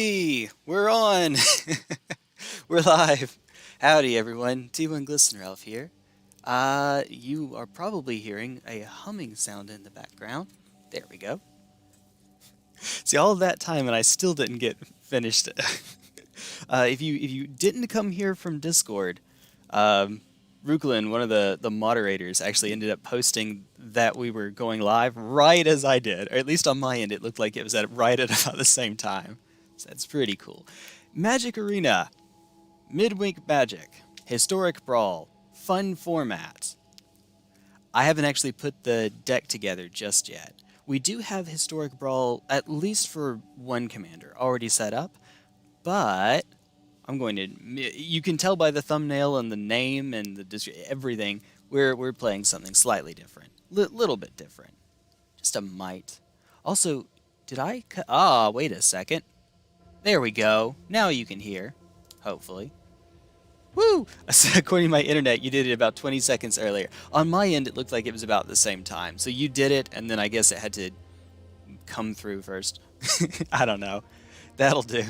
Howdy! We're on! We're live. Howdy, everyone. T1 Glistener Elf here. You are probably hearing a humming sound in the background. There we go. See, all of that time and I still didn't get finished. If you didn't come here from Discord, Ruklin, one of the moderators, actually ended up posting that we were going live right as I did. Or at least on my end, it looked like it was right at about the same time. So that's pretty cool. Magic Arena. Midweek Magic. Historic Brawl. Fun format. I haven't actually put the deck together just yet. We do have Historic Brawl, at least for one commander, already set up. But I'm going to. You can tell by the thumbnail and the name and everything. We're playing something slightly different, little bit different, just a mite. Also, did I cut? Ah, wait a second. There we go. Now you can hear, hopefully. Woo! According to my internet, you did it about 20 seconds earlier. On my end, it looked like it was about the same time. So you did it, and then I guess it had to come through first. I don't know. That'll do.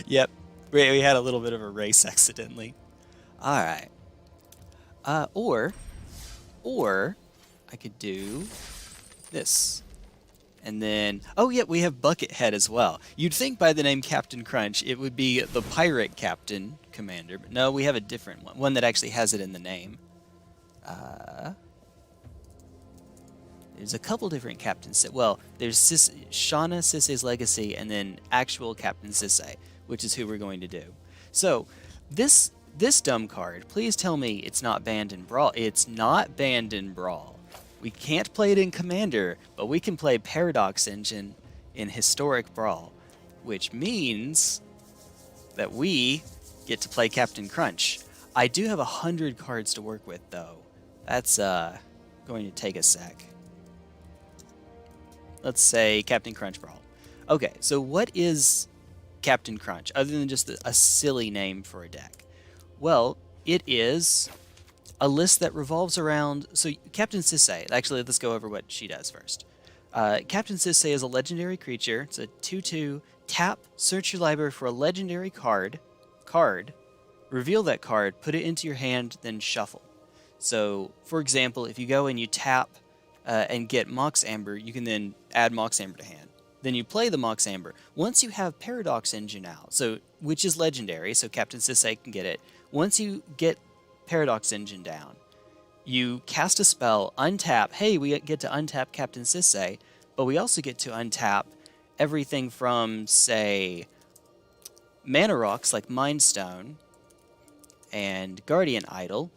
Yep, we had a little bit of a race accidentally. All right. Or I could do this. And then, oh yeah, we have Buckethead as well. You'd think by the name Captain Crunch, it would be the Pirate Captain Commander, but no, we have a different one that actually has it in the name. There's a couple different captains. Well, there's Shauna, Sisay's Legacy, and then actual Captain Sisay, which is who we're going to do. So, this dumb card, please tell me it's not banned in Brawl. It's not banned in Brawl. We can't play it in Commander, but we can play Paradox Engine in Historic Brawl, which means that we get to play Captain Crunch. I do have 100 cards to work with, though. That's going to take a sec. Let's say Captain Crunch Brawl. Okay, so what is Captain Crunch, other than just a silly name for a deck? Well, it is a list that revolves around... So Captain Sisay, actually, let's go over what she does first. Captain Sisay is a legendary creature. It's a 2/2. Tap, search your library for a legendary card, reveal that card, put it into your hand, then shuffle. So, for example, if you go and you tap and get Mox Amber, you can then add Mox Amber to hand. Then you play the Mox Amber. Once you have Paradox Engine out, which is legendary, so Captain Sisay can get it. Once you get Paradox Engine down, you cast a spell, untap. Hey, we get to untap Captain Sisay, but we also get to untap everything from, say, mana rocks like Mind Stone and Guardian Idol.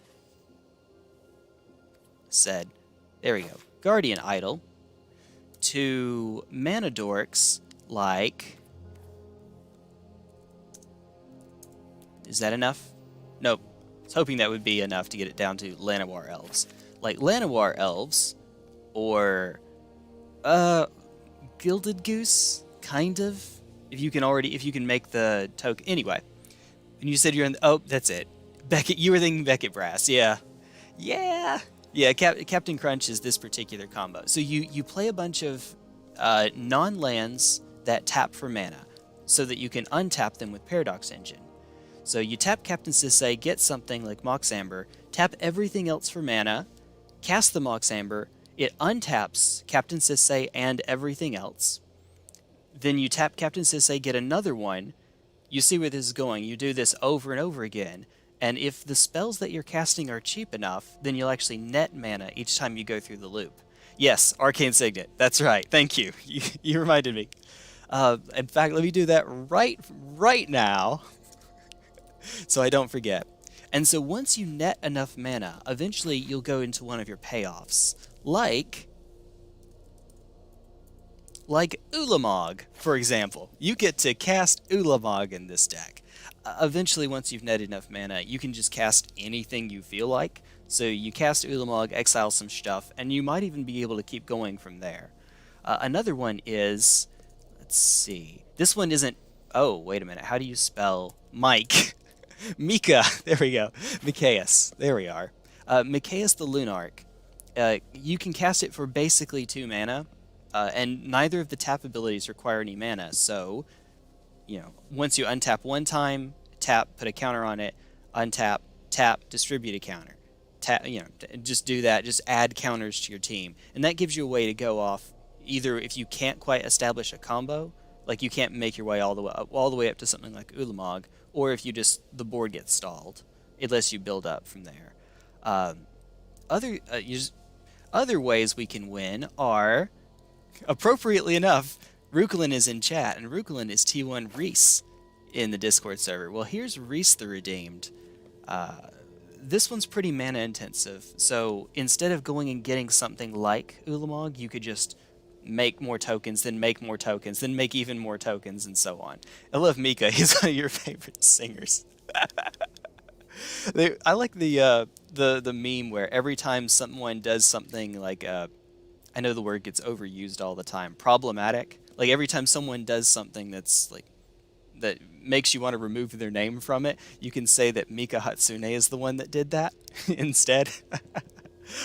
There we go. Guardian Idol, to mana dorks like... Is that enough? Nope. I was hoping that would be enough to get it down to Llanowar Elves. Like Llanowar Elves, or Gilded Goose, kind of. If you can make the token. Anyway, and you said you're in the... Oh, that's it. Beckett, you were thinking Beckett Brass, yeah. Yeah, Captain Crunch is this particular combo. So you play a bunch of non-lands that tap for mana, so that you can untap them with Paradox Engine. So you tap Captain Sisay, get something like Mox Amber, tap everything else for mana, cast the Mox Amber, it untaps Captain Sisay and everything else. Then you tap Captain Sisay, get another one. You see where this is going. You do this over and over again. And if the spells that you're casting are cheap enough, then you'll actually net mana each time you go through the loop. Yes, Arcane Signet. That's right. Thank you. You reminded me. In fact, let me do that right now, so I don't forget. And so once you net enough mana, eventually you'll go into one of your payoffs, like Ulamog, for example. You get to cast Ulamog in this deck. Eventually, once you've netted enough mana, you can just cast anything you feel like. So you cast Ulamog, exile some stuff, and you might even be able to keep going from there. Another one is... Let's see. This one isn't... Oh, wait a minute. How do you spell Mike? Mika. There we go. Mikaeus. There we are. Mikaeus the Lunarch. You can cast it for basically 2 mana. and neither of the tap abilities require any mana. So, once you untap one time, tap, put a counter on it, untap, tap, distribute a counter. Tap, just do that. Just add counters to your team, and that gives you a way to go off. Either if you can't quite establish a combo, like you can't make your way all the way up to something like Ulamog, or if the board gets stalled, it lets you build up from there. Other other ways we can win are, appropriately enough, Rukulin is in chat, and Rukulin is T1 Reese in the Discord server. Well, here's Reese the Redeemed. This one's pretty mana intensive, so instead of going and getting something like Ulamog, you could just make more tokens, then make more tokens, then make even more tokens, and so on. I love Mika. He's one of your favorite singers. I like the meme where every time someone does something like, I know the word gets overused all the time, problematic. Like every time someone does something that's like, that makes you want to remove their name from it, you can say that Mika Hatsune is the one that did that instead.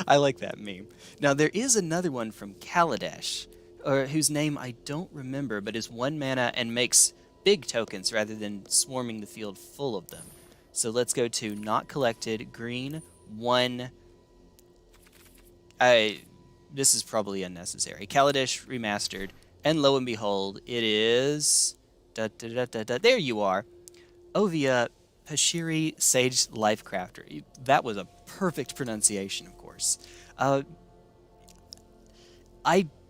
I like that meme. Now there is another one from Kaladesh, whose name I don't remember, but is 1 mana and makes big tokens rather than swarming the field full of them. So let's go to not collected, green, 1. This is probably unnecessary. Kaladesh remastered, and lo and behold, it is... There you are. Ovia Hashiri Sage Lifecrafter. That was a perfect pronunciation, of course. I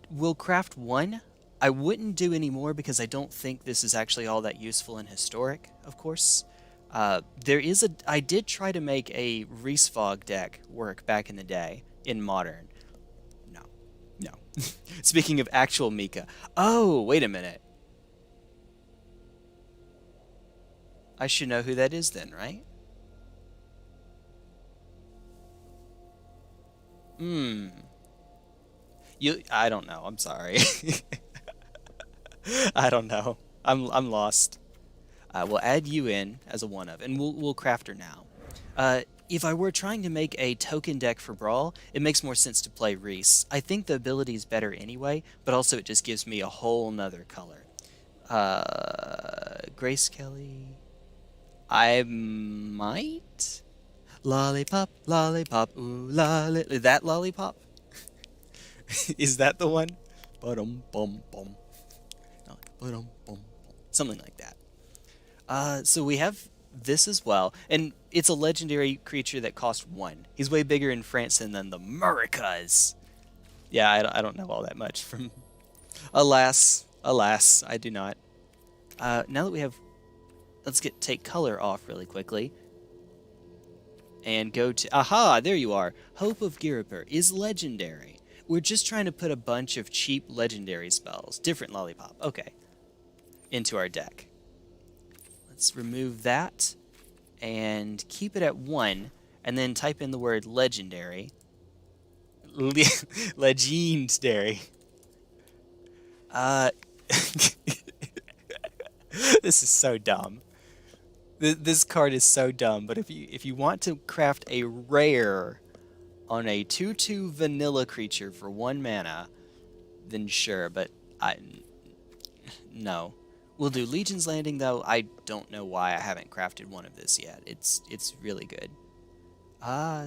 will craft 1. I wouldn't do any more because I don't think this is actually all that useful in Historic, of course. I did try to make a Reese Fog deck work back in the day in Modern. No. Speaking of actual Mika. Oh, wait a minute. I should know who that is then, right? I don't know. I'm sorry. I don't know. I'm lost. We'll add you in as a one of, and we'll craft her now. If I were trying to make a token deck for Brawl, it makes more sense to play Reese. I think the ability is better anyway, but also it just gives me a whole nother color. Grace Kelly. I might? Lollipop, lollipop, ooh, lolly. That lollipop? Is that the one? Ba-dum, bum, bum. Ba-dum, bum, bum. Something like that. So we have this as well, and it's a legendary creature that costs 1. He's way bigger in France than the Murikas. Yeah, I don't know all that much from... Alas, I do not. Now that we have... Let's take color off really quickly. And go to... Aha! There you are! Hope of Girapur is legendary. We're just trying to put a bunch of cheap legendary spells, different lollipop, okay, into our deck. Let's remove that and keep it at 1, and then type in the word legendary. Legendary. This is so dumb. This card is so dumb, but if you want to craft a rare on a 2/2 vanilla creature for 1 mana, then sure, but no. We'll do Legion's Landing, though. I don't know why I haven't crafted one of this yet. It's really good.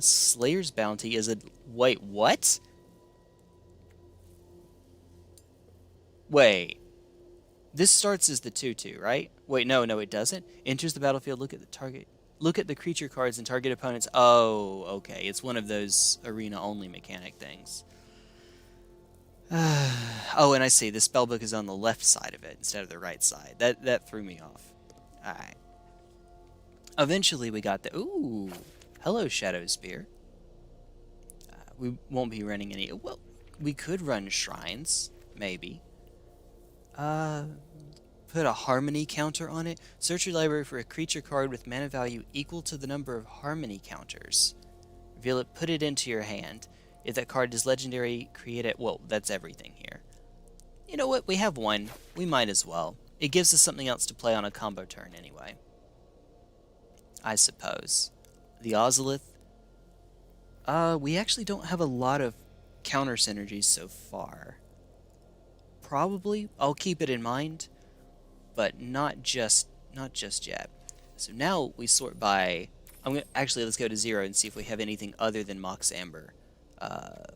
Slayer's Bounty is a... Wait, what? Wait. This starts as the 2/2, right? Wait, no, it doesn't. Enters the battlefield, look at the creature cards and target opponents. Oh, okay. It's one of those arena-only mechanic things. Oh, and I see. The spellbook is on the left side of it instead of the right side. That threw me off. Alright. Eventually we got the... Ooh! Hello, Shadow Spear. We won't be running any... Well, we could run Shrines. Maybe. Put a Harmony counter on it. Search your library for a creature card with mana value equal to the number of Harmony counters. Reveal it, put it into your hand. If that card is legendary, create it. Well, that's everything here. You know what? We have 1. We might as well. It gives us something else to play on a combo turn anyway. I suppose. The Ozolith. We actually don't have a lot of counter synergies so far. Probably. I'll keep it in mind, but not just yet. So now we sort by. Actually, let's go to 0 and see if we have anything other than Mox Amber. Uh,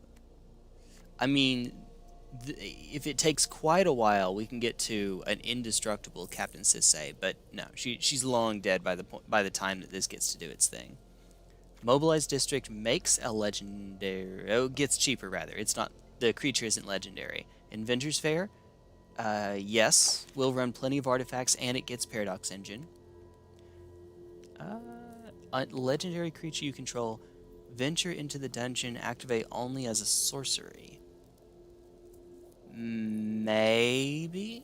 I mean, if it takes quite a while, we can get to an indestructible Captain Sisay, but no, she's long dead by the time that this gets to do its thing. Mobilized District makes a legendary. Oh, gets cheaper rather. It's not, the creature isn't legendary. Inventor's Fair, yes, will run plenty of artifacts, and it gets Paradox Engine. Legendary creature you control, venture into the dungeon, activate only as a sorcery. Maybe.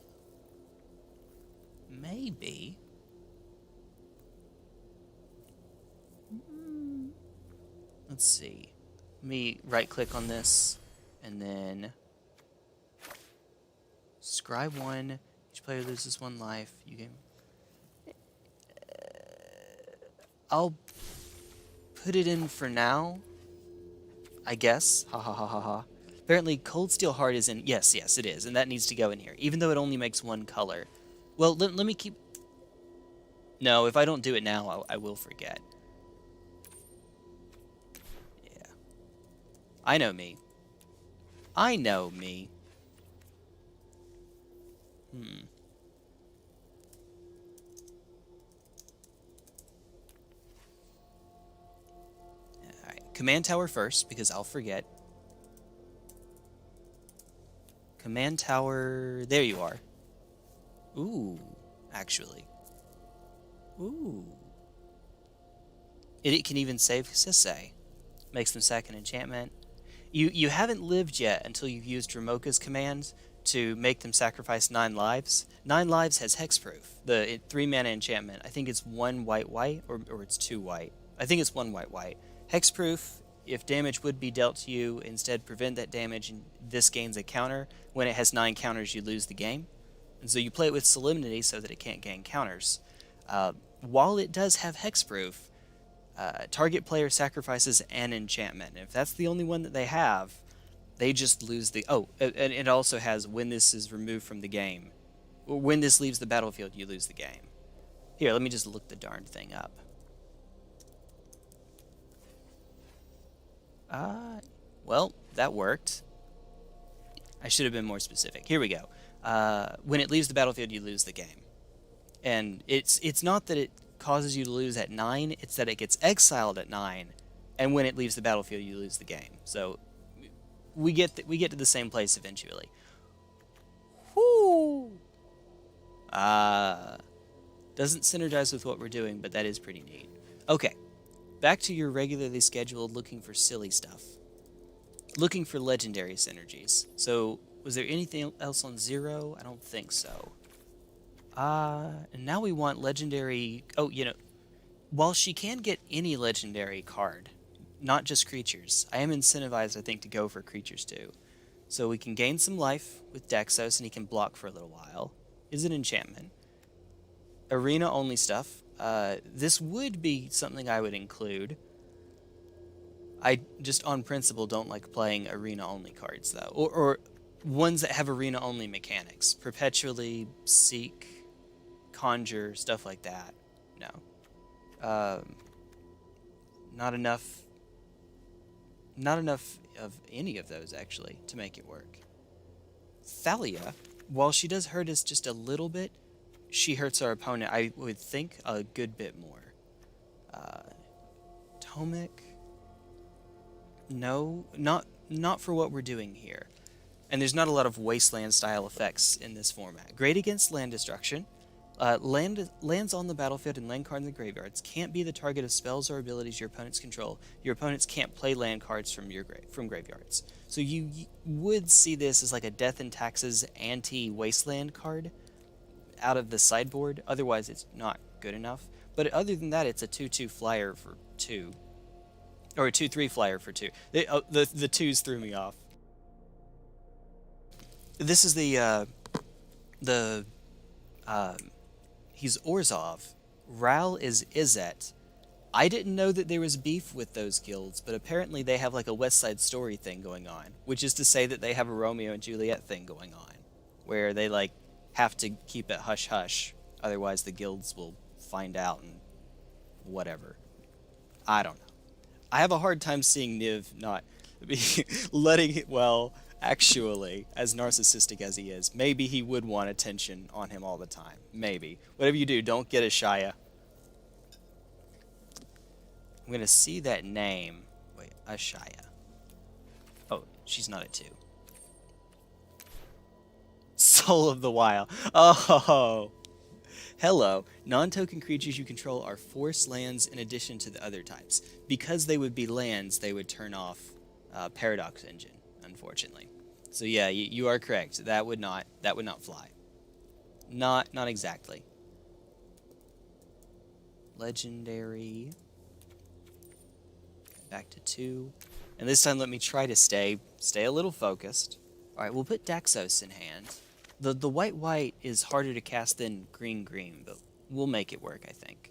Let's see. Let me right-click on this, and then scribe 1. Each player loses 1 life. You can. I'll put it in for now, I guess. Ha ha ha ha ha. Apparently, Cold Steel Heart is in. Yes, it is, and that needs to go in here, even though it only makes 1 color. Well, let me keep. No, if I don't do it now, I will forget. Yeah. I know me. Alright, Command Tower first, because I'll forget. Command Tower, there you are. Ooh, actually. Ooh. It can even save Sisay. Makes them sack an enchantment. You haven't lived yet until you've used Ramoka's command to make them sacrifice 9 lives. 9 lives has hexproof. The 3-mana enchantment. I think it's 1 white, or it's 2 white. I think it's 1 white. Hexproof, if damage would be dealt to you, instead prevent that damage, and this gains a counter. When it has 9 counters, you lose the game. And so you play it with Solemnity so that it can't gain counters. While it does have hexproof, target player sacrifices an enchantment. And if that's the only one that they have, they just lose the... Oh, and it also has when this is removed from the game. When this leaves the battlefield, you lose the game. Here, let me just look the darn thing up. Well, that worked. I should have been more specific. Here we go. When it leaves the battlefield, you lose the game. And it's not that it causes you to lose at 9, it's that it gets exiled at 9, and when it leaves the battlefield, you lose the game. So we get to the same place eventually. Whoo! Doesn't synergize with what we're doing, but that is pretty neat. Okay, back to your regularly scheduled looking for silly stuff. Looking for legendary synergies. So, was there anything else on 0? I don't think so. And now we want legendary... Oh, while she can get any legendary card, not just creatures, I am incentivized, I think, to go for creatures too. So we can gain some life with Dexos, and he can block for a little while. Is an enchantment. Arena-only stuff. This would be something I would include. I just, on principle, don't like playing arena-only cards, though. Or ones that have arena-only mechanics. Perpetually, Seek, Conjure, stuff like that. No. Not enough of any of those, actually, to make it work. Thalia, while she does hurt us just a little bit, she hurts our opponent, I would think, a good bit more. Tomic? No, not for what we're doing here. And there's not a lot of wasteland-style effects in this format. Great against land destruction. Lands on the battlefield and land cards in the graveyards can't be the target of spells or abilities your opponents control. Your opponents can't play land cards from graveyards. So you would see this as like a Death and Taxes anti-wasteland card out of the sideboard. Otherwise, it's not good enough. But other than that, it's a 2/2 flyer for 2. Or a 2/3 flyer for 2. The 2s threw me off. This is he's Orzhov. Ral is Izzet. I didn't know that there was beef with those guilds, but apparently they have like a West Side Story thing going on, which is to say that they have a Romeo and Juliet thing going on. where they like have to keep it hush hush, otherwise the guilds will find out and whatever. I don't know. I have a hard time seeing Niv not be letting it, well, actually, as narcissistic as he is, maybe he would want attention on him all the time. Maybe. Whatever you do, don't get a Shia. I'm gonna see that name. Wait, Ashaya. Oh, she's not a 2. Soul of the Wild. Oh, hello. Non-token creatures you control are force lands in addition to the other types. Because they would be lands, they would turn off Paradox Engine, unfortunately. So yeah, you are correct. That would not fly. Not exactly. Legendary. Back to 2. And this time let me try to stay a little focused. Alright, we'll put Daxos in hand. The white is harder to cast than green, but we'll make it work, I think.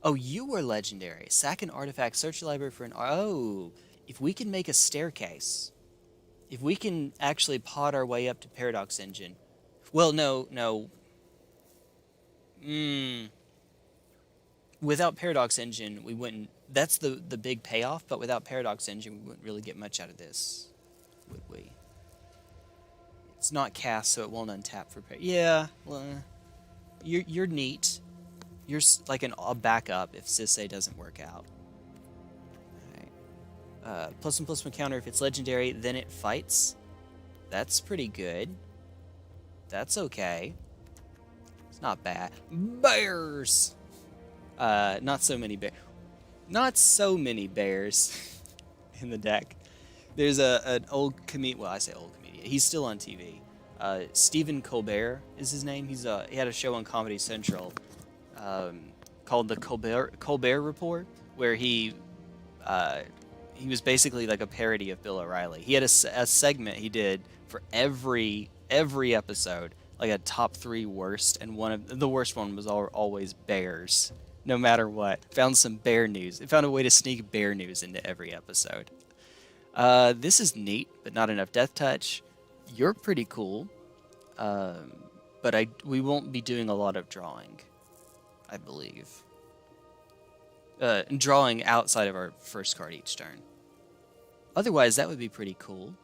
Oh, you were legendary. Sack an artifact, search your library for an... Oh, if we can make a staircase. If we can actually pod our way up to Paradox Engine. Well, no. Without Paradox Engine, we wouldn't... That's the big payoff, but without Paradox Engine, we wouldn't really get much out of this, would we? It's not cast, so it won't untap for... Yeah, well, you're neat. You're like a backup if Sisay doesn't work out. Alright. +1/+1 counter if it's legendary, then it fights. That's pretty good. That's okay. It's not bad. Bears! Not so many bears in the deck. There's an old comedian. Well, I say old comedian. He's still on TV. Stephen Colbert is his name. He had a show on Comedy Central called the Colbert Report, where he was basically like a parody of Bill O'Reilly. He had a segment he did for every episode, like a top 3 worst, and the worst one was always bears. No matter what, found some bear news. It found a way to sneak bear news into every episode. This is neat, but not enough death touch. You're pretty cool, but we won't be doing a lot of drawing, I believe. Drawing outside of our first card each turn. Otherwise, that would be pretty cool.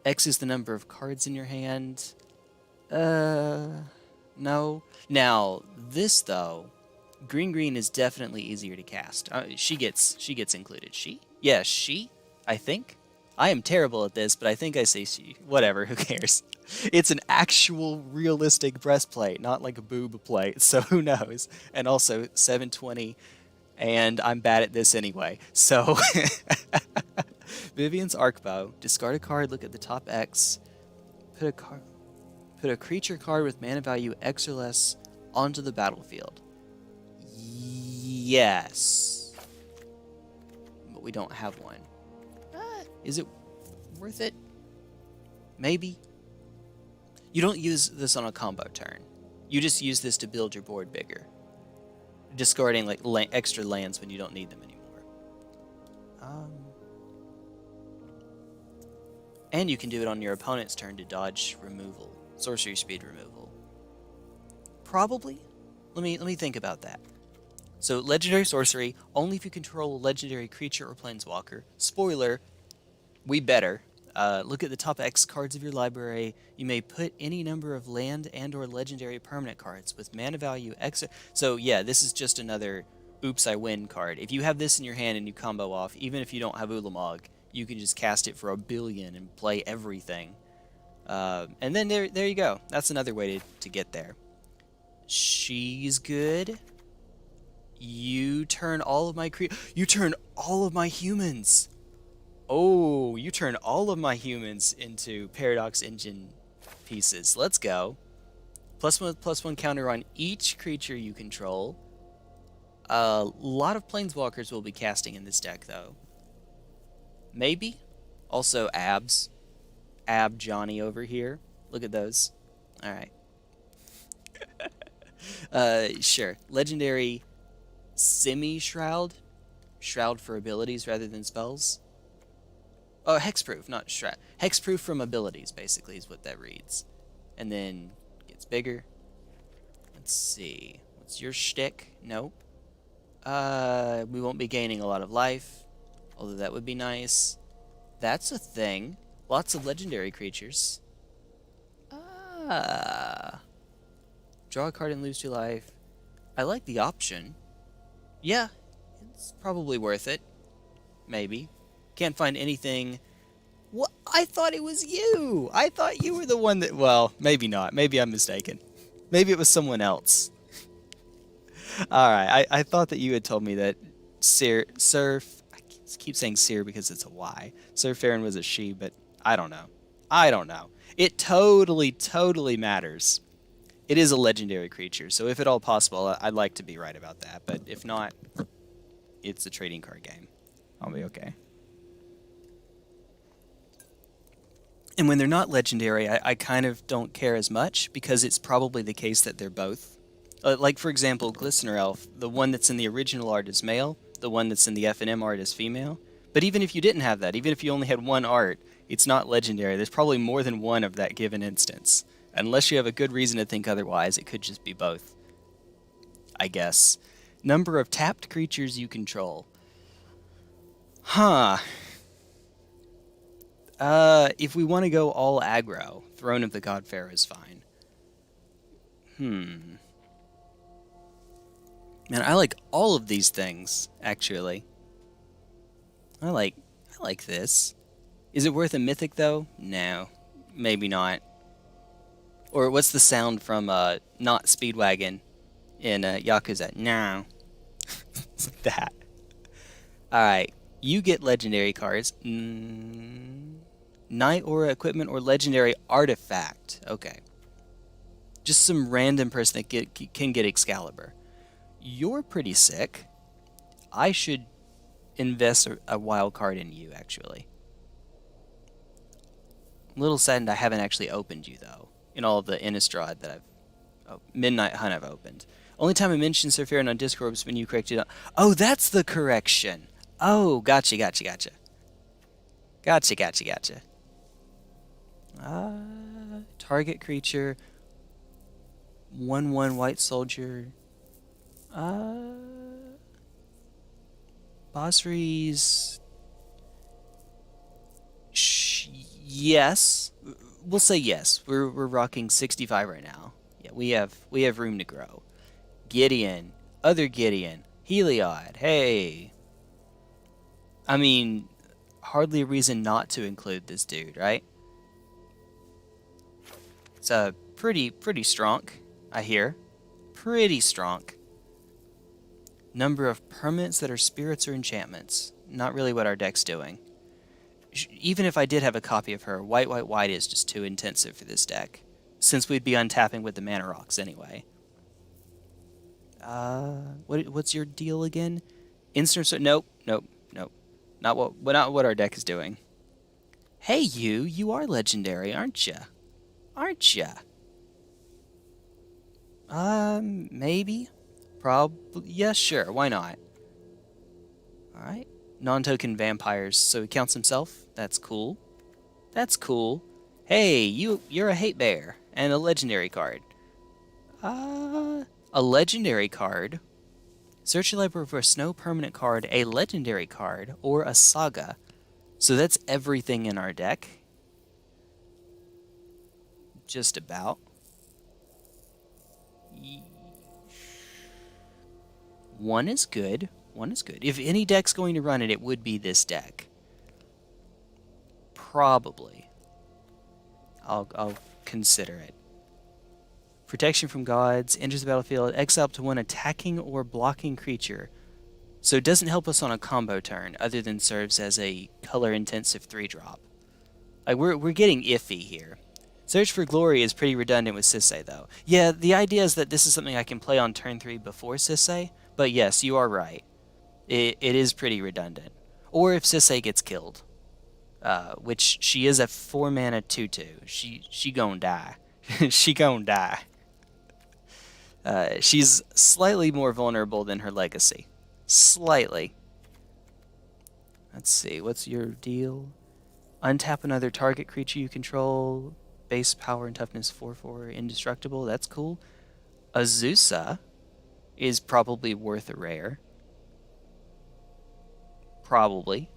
X is the number of cards in your hand. No. Now, this though, green is definitely easier to cast. She gets included. She? Yeah, she, I think. I am terrible at this, but I think I say she. Whatever, who cares? It's an actual realistic breastplate, not like a boob plate, so who knows? And also 720, and I'm bad at this anyway. So, Vivian's Arcbow. Discard a card, look at the top X. Put a creature card with mana value X or less onto the battlefield. Yes. But we don't have one. Is it worth it? Maybe. You don't use this on a combo turn. You just use this to build your board bigger. Discarding like extra lands when you don't need them anymore. And you can do it on your opponent's turn to dodge removal. Sorcery speed removal. Probably. Let me think about that. So legendary sorcery, only if you control a legendary creature or planeswalker. Spoiler, we better. Look at the top X cards of your library. You may put any number of land and or legendary permanent cards with mana value X. So yeah, this is just another oops I win card. If you have this in your hand and you combo off, even if you don't have Ulamog, you can just cast it for 1 billion and play everything. And then there you go. That's another way to get there. She's good. You turn all of my you turn all of my humans. Oh, you turn all of my humans into Paradox Engine pieces. Let's go. +1/+1 counter on each creature you control. A lot of planeswalkers will be casting in this deck, though. Maybe. Also, abs. Ab Johnny over here. Look at those. Alright. Sure. Legendary Semi-Shroud. Shroud for abilities rather than spells. Oh, hexproof, not strat. Hexproof from abilities, basically, is what that reads. And then gets bigger. Let's see. What's your shtick? Nope. We won't be gaining a lot of life, although that would be nice. That's a thing. Lots of legendary creatures. Ah. Draw a card and lose 2 life. I like the option. Yeah, it's probably worth it. Maybe. Can't find anything. What? I thought it was you! I thought you were the one that... Well, maybe not. Maybe I'm mistaken. Maybe it was someone else. Alright, I thought that you had told me that Surf... I keep saying Seer because it's a Y. Surf Aaron was a she, but I don't know. I don't know. It totally matters. It is a legendary creature, so if at all possible, I'd like to be right about that. But if not, it's a trading card game. I'll be okay. And when they're not legendary, I kind of don't care as much, because it's probably the case that they're both. Like, for example, Glistener Elf, the one that's in the original art is male, the one that's in the F&M art is female. But even if you didn't have that, even if you only had one art, it's not legendary. There's probably more than one of that given instance. Unless you have a good reason to think otherwise, it could just be both. I guess. Number of tapped creatures you control. Huh. If we want to go all aggro, Throne of the God Pharaoh is fine. Man, I like all of these things, actually. I like this. Is it worth a mythic, though? No. Maybe not. Or what's the sound from, not Speedwagon in, Yakuza? No. That. Alright. You get legendary cards. Knight Aura equipment or legendary artifact. Okay. Just some random person that can get Excalibur. You're pretty sick. I should invest a wild card in you, actually. A little saddened I haven't actually opened you, though. In all of the Innistrad that Midnight Hunt I've opened. Only time I mentioned Surf Aaron on Discord was when you corrected it. Oh, that's the correction. Oh, gotcha. Gotcha. Target creature. 1/1 white soldier. Basri's... Yes. We'll say yes. We're rocking 65 right now. Yeah, we have room to grow. Gideon. Other Gideon. Heliod. Hey. I mean, hardly a reason not to include this dude, right? It's pretty strong, I hear. Pretty strong. Number of permanents that are spirits or enchantments. Not really what our deck's doing. Even if I did have a copy of her, white is just too intensive for this deck, since we'd be untapping with the mana rocks anyway. What's your deal again? Instant. Nope. Not what our deck is doing. Hey, you are legendary, aren't ya? Maybe. Probably. Yeah, sure. Why not? All right. Non-token vampires, so he counts himself. That's cool. Hey, you're a hate bear and a legendary card. A legendary card. Search your library for a snow permanent card, a legendary card, or a saga. So that's everything in our deck. Just about. One is good. If any deck's going to run it, it would be this deck. Probably. I'll consider it. Protection from gods, enters the battlefield, exile up to one attacking or blocking creature. So it doesn't help us on a combo turn, other than serves as a color-intensive 3-drop. Like, we're getting iffy here. Search for Glory is pretty redundant with Sisay, though. Yeah, the idea is that this is something I can play on turn 3 before Sisay, but yes, you are right. It is pretty redundant. Or if Sisay gets killed. Which she is a 4-mana 2/2. She gon' die. She gon' die. She's slightly more vulnerable than her legacy. Slightly. Let's see, what's your deal? Untap another target creature you control. Base power and toughness 4/4, indestructible. That's cool. Azusa is probably worth a rare. Probably.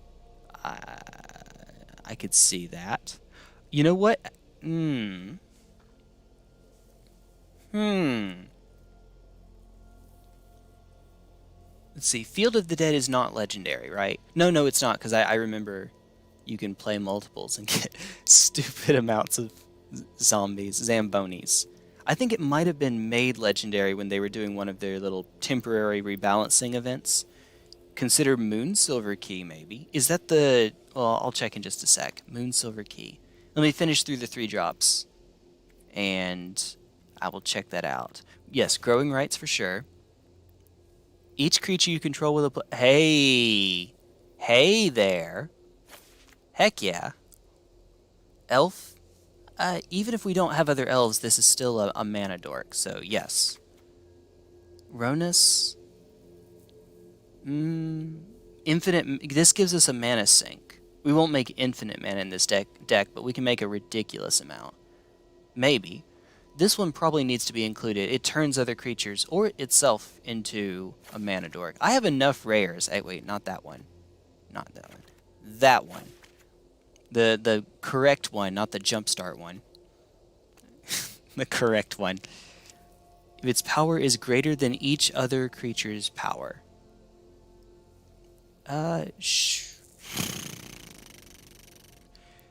I could see that. You know what? Let's see. Field of the Dead is not legendary, right? No, it's not, because I remember you can play multiples and get stupid amounts of zombies, Zambonis. I think it might have been made legendary when they were doing one of their little temporary rebalancing events. Consider Moon Silver Key, maybe. Is that the... Well, I'll check in just a sec. Moon Silver Key. Let me finish through the 3 drops, and I will check that out. Yes, Growing Rights for sure. Each creature you control with a... Hey! Hey there! Heck yeah. Elf? Even if we don't have other elves, this is still a mana dork, so yes. Ronus? Infinite... This gives us a mana sink. We won't make infinite mana in this deck, but we can make a ridiculous amount. Maybe. This one probably needs to be included. It turns other creatures, or itself, into a mana dork. I have enough rares. Hey, wait, not that one. Not that one. That one. The correct one, not the jumpstart one. The correct one. If its power is greater than each other creature's power.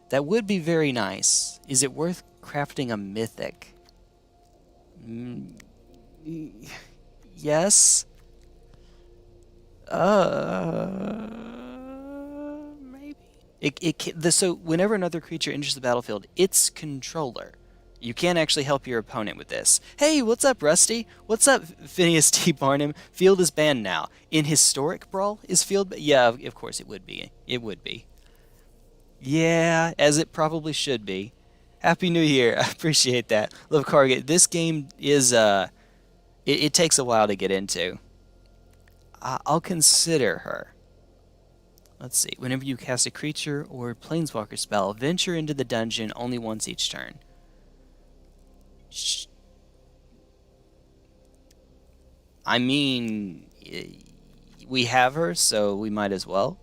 That would be very nice. Is it worth crafting a mythic? Yes. Maybe. So whenever another creature enters the battlefield, its controller. You can't actually help your opponent with this. Hey, what's up, Rusty? What's up, Phineas T. Barnum? Field is banned now. In historic Brawl, is Field... Yeah, of course it would be. It would be. Yeah, as it probably should be. Happy New Year. I appreciate that. Love Carget. This game is... It takes a while to get into. I'll consider her. Let's see. Whenever you cast a creature or planeswalker spell, venture into the dungeon only once each turn. I mean, we have her, so we might as well.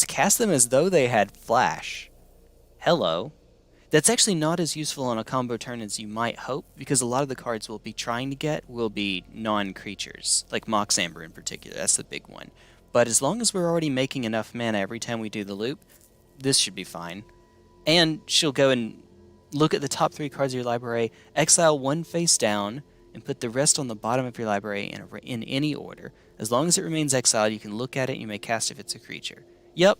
Cast them as though they had flash. Hello. That's actually not as useful on a combo turn as you might hope, because a lot of the cards we'll be trying to get will be non-creatures, like Mox Amber in particular. That's the big one. But as long as we're already making enough mana every time we do the loop, this should be fine. And she'll go and look at the top 3 cards of your library, exile 1 face down, and put the rest on the bottom of your library in any order. As long as it remains exiled, you can look at it and you may cast if it's a creature. Yep.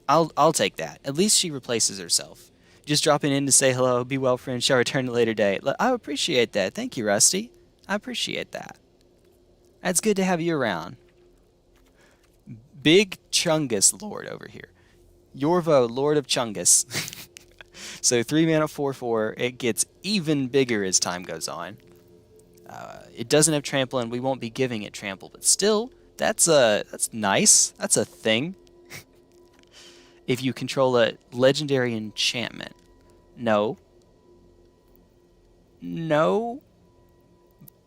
I'll take that. At least she replaces herself. Just dropping in to say hello, be well, friend, shall return at a later date. I appreciate that. Thank you, Rusty. I appreciate that. It's good to have you around. Big Chungus Lord over here. Yorvo, Lord of Chungus. So 3 mana, 4/4. It gets even bigger as time goes on. It doesn't have trample, and we won't be giving it trample, but still, that's nice. That's a thing. If you control a legendary enchantment. No.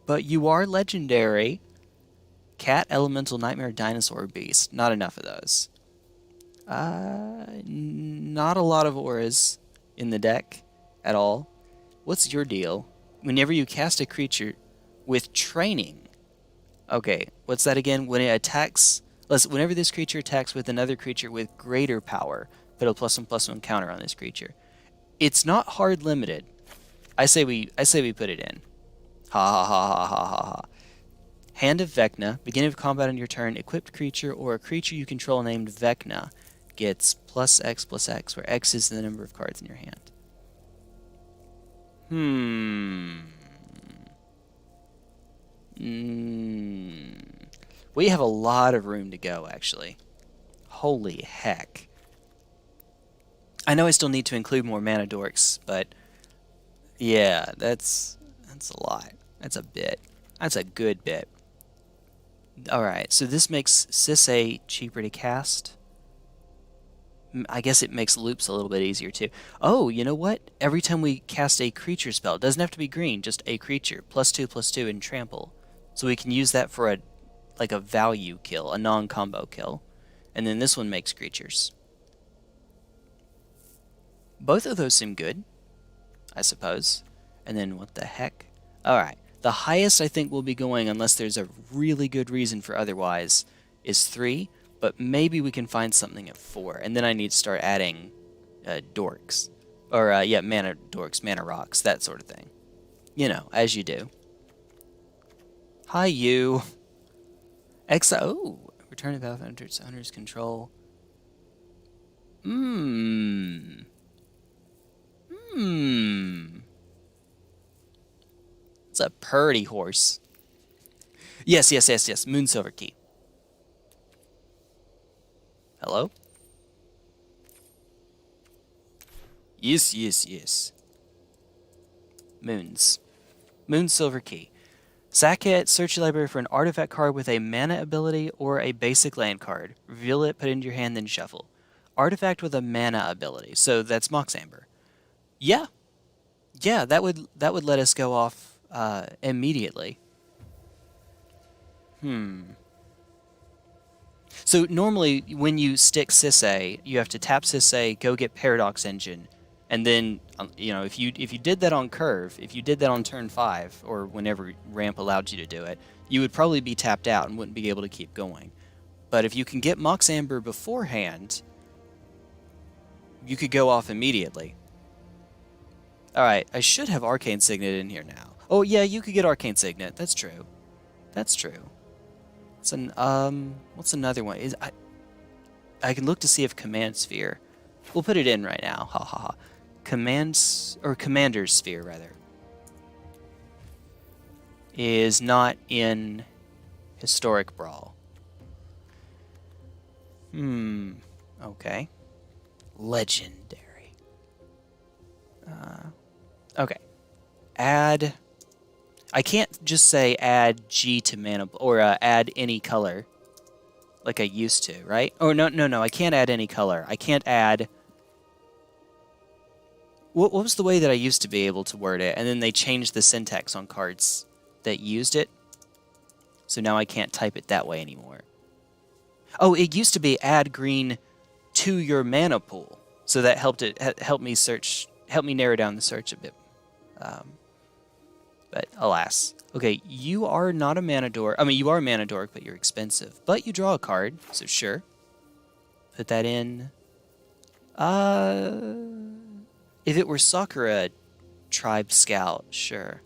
But you are legendary. Cat, Elemental, Nightmare, Dinosaur, Beast. Not enough of those. Not a lot of auras in the deck at all. What's your deal? Whenever you cast a creature with training. Okay, what's that again? When it attacks... Whenever this creature attacks with another creature with greater power, put a +1/+1 counter on this creature. It's not hard limited. I say we put it in. Ha ha ha ha ha ha ha. Hand of Vecna. Beginning of combat on your turn, equipped creature or a creature you control named Vecna gets +X/+X, where X is the number of cards in your hand. We have a lot of room to go, actually. Holy heck. I know I still need to include more mana dorks, but yeah, that's a lot. That's a bit. That's a good bit. Alright, so this makes Sisay cheaper to cast. I guess it makes loops a little bit easier too. Oh, you know what? Every time we cast a creature spell, it doesn't have to be green, just a creature. +2/+2 and trample. So we can use that for a value kill, a non-combo kill. And then this one makes creatures. Both of those seem good, I suppose. And then what the heck? Alright. The highest I think we'll be going, unless there's a really good reason for otherwise, is 3. But maybe we can find something at 4. And then I need to start adding dorks. Or, yeah, mana dorks, mana rocks, that sort of thing. You know, as you do. Hi, you. Oh, return to battle under its owner's control. It's a purdy horse. Yes. Moon Silver Key. Hello? Yes. Moons. Moon Silver Key. Sack it, search your library for an artifact card with a mana ability or a basic land card. Reveal it, put it into your hand, then shuffle. Artifact with a mana ability. So that's Mox Amber. Yeah. Yeah, that would let us go off immediately. So normally when you stick Sisay, you have to tap Sisay, go get Paradox Engine, and then you know, if you did that on curve, if you did that on turn 5 or whenever ramp allowed you to do it, you would probably be tapped out and wouldn't be able to keep going. But if you can get Mox Amber beforehand, you could go off immediately. Alright, I should have Arcane Signet in here now. Oh yeah, you could get Arcane Signet. That's true. That's true. It's what's another one? I can look to see if Command Sphere. We'll put it in right now. Ha ha ha. Commander's Sphere rather. Is not in Historic Brawl. Okay. Legendary. Okay. Add. I can't just say add G to mana or add any color like I used to, right? Oh no! I can't add any color. I can't add. What was the way that I used to be able to word it? And then they changed the syntax on cards that used it, so now I can't type it that way anymore. Oh, it used to be add green to your mana pool, so that helped me narrow down the search a bit. But alas. Okay, you are not a mana dork. I mean, you are a mana dork, but you're expensive. But you draw a card, so sure. Put that in. If it were Sakura Tribe Scout, sure.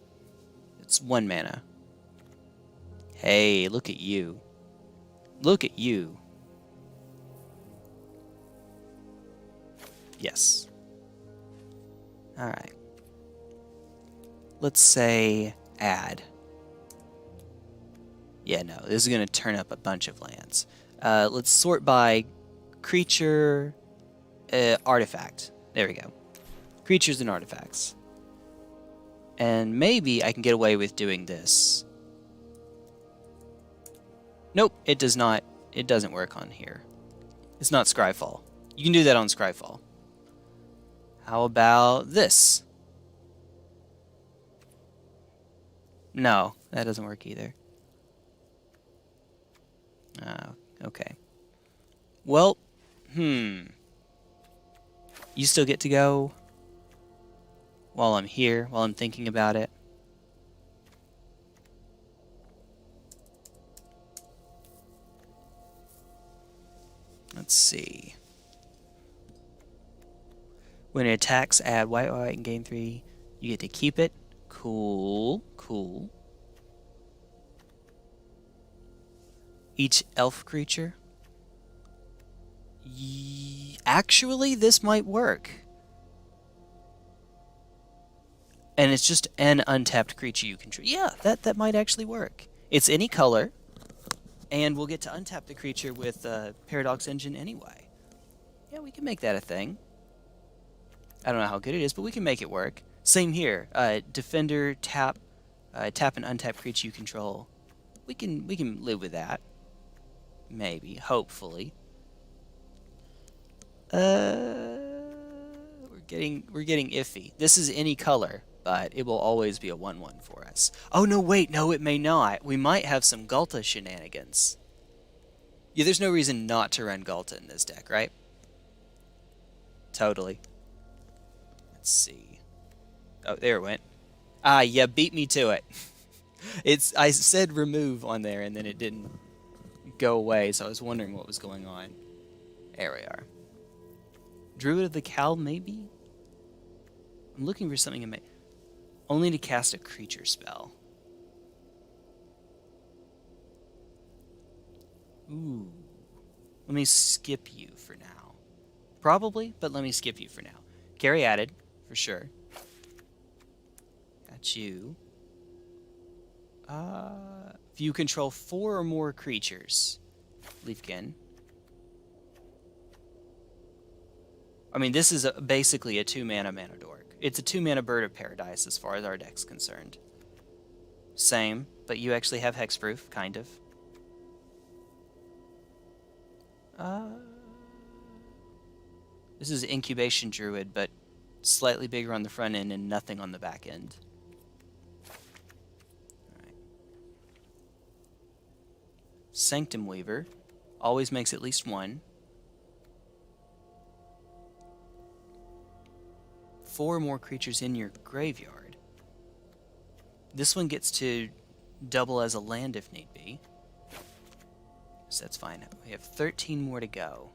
It's 1 mana. Hey, look at you. Look at you. Yes. Alright. Let's say add. Yeah, no, this is going to turn up a bunch of lands. Let's sort by creature, artifact. There we go. Creatures and artifacts. And maybe I can get away with doing this. Nope, it does not. It doesn't work on here. It's not Scryfall. You can do that on Scryfall. How about this? No, that doesn't work either. Okay. Well, you still get to go while I'm here, while I'm thinking about it. Let's see. When it attacks, add white and gain 3. You get to keep it. Cool. Each elf creature. Actually, this might work. And it's just an untapped creature you control. Yeah, that might actually work. It's any color, and we'll get to untap the creature with Paradox Engine anyway. Yeah, we can make that a thing. I don't know how good it is, but we can make it work. Same here. Defender, tap an untapped creature you control. we can live with that. Maybe, hopefully. We're getting iffy. This is any color, but it will always be a 1/1 for us. Oh no, wait, no, it may not. We might have some Galta shenanigans. Yeah, there's no reason not to run Galta in this deck, right? Totally. Let's see. Oh, there it went. Ah, yeah, beat me to it. I said remove on there and then it didn't go away, so I was wondering what was going on. There we are. Druid of the Cowl, maybe? I'm looking for something only to cast a creature spell. Ooh. Let me skip you for now. Probably, but let me skip you for now. Carry added, for sure. Got you. If you control 4 or more creatures, Leafkin. I mean, this is basically a 2-mana mana dork. It's a 2-mana bird of paradise as far as our deck's concerned. Same, but you actually have hexproof, kind of. This is Incubation Druid, but slightly bigger on the front end and nothing on the back end. Alright. Sanctum Weaver. Always makes at least 1. 4 more creatures in your graveyard. This one gets to double as a land if need be. So that's fine. We have 13 more to go.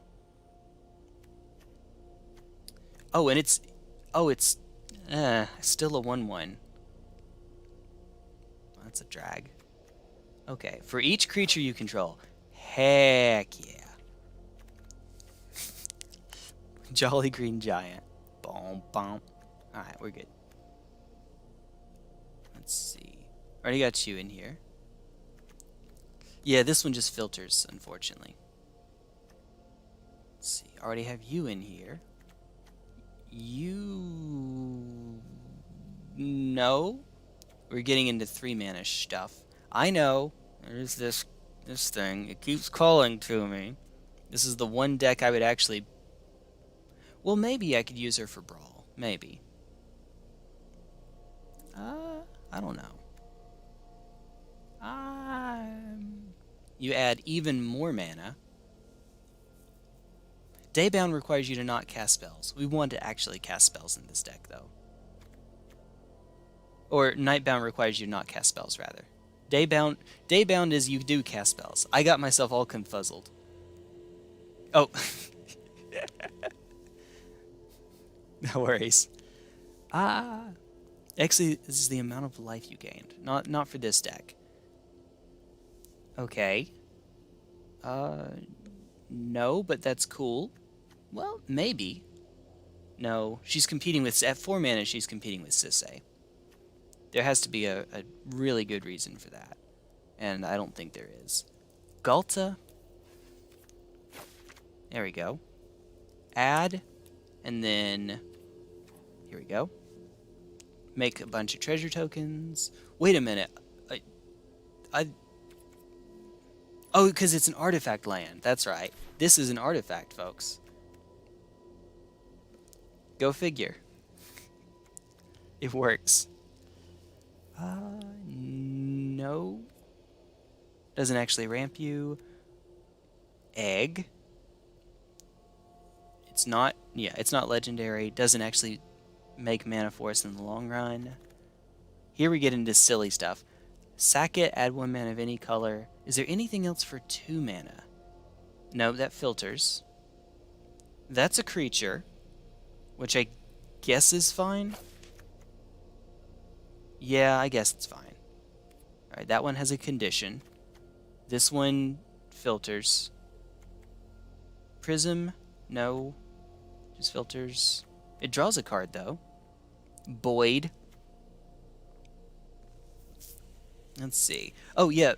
Oh, and it's still a 1/1. That's a drag. Okay, for each creature you control. Heck yeah. Jolly Green Giant. Boom, boom. Alright, we're good. Let's see. Already got you in here. Yeah, this one just filters, unfortunately. Let's see. Already have you in here. You... No. We're getting into 3-mana stuff. I know. There's this thing. It keeps calling to me. This is the one deck I would actually... Well, maybe I could use her for Brawl. Maybe. I don't know. You add even more mana. Daybound requires you to not cast spells. We want to actually cast spells in this deck, though. Or Nightbound requires you to not cast spells, rather. Daybound is you do cast spells. I got myself all confuzzled. Oh. No worries. Actually, this is the amount of life you gained. Not for this deck. Okay. No, but that's cool. Well, maybe. No, she's competing with... At 4 mana, she's competing with Sisay. There has to be a really good reason for that. And I don't think there is. Galta. There we go. Add. And then... Here we go. Make a bunch of treasure tokens. Wait a minute. Oh, because it's an artifact land. That's right. This is an artifact, folks. Go figure. It works. No. Doesn't actually ramp you. Egg. It's not legendary. Doesn't actually make mana for us in the long run. Here we get into silly stuff. Sack it, add 1 mana of any color. Is there anything else for 2 mana? No, that filters. That's a creature, which I guess is fine. Yeah, I guess it's fine. Alright, that one has a condition. This one filters. Prism, no. Just filters. It draws a card, though. Boyd. Let's see. Oh, yeah.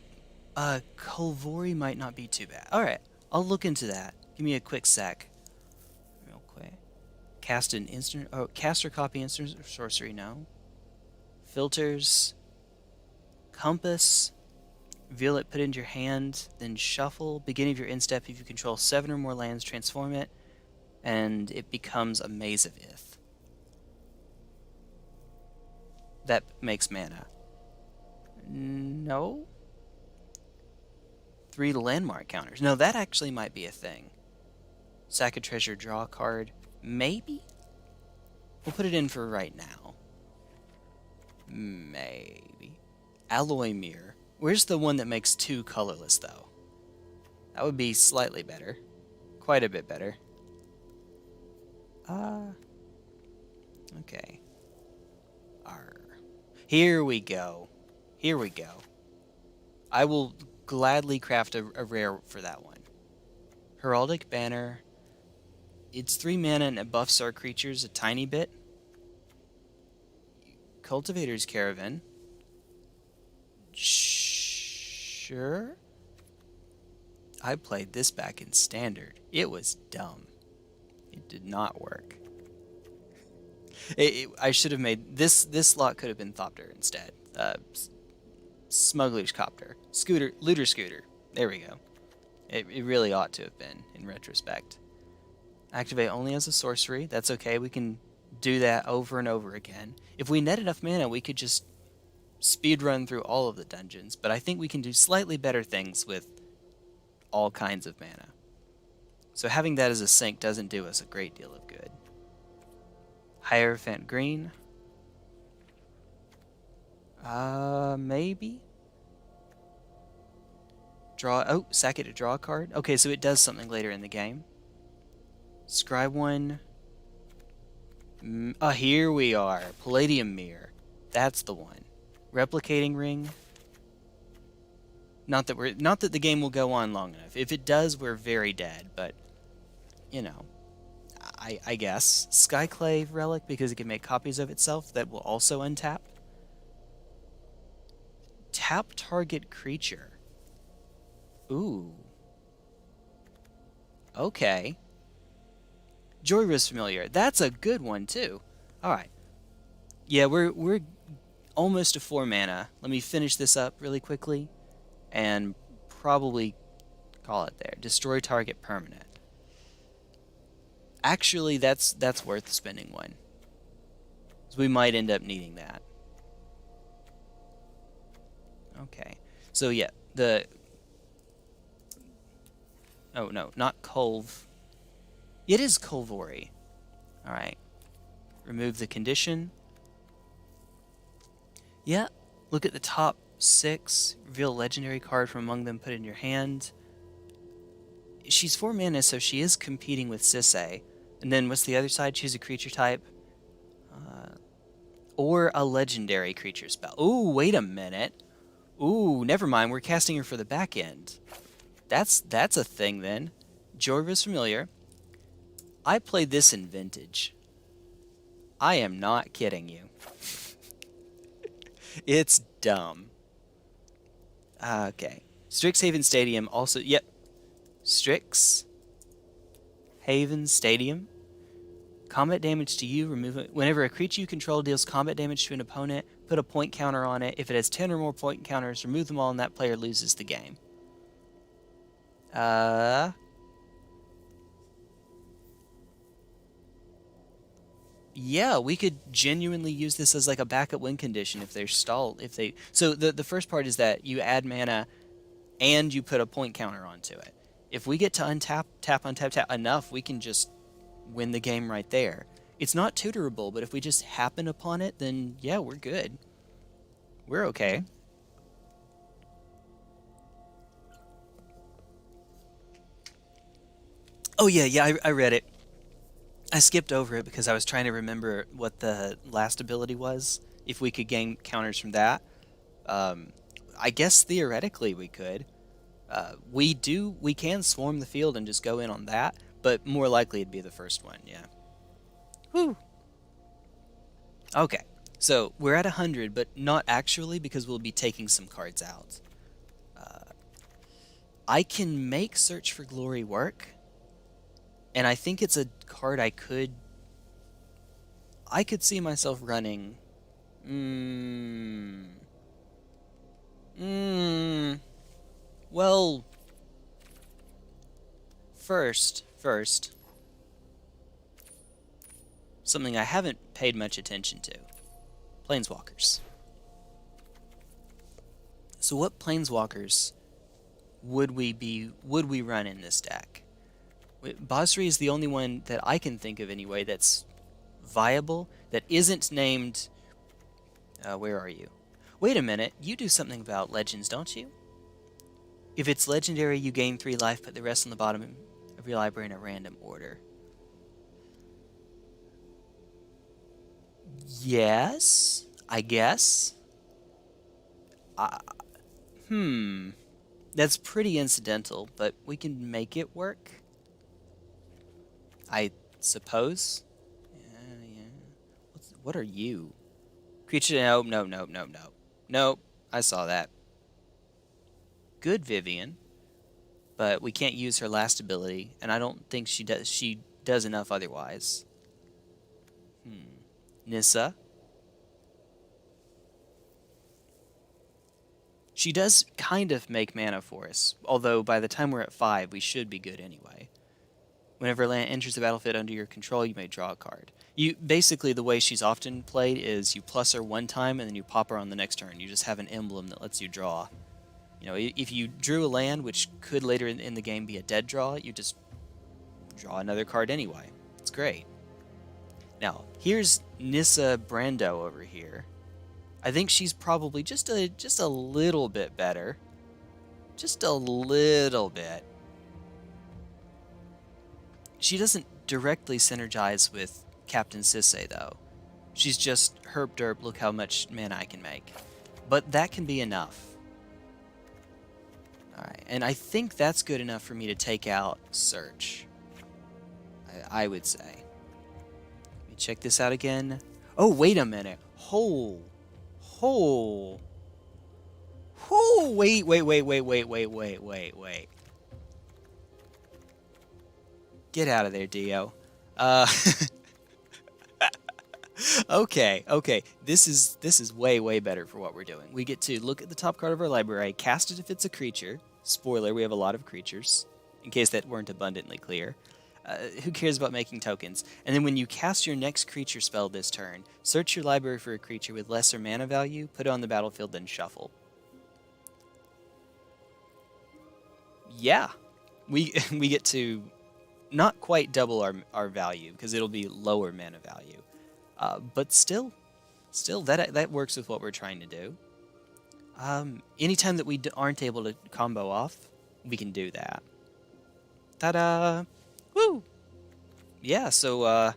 Kolvori might not be too bad. Alright, I'll look into that. Give me a quick sec. Real quick. Cast an instant... Oh, cast or copy instant sorcery, no. Filters. Compass. Reveal it, put it into your hand, then shuffle. Beginning of your end step, if you control 7 or more lands, transform it, and it becomes a Maze of Ith. That makes mana. No? 3 landmark counters. No, that actually might be a thing. Sack a treasure, draw a card. Maybe? We'll put it in for right now. Maybe. Alloy Mirror. Where's the one that makes 2 colorless, though? That would be slightly better. Quite a bit better. Okay. Here we go. Here we go. I will gladly craft a rare for that one. Heraldic Banner. It's 3 mana and it buffs our creatures a tiny bit. Cultivator's Caravan. Sure. I played this back in Standard. It was dumb. It did not work. I should have made this slot could have been Thopter instead. Smuggler's Copter. Looter Scooter. There we go. It really ought to have been, in retrospect. Activate only as a sorcery. That's okay. We can do that over and over again. If we net enough mana, we could just speed run through all of the dungeons, but I think we can do slightly better things with all kinds of mana. So having that as a sink doesn't do us a great deal of good. Hierophant Green. Maybe? Sack it to draw a card. Okay, so it does something later in the game. Scribe one. Here we are. Palladium Mirror. That's the one. Replicating Ring. Not that the game will go on long enough. If it does, we're very dead, but you know, I guess. Skyclave Relic, because it can make copies of itself that will also untap. Tap target creature. Ooh. Okay. Joyrus Familiar. That's a good one too. Alright. Yeah, we're almost to 4 mana. Let me finish this up really quickly and probably call it there. Destroy target permanent. Actually, that's worth spending one. So we might end up needing that. Okay. So yeah, oh no, not Colv. It is Colvori. Alright. Remove the condition. Yeah. Look at the top 6. Reveal a legendary card from among them, put it in your hand. She's 4 mana, so she is competing with Sisay. And then what's the other side? Choose a creature type. Or a legendary creature spell. Ooh, wait a minute. Ooh, never mind. We're casting her for the back end. That's a thing then. Joyrus Familiar. I played this in Vintage. I am not kidding you. It's dumb. Okay. Strixhaven Stadium also... Yep. Strixhaven Stadium. Combat damage to you. Remove it. Whenever a creature you control deals combat damage to an opponent, put a point counter on it. If it has 10 or more point counters, remove them all and that player loses the game. Yeah, we could genuinely use this as like a backup win condition if they're stalled. So the first part is that you add mana and you put a point counter onto it. If we get to untap, tap enough, we can just win the game right there. It's not tutorable, but if we just happen upon it, then yeah, we're good. We're okay. Oh yeah, I read it. I skipped over it because I was trying to remember what the last ability was, if we could gain counters from that. I guess theoretically we could. We can swarm the field and just go in on that, but more likely it'd be the first one, yeah. Whew. Okay, so we're at 100, but not actually because we'll be taking some cards out. I can make Search for Glory work, and I think it's a card I could see myself running. Well, first, something I haven't paid much attention to. Planeswalkers. So what planeswalkers would we run in this deck? Basri is the only one that I can think of anyway that's viable, that isn't named... where are you? Wait a minute, you do something about legends, don't you? If it's legendary, you gain 3 life, put the rest on the bottom of your library in a random order. Yes, I guess. That's pretty incidental, but we can make it work. I suppose. Yeah. What are you? Creature? Nope. I saw that. Good Vivian, but we can't use her last ability, and I don't think she does. She does enough otherwise. Nissa. She does kind of make mana for us, although by the time we're at 5, we should be good anyway. Whenever land enters the battlefield under your control, you may draw a card. Basically, the way she's often played is you plus her one time, and then you pop her on the next turn. You just have an emblem that lets you draw. You know, if you drew a land, which could later in the game be a dead draw, you just draw another card anyway. It's great. Now, here's Nissa Brando over here. I think she's probably just a little bit better. Just a little bit. She doesn't directly synergize with Captain Sisay, though. She's just herp derp, look how much mana I can make. But that can be enough. Alright, and I think that's good enough for me to take out Search. I would say. Let me check this out again. Oh, wait a minute. Wait. Get out of there, Dio. Okay. This is way better for what we're doing. We get to look at the top card of our library, cast it if it's a creature. Spoiler, we have a lot of creatures, in case that weren't abundantly clear. Who cares about making tokens? And then when you cast your next creature spell this turn, search your library for a creature with lesser mana value, put it on the battlefield, then shuffle. Yeah. We get to not quite double our value, because it'll be lower mana value. But still that works with what we're trying to do. Anytime that we aren't able to combo off, we can do that. Ta-da! Woo! Yeah, so,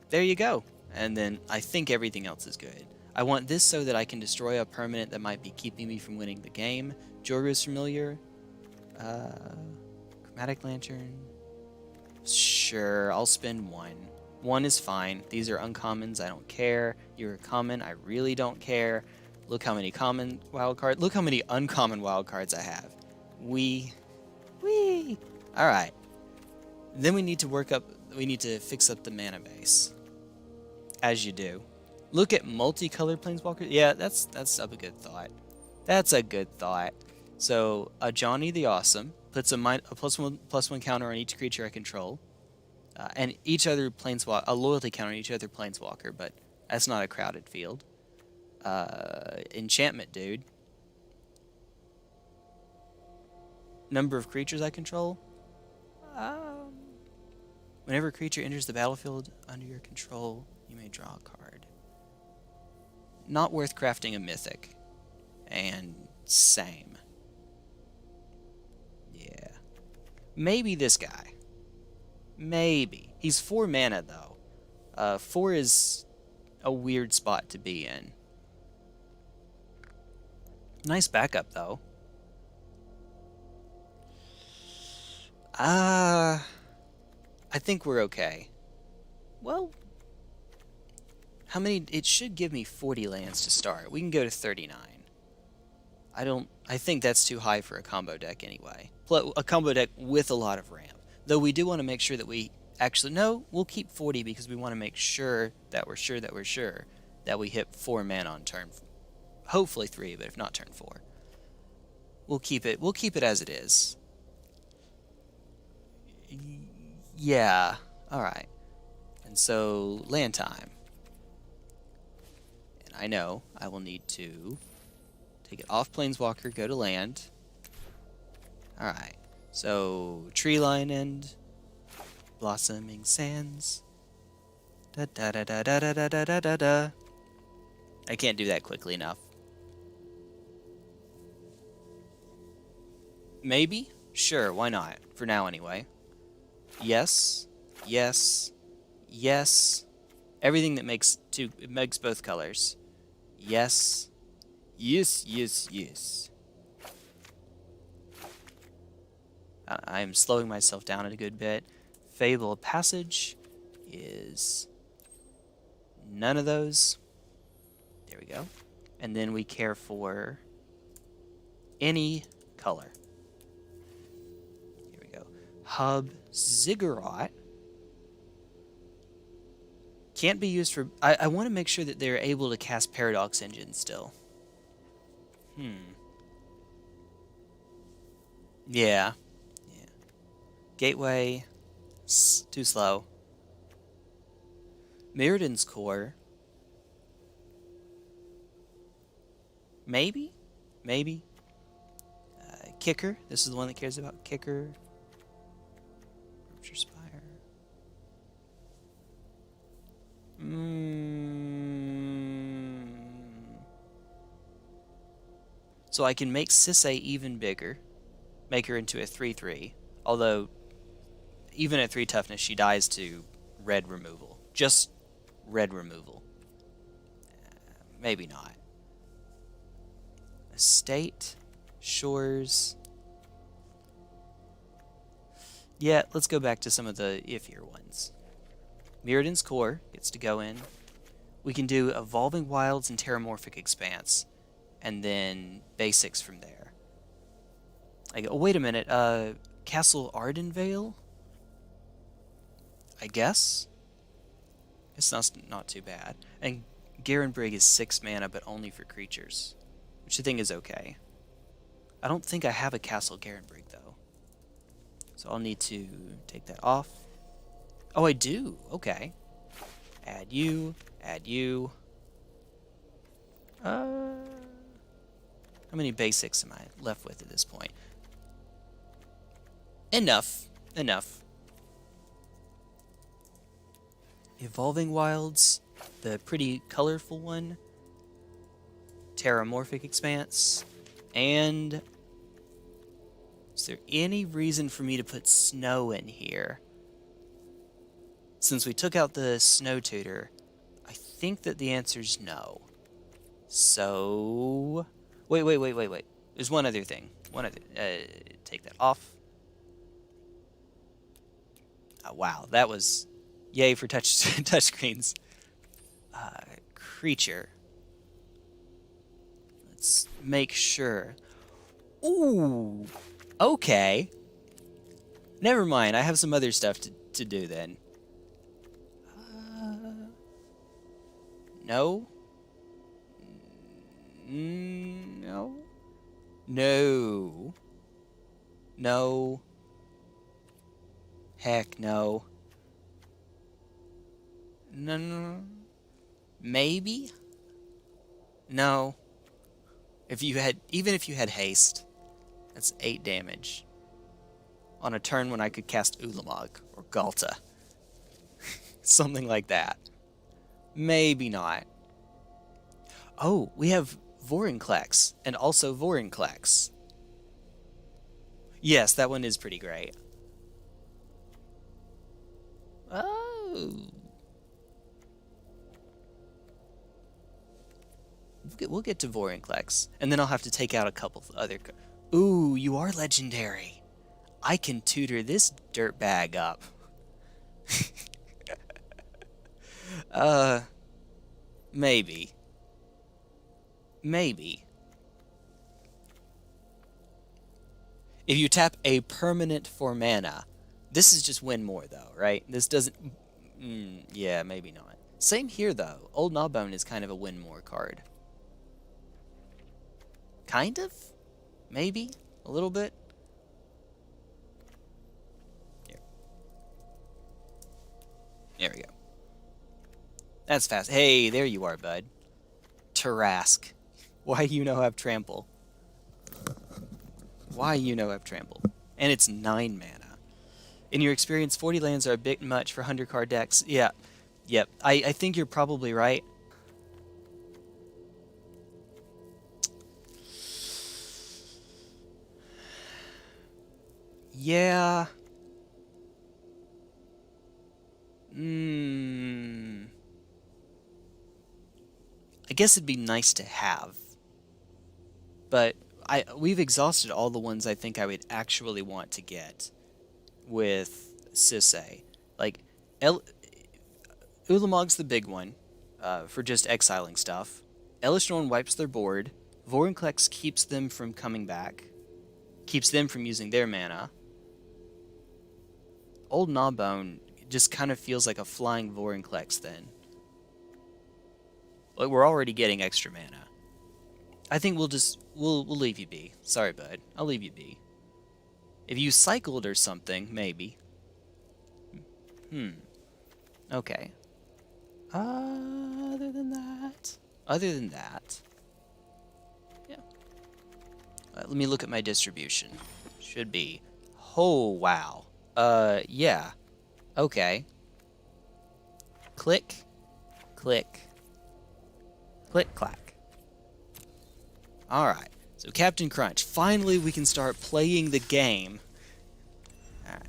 there you go. And then I think everything else is good. I want this so that I can destroy a permanent that might be keeping me from winning the game. Joru's Familiar. Chromatic Lantern. Sure, I'll spend 1. 1 is fine. These are uncommons. I don't care. You're a common. I really don't care. Look how many common wildcards. Look how many uncommon wildcards I have. Wee. Alright. Then we need to fix up the mana base. As you do. Look at multicolored planeswalkers. Yeah, that's a good thought. That's a good thought. So, Johnny the Awesome puts a +1/+1 counter on each creature I control. And each other planeswalker, a loyalty counter on each other planeswalker, but that's not a crowded field. Enchantment dude. Number of creatures I control? Whenever a creature enters the battlefield under your control, you may draw a card. Not worth crafting a mythic. And same. Yeah. Maybe this guy. Maybe. He's 4 mana, though. 4 is a weird spot to be in. Nice backup, though. I think we're okay. Well, how many? It should give me 40 lands to start. We can go to 39. I think that's too high for a combo deck anyway. A combo deck with a lot of ramp. Though we do want to make sure that we actually... No, we'll keep 40 because we want to make sure that we're sure that we hit 4 mana on turn... Hopefully 3, but if not, turn 4. We'll keep it as it is. Yeah. All right. And so land time. And I know I will need to take it off Planeswalker, go to land. All right. So tree line end, blossoming sands. Da da da da da da da da da da. I can't do that quickly enough. Maybe? Sure, why not? For now, anyway. Yes. Yes. Yes. Everything that makes both colors. Yes. Yes, yes, yes. I'm slowing myself down a good bit. Fable Passage is none of those. There we go. And then we care for any color. Here we go. Hub Ziggurat can't be used for... I want to make sure that they're able to cast Paradox Engine still. Yeah. Yeah. Gateway. Too slow. Mirrodin's Core. Maybe? Maybe. Kicker. This is the one that cares about Kicker. Rupture Spire. So I can make Sisay even bigger. Make her into a 3/3. Although, even at 3 toughness, she dies to red removal. Just red removal. Maybe not. Estate. Shores. Yeah, let's go back to some of the iffier ones. Mirrodin's Core gets to go in. We can do Evolving Wilds and Terramorphic Expanse. And then basics from there. Oh, wait a minute. Castle Ardenvale? I guess? It's not too bad. And Garenbrig is 6 mana, but only for creatures. Which I think is okay. I don't think I have a Castle Garenbrig, though. So I'll need to take that off. Oh, I do. Okay. Add you. Add you. How many basics am I left with at this point? Enough. Enough. Evolving Wilds. The pretty colorful one. Terramorphic Expanse. And... is there any reason for me to put snow in here? Since we took out the snow tutor, I think that the answer's no. So... Wait. There's one other thing. Take that off. Oh, wow, that was... yay for touchscreens. Creature. Let's make sure. Ooh! Okay. Never mind, I have some other stuff to do then. No? No? No. No. Heck no. No. Maybe? No. Even if you had haste, that's 8 damage. On a turn when I could cast Ulamog or Galta. Something like that. Maybe not. Oh, we have Vorinclex and also Vorinclex. Yes, that one is pretty great. Oh. We'll get to Vorinclex, and then I'll have to take out a couple other... Ooh, you are legendary. I can tutor this dirtbag up. Maybe. Maybe. If you tap a permanent for mana, this is just win more, though, right? This doesn't... yeah, maybe not. Same here, though. Old Gnawbone is kind of a win more card. Kind of? Maybe? A little bit? Here. There we go. That's fast. Hey, there you are, bud. Tarask. Why do you know have trample? Why you know have trample? And it's 9 mana. In your experience, 40 lands are a bit much for 100 card decks. Yeah. Yep. I think you're probably right. Yeah. I guess it'd be nice to have. But we've exhausted all the ones I think I would actually want to get with Sisay. Like, Ulamog's the big one for just exiling stuff. Elishnorn wipes their board. Vorinclex keeps them from coming back. Keeps them from using their mana. Old Gnawbone just kind of feels like a flying Vorinclex then. Like, we're already getting extra mana. I think we'll leave you be. Sorry, bud. I'll leave you be. If you cycled or something, maybe. Okay. Other than that, yeah. Let me look at my distribution. Should be. Oh, wow. Yeah. Okay. Click. Click. Click, clack. Alright. So, Captain Crunch. Finally, we can start playing the game. Alright.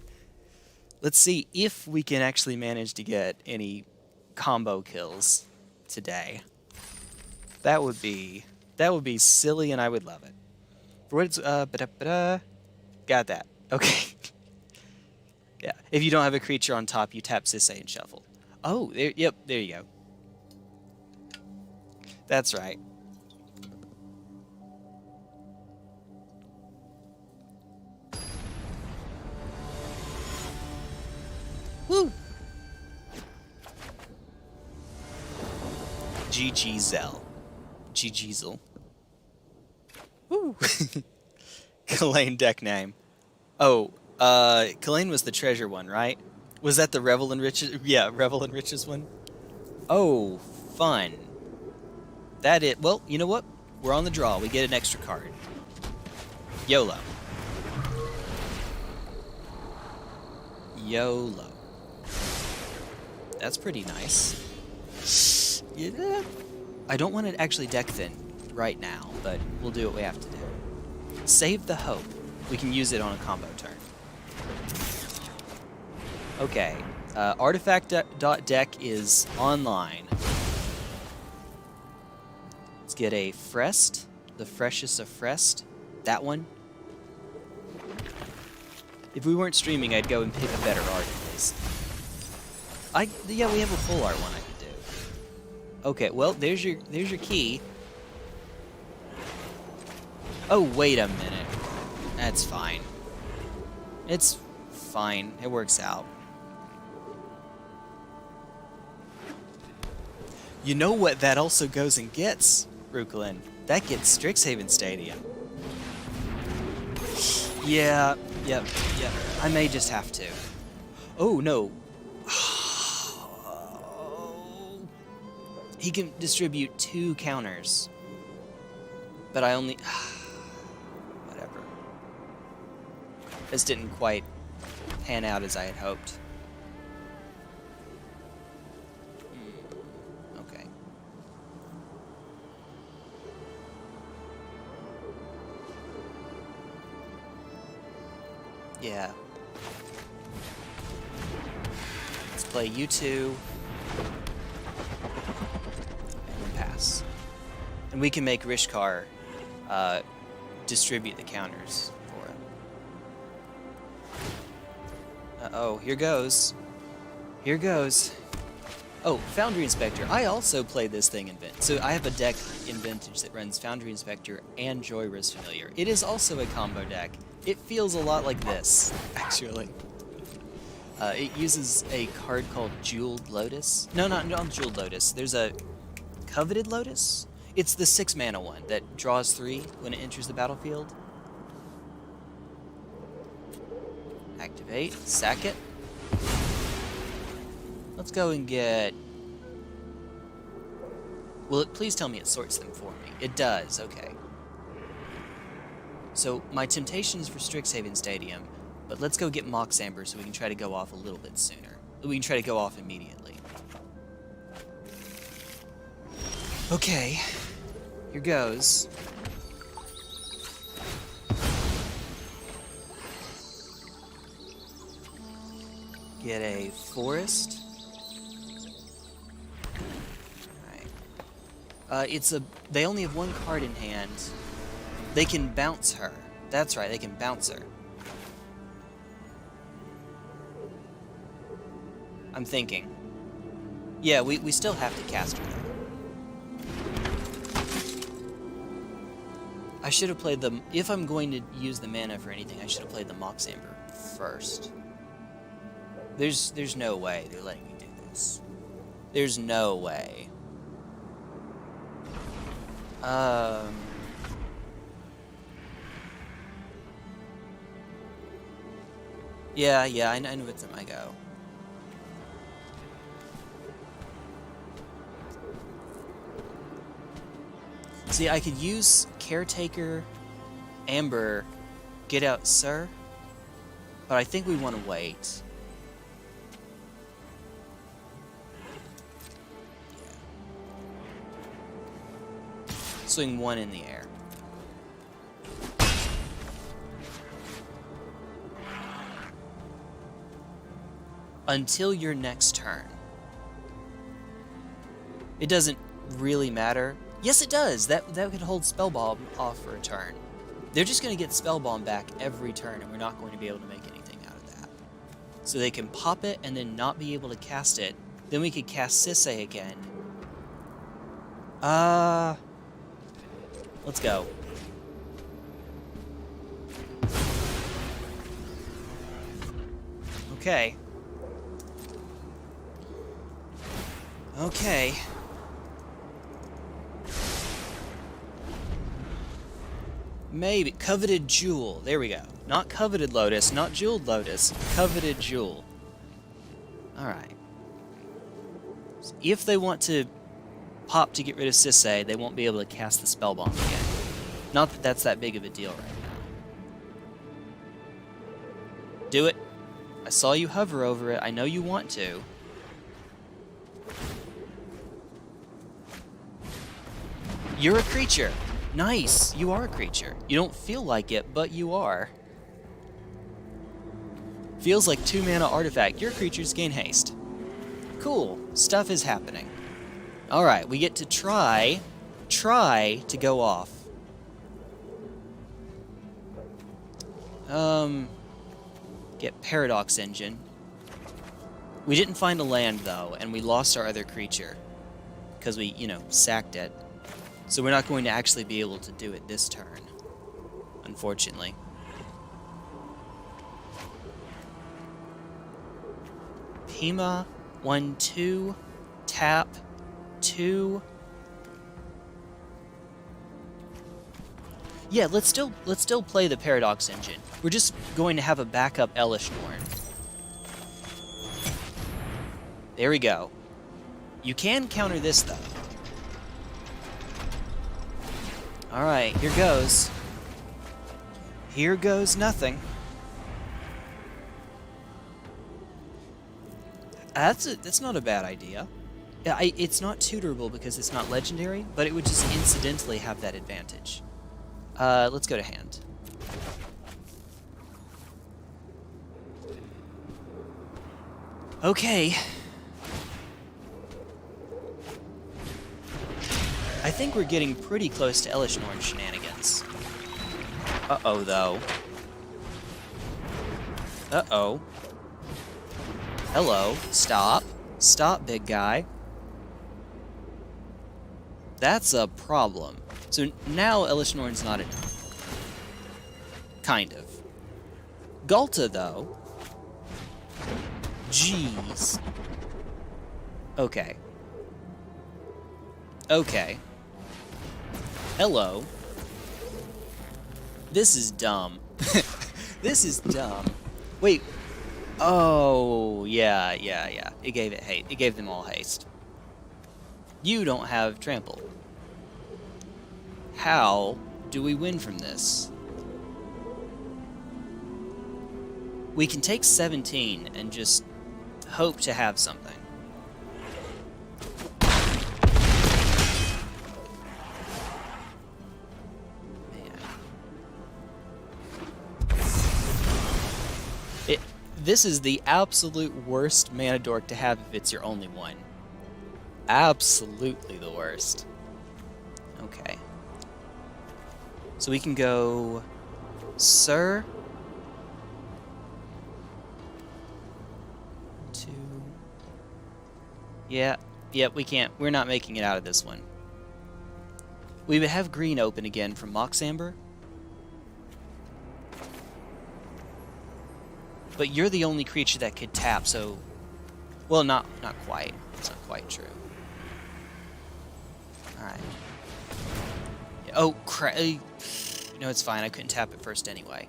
Let's see if we can actually manage to get any combo kills today. That would be silly, and I would love it. For what it's got that. Okay. Yeah. If you don't have a creature on top, you tap Sisay and shuffle. Oh, there. Yep. There you go. That's right. Woo. GG Zell. GG Zell. Woo. Kalain deck name. Oh, Kalain was the treasure one, right? Was that the Revel and Riches? Yeah, Revel and Riches one. Oh, fun. That it. Well, you know what? We're on the draw. We get an extra card. YOLO. YOLO. That's pretty nice. Yeah. I don't want to actually deck thin right now, but we'll do what we have to do. Save the hope. We can use it on a combo turn. Okay. Artifact.deck is online. Let's get a Frest. The freshest of Frest. That one. If we weren't streaming, I'd go and pick a better art at least. Yeah, we have a full art one I could do. Okay, well, there's your key. Oh, wait a minute. That's fine. It's fine. It works out. You know what that also goes and gets, Brooklyn? That gets Strixhaven Stadium. Yeah, yep. I may just have to. Oh, no. He can distribute 2 counters. But I only... Whatever. This didn't quite pan out as I had hoped. Okay. Yeah. Let's play you two. And then pass. And we can make Rishkar distribute the counters for him. Uh-oh, here goes. Here goes. Oh, Foundry Inspector. I also play this thing in Vintage. So I have a deck in Vintage that runs Foundry Inspector and Joyris Familiar. It is also a combo deck. It feels a lot like this, actually. It uses a card called Jeweled Lotus. No, not Jeweled Lotus. There's a Coveted Lotus? It's the 6 mana one that draws 3 when it enters the battlefield. Activate. Sack it. Let's go and get... Will it please tell me it sorts them for me? It does, okay. So, my temptation is for Strixhaven Stadium, but let's go get Mox Amber so we can try to go off a little bit sooner. We can try to go off immediately. Okay, here goes. Get a forest. Alright. They only have one card in hand. They can bounce her. That's right, they can bounce her. I'm thinking. Yeah, we still have to cast her. I should have played the... If I'm going to use the mana for anything, I should have played the Mox Amber first. There's no way they're letting me do this. There's no way. Yeah, I know it's in my go. See, I could use Caretaker, Amber, Get Out Sir, but I think we want to wait. Swing one in the air. Until your next turn. It doesn't really matter. Yes, it does. That could hold Spellbomb off for a turn. They're just going to get Spellbomb back every turn, and we're not going to be able to make anything out of that. So they can pop it and then not be able to cast it. Then we could cast Sisay again. Let's go. Okay. Okay. Maybe. Coveted Jewel. There we go. Not Coveted Lotus, not Jeweled Lotus. Coveted Jewel. Alright. So if they want to pop to get rid of Sisay, they won't be able to cast the Spellbomb again. Not that that's that big of a deal right now. Do it. I saw you hover over it. I know you want to. You're a creature. Nice. You are a creature. You don't feel like it, but you are. Feels like 2-mana artifact. Your creatures gain haste. Cool. Stuff is happening. Alright, we get to try to go off. Get Paradox Engine. We didn't find a land, though, and we lost our other creature. Because we, sacked it. So we're not going to actually be able to do it this turn. Unfortunately. Pima, 1/2, tap, 2. Yeah, let's still play the Paradox Engine. We're just going to have a backup Elishnorn. There we go. You can counter this, though. Alright, here goes. Here goes nothing. That's not a bad idea. It's not tutorable because it's not legendary, but it would just incidentally have that advantage. Let's go to hand. Okay. I think we're getting pretty close to Elishnorn shenanigans. Uh-oh, though. Uh-oh. Hello. Stop. Stop, big guy. That's a problem. So now Elishnorn's not enough. Kind of. Galta, though. Jeez. Okay. Okay. Hello. This is dumb. This is dumb. Wait. Oh, yeah. It gave it haste. It gave them all haste. You don't have trample. How do we win from this? We can take 17 and just hope to have something. This is the absolute worst mana dork to have if it's your only one. Absolutely the worst. Okay. So we can go... Sir? 2... Yeah, we can't. We're not making it out of this one. We would have green open again from Mox Amber. But you're the only creature that could tap, so... Well, not quite. It's not quite true. Alright. Oh, crap. No, it's fine. I couldn't tap it first anyway.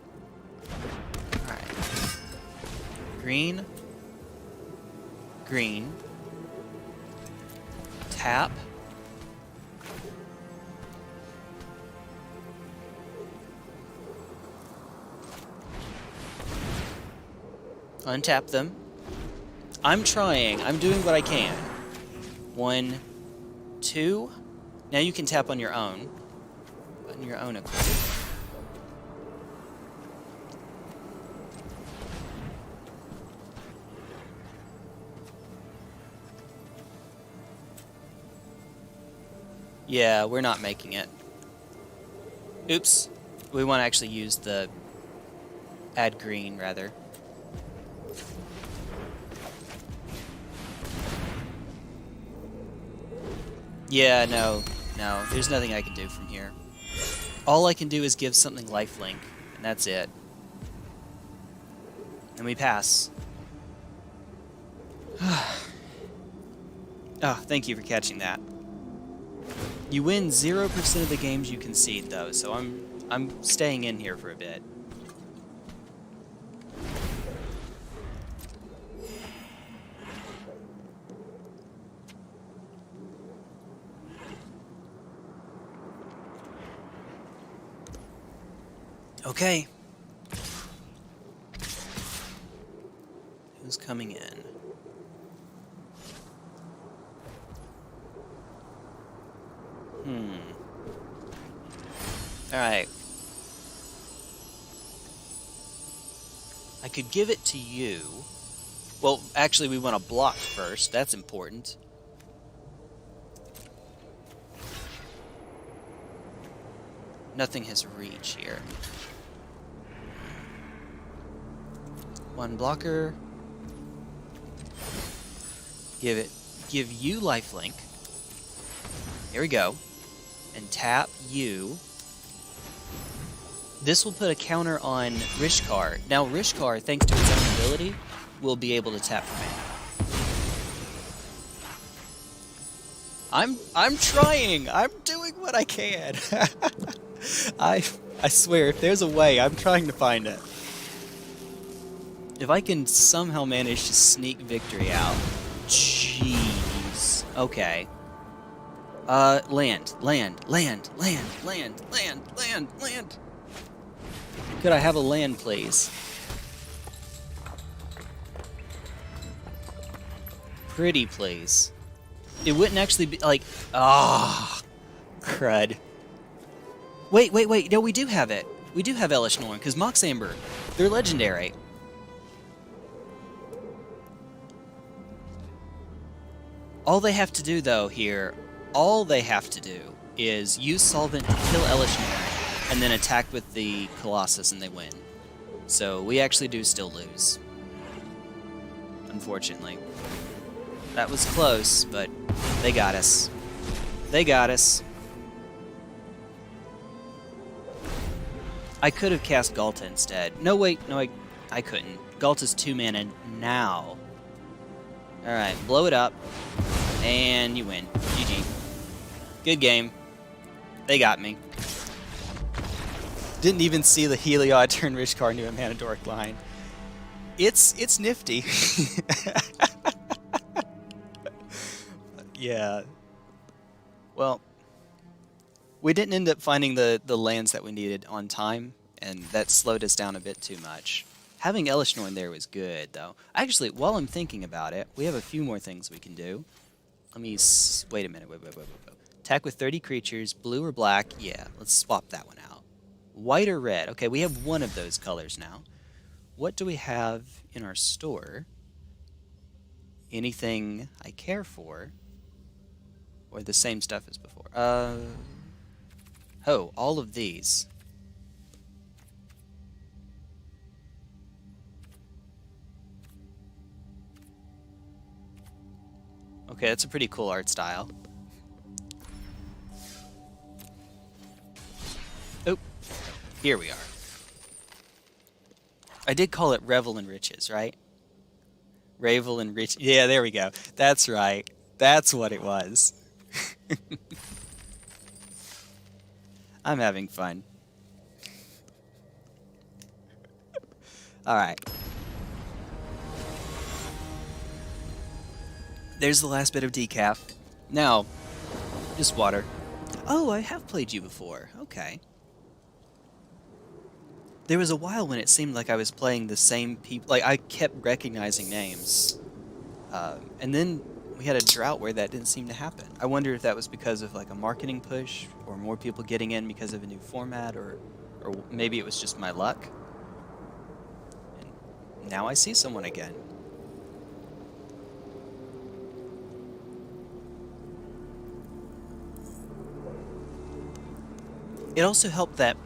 Alright. Green. Green. Tap. Untap them. I'm trying. I'm doing what I can. 1, 2. Now you can tap on your own. On your own accord. Yeah, we're not making it. Oops. We want to actually use the... add green, rather. Yeah, no. There's nothing I can do from here. All I can do is give something lifelink, and that's it. And we pass. Oh, thank you for catching that. You win 0% of the games you concede, though, so I'm staying in here for a bit. Okay. Who's coming in? Alright. I could give it to you. Well, actually, we want to block first. That's important. Nothing has reach here. One blocker. Give you lifelink. Here we go. And tap you. This will put a counter on Rishkar. Now Rishkar, thanks to its own ability, will be able to tap for mana. I'm trying. I'm doing what I can. I swear, if there's a way, I'm trying to find it. If I can somehow manage to sneak victory out. Jeez. Okay. Land. Could I have a land, please? Pretty, please. It wouldn't actually be, like... crud. Wait. No, we do have it. We do have Elish Norn, because Mox Amber, they're legendary. All they have to do, though, here, is use Solvent to kill Elish Norn, and then attack with the Colossus, and they win. So, we actually do still lose. Unfortunately. That was close, but they got us. They got us. I could have cast Galta instead. No, wait. No, I couldn't. Galta's 2 mana now. Alright, blow it up. And you win. GG. Good game. They got me. Didn't even see the Heliod turn Rishkar into a Mana Dork line. It's nifty. Yeah. Well, we didn't end up finding the lands that we needed on time, and that slowed us down a bit too much. Having Elishnorn there was good, though. Actually, while I'm thinking about it, we have a few more things we can do. Let me wait a minute. Wait. Attack with 30 creatures, blue or black. Yeah, let's swap that one out. White or red. Okay, we have one of those colors now. What do we have in our store? Anything I care for? Or the same stuff as before? Oh, all of these. Okay, that's a pretty cool art style. Oh, here we are. I did call it Revel in Riches, right? Ravel and Rich. Yeah, there we go. That's right. That's what it was. I'm having fun. Alright. There's the last bit of decaf. Now, just water. Oh, I have played you before. Okay. There was a while when it seemed like I was playing the same people. Like, I kept recognizing names. And then we had a drought where that didn't seem to happen. I wonder if that was because of, like, a marketing push, or more people getting in because of a new format, or maybe it was just my luck. And now I see someone again. It also helped that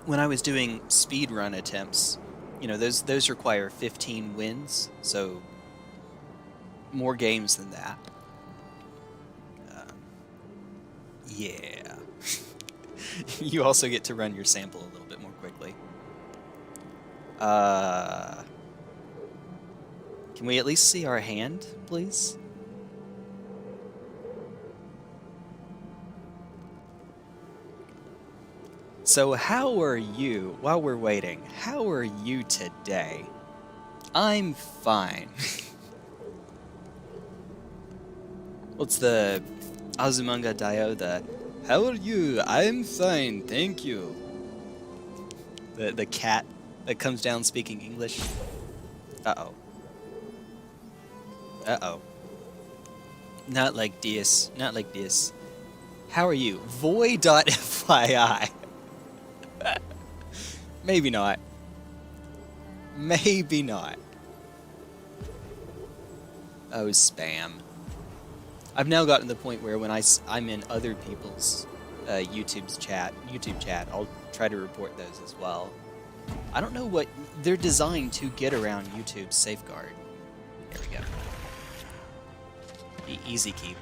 when I was doing speedrun attempts, you know, those require 15 wins, so more games than that. Yeah. You also get to run your sample a little bit more quickly. Can we at least see our hand, please? So how are you, while we're waiting, how are you today? I'm fine. What's the Azumanga Daioh, the how are you? I'm fine, thank you. The cat that comes down speaking English. Uh-oh. Uh-oh. Not like this, not like this. How are you? Void.fyi. Maybe not. Maybe not. Oh, spam. I've now gotten to the point where when I'm in other people's YouTube chat, I'll try to report those as well. I don't know what they're designed to get around YouTube's safeguard. There we go. Easy keep.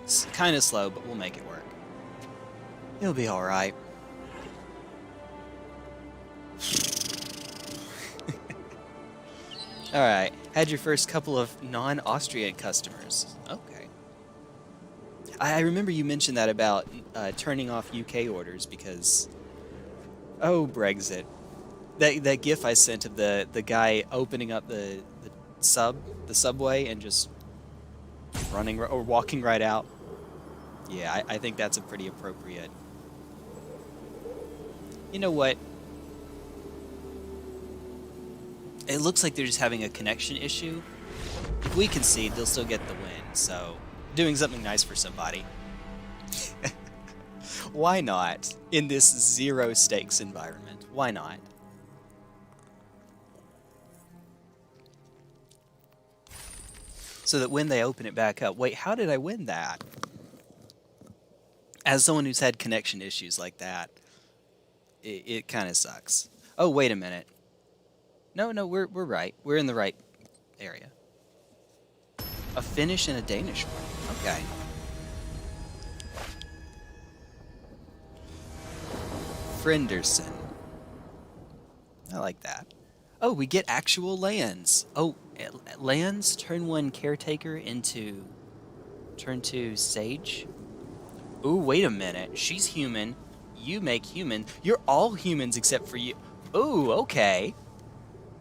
It's kind of slow, but we'll make it work. It'll be all right. Alright, had your first couple of non-Austrian customers. Okay. I remember you mentioned that about turning off UK orders because... Oh, Brexit. That GIF I sent of the guy opening up the subway and just running or walking right out. Yeah, I think that's a pretty appropriate... You know what? It looks like they're just having a connection issue. If we concede, they'll still get the win, so doing something nice for somebody. Why not? In this zero stakes environment, why not? So that when they open it back up, wait, how did I win that? As someone who's had connection issues like that, it kind of sucks. Oh, wait a minute. No, we're right. We're in the right area. A Finnish and a Danish one. Okay. Frenderson. I like that. Oh, we get actual lands. Oh, lands? Turn 1 Caretaker into turn 2 Sage. Ooh, wait a minute. She's human. You make human. You're all humans except for you. Ooh, okay.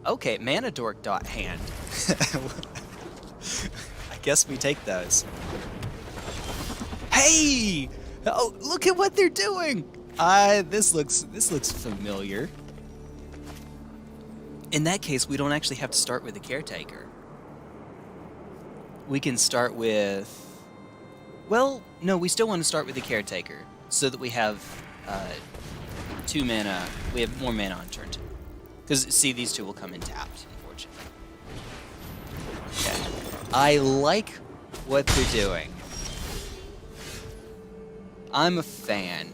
Okay, Manadork.hand. I guess we take those. Hey! Oh, look at what they're doing! This looks familiar. In that case, we don't actually have to start with the caretaker. We can start with... Well, no, we still want to start with the caretaker, so that we have 2 mana. We have more mana on turn 2. Because, see, these 2 will come in tapped, unfortunately. Okay. I like what they're doing. I'm a fan.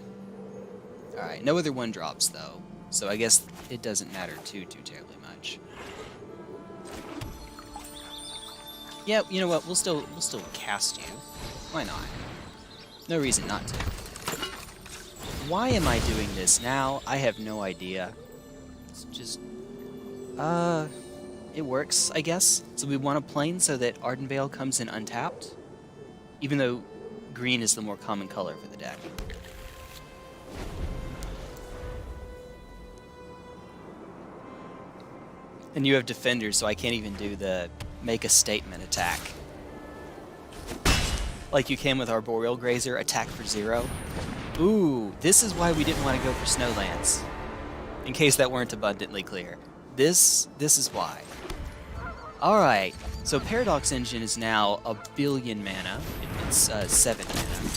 Alright, no other 1-drops, though. So I guess it doesn't matter too terribly much. Yeah, you know what? We'll still cast you. Why not? No reason not to. Why am I doing this now? I have no idea. It's just... It works, I guess. So we want a plane so that Ardenvale comes in untapped. Even though green is the more common color for the deck. And you have defenders, so I can't even do the make a statement attack. Like you can with Arboreal Grazer, attack for 0. Ooh, this is why we didn't want to go for Snowlands. In case that weren't abundantly clear. This is why. Alright, so Paradox Engine is now 1 billion mana. It's 7 mana.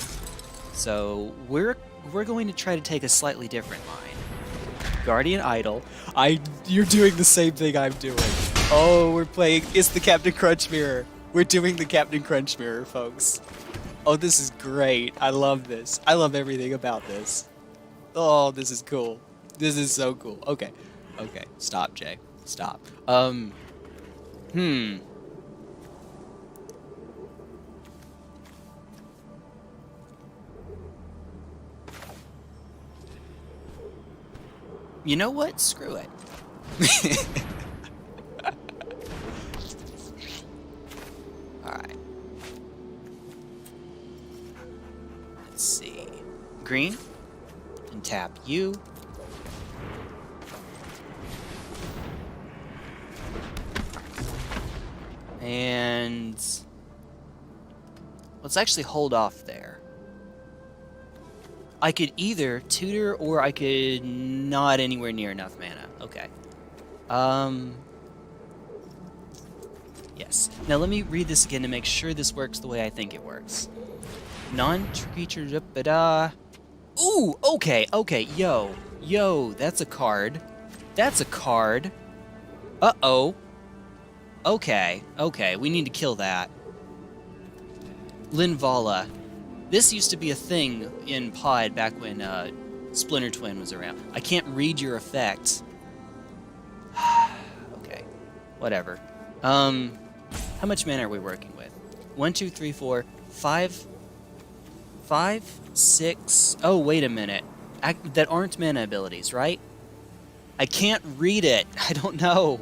So we're going to try to take a slightly different line. Guardian Idol. You're doing the same thing I'm doing. Oh, we're playing. It's the Captain Crunch Mirror. We're doing the Captain Crunch Mirror, folks. Oh, this is great. I love this. I love everything about this. Oh, this is cool. This is so cool. Okay. Okay. Stop, Jay. Stop. You know what? Screw it. Alright. Let's see. Green. And tap you. And let's actually hold off there. I could either tutor or I could not anywhere near enough mana. Okay. Yes. Now let me read this again to make sure this works the way I think it works. Non-creature... Ooh, okay, okay, yo, that's a card. That's a card. Uh-oh. Okay, we need to kill that. Linvala. This used to be a thing in Pod back when Splinter Twin was around. I can't read your effect. Okay, whatever. How much mana are we working with? 1, 2, 3, 4, 5... 5, 6... Oh, wait a minute. That aren't mana abilities, right? I can't read it. I don't know.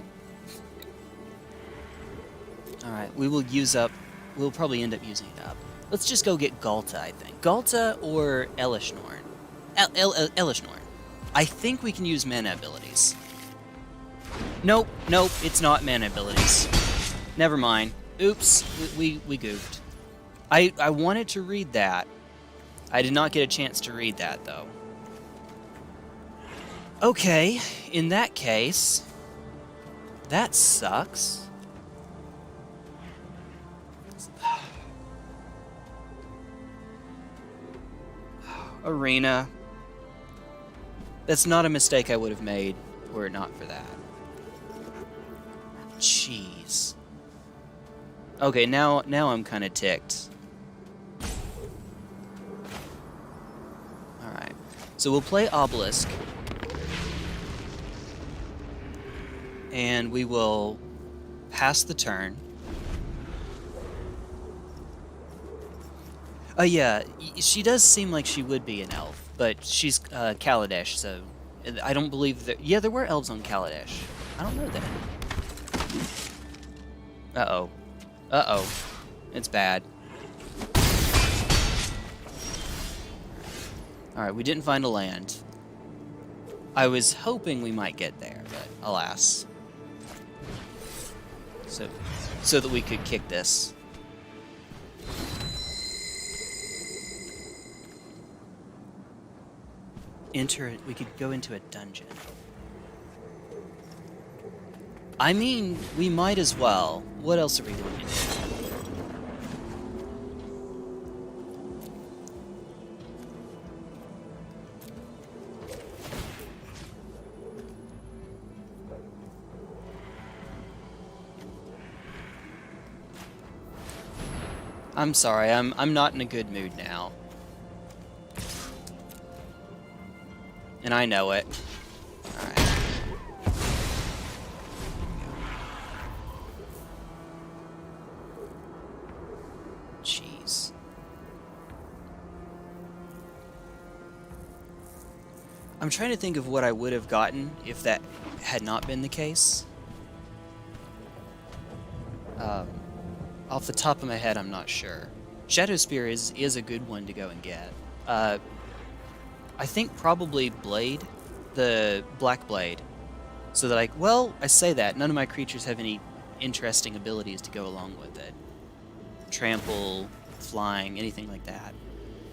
Alright, we will use up... We'll probably end up using it up. Let's just go get Galta, I think. Galta or Elishnorn. Elishnorn. I think we can use mana abilities. Nope, it's not mana abilities. Never mind. Oops, we goofed. I wanted to read that. I did not get a chance to read that, though. Okay, in that case... That sucks. Arena. That's not a mistake I would have made were it not for that. Jeez. Okay, now I'm kind of ticked. Alright. So we'll play Obelisk. And we will pass the turn. Oh yeah, she does seem like she would be an elf, but she's Kaladesh, so I don't believe that... Yeah, there were elves on Kaladesh. I don't know that. Uh-oh. Uh-oh. It's bad. Alright, we didn't find a land. I was hoping we might get there, but alas. so that we could kick this. We could go into a dungeon. I mean, we might as well. What else are we going to do? I'm sorry, I'm not in a good mood now. And I know it. Alright. Jeez. I'm trying to think of what I would have gotten if that had not been the case. Off the top of my head, I'm not sure. Shadow Spear is a good one to go and get. I think probably Blade, the Black Blade, so that I say that, none of my creatures have any interesting abilities to go along with it. Trample, flying, anything like that.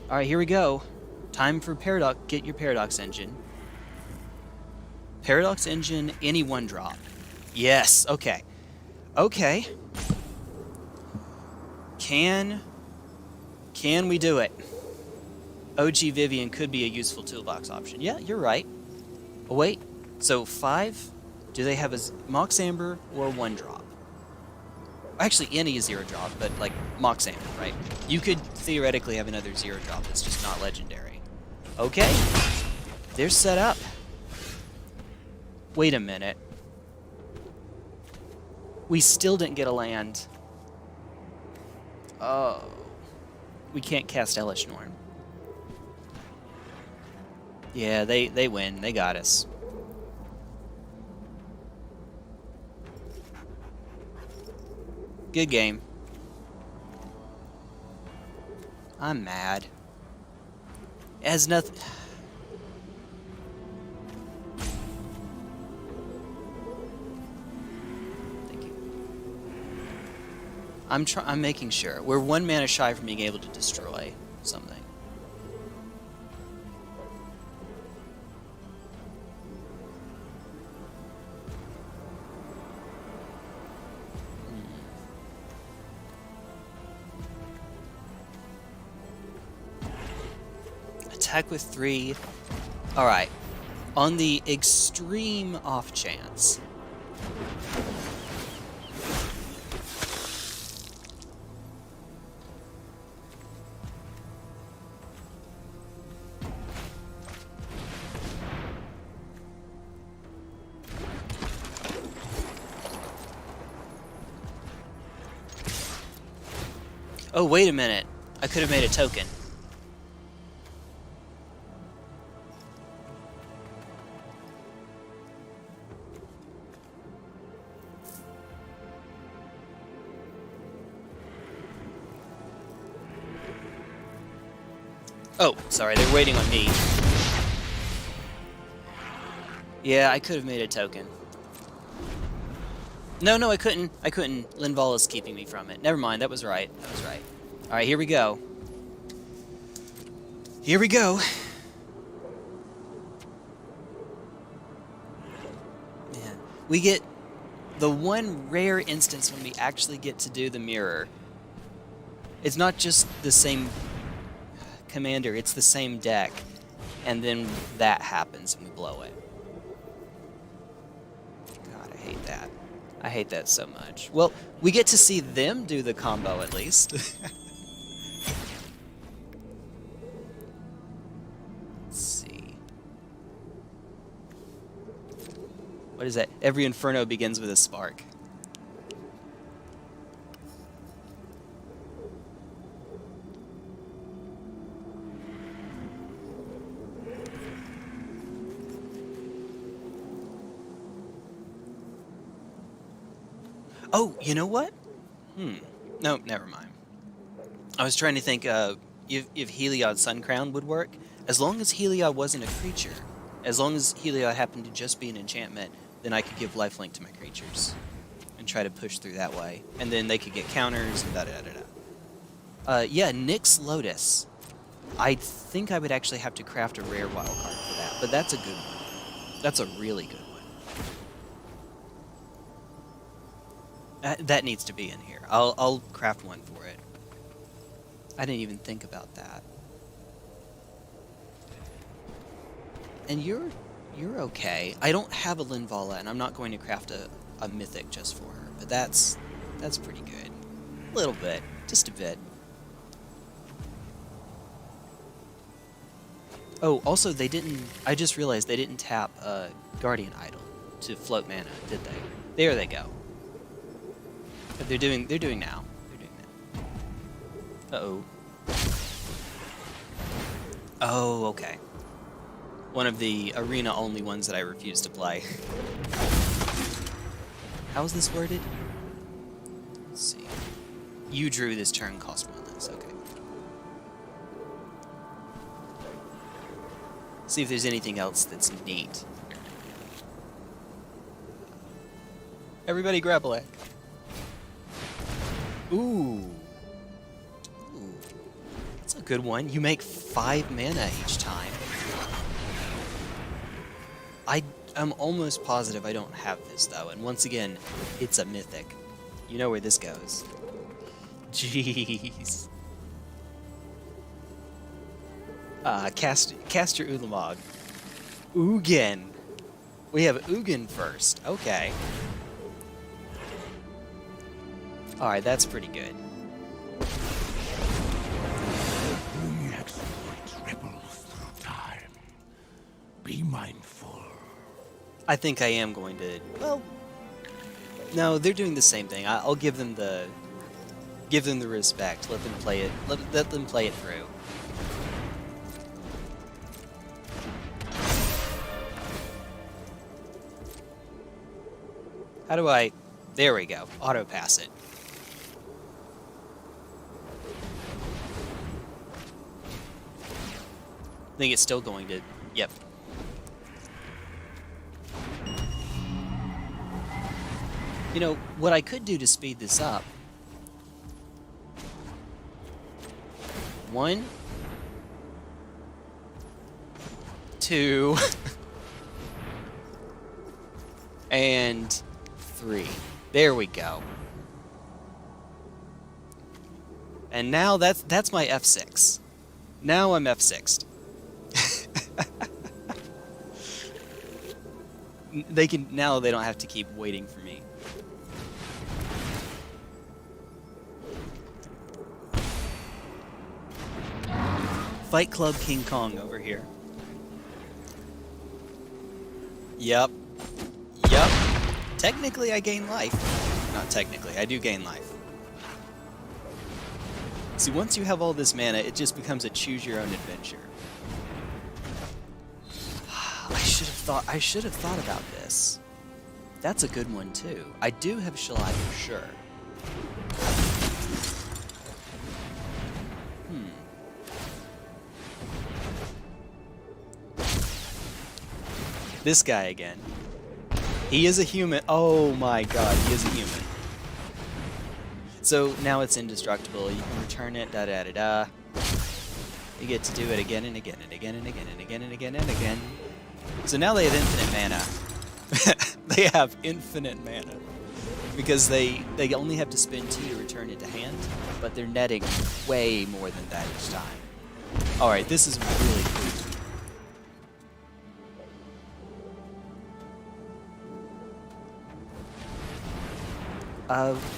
Alright, here we go. Time for Paradox, get your Paradox Engine. Paradox Engine, any one drop. Yes, okay. Okay. Can we do it? OG Vivian could be a useful toolbox option. Yeah, you're right. Oh, wait. So 5? Do they have a Mox Amber or 1 drop? Actually, any 0 drop, but like Mox Amber, right? You could theoretically have another 0 drop that's just not legendary. Okay. They're set up. Wait a minute. We still didn't get a land. Oh. We can't cast Hellish Norn. Yeah, they win. They got us. Good game. I'm mad. It has nothing... Thank you. I'm making sure. We're 1 mana shy from being able to destroy something. Attack with 3. Alright. On the extreme off chance. Oh, wait a minute. I could have made a token. Oh, sorry, they're waiting on me. Yeah, I could have made a token. No, I couldn't. Linval is keeping me from it. Never mind, that was right. Alright, here we go. Here we go. Man, we get the one rare instance when we actually get to do the mirror. It's not just the same commander, it's the same deck. And then that happens and we blow it. God, I hate that. I hate that so much. Well, we get to see them do the combo at least. Let's see. What is that? Every inferno begins with a spark. Oh, you know what? No, never mind. I was trying to think if Heliod Suncrown would work. As long as Heliod wasn't a creature, as long as Heliod happened to just be an enchantment, then I could give lifelink to my creatures. and try to push through that way. And then they could get counters and da-da-da-da. Yeah, Nyx Lotus. I think I would actually have to craft a rare wild card for that, but that's a good one. That's a really good one. That needs to be in here. I'll craft one for it. I didn't even think about that. And you're okay. I don't have a Linvala, and I'm not going to craft a mythic just for her, but that's pretty good. A little bit, just a bit. Oh, also they didn't. I just realized they didn't tap Guardian Idol to float mana, did they? There they go. But they're doing now. They're doing now. Uh-oh. Oh, okay. One of the arena-only ones that I refuse to play. How is this worded? Let's see. You drew this turn, cost 1 less. Okay. See if there's anything else that's neat. Everybody grab a leg. Ooh. That's a good one. You make 5 mana each time. I'm almost positive I don't have this, though, and once again, it's a mythic. You know where this goes. Jeez. Caster Ulamog. Ugin. We have Ugin first. Okay. Alright, that's pretty good. Be mindful. I think I am going to. Well, no, they're doing the same thing. I'll give them the respect. Let them play it. Let them play it through. How do I? There we go. Auto pass it. I think it's still going to. Yep. You know, what I could do to speed this up... 1, 2, and 3. There we go. And now that's my F6. Now I'm F6'd. Now they don't have to keep waiting for me. Fight Club King Kong over here. Yep. Technically, I gain life. Not technically, I do gain life. See, once you have all this mana, it just becomes a choose-your-own-adventure. I should have thought about this. That's a good one too. I do have Shalai for sure. This guy again. He is a human. Oh my god, he is a human. So now it's indestructible. You can return it, da-da-da-da. You get to do it again and again and again and again and again and again and again. So now they have infinite mana. They have infinite mana. Because they only have to spend 2 to return it to hand, but they're netting way more than that each time. Alright, this is really cool.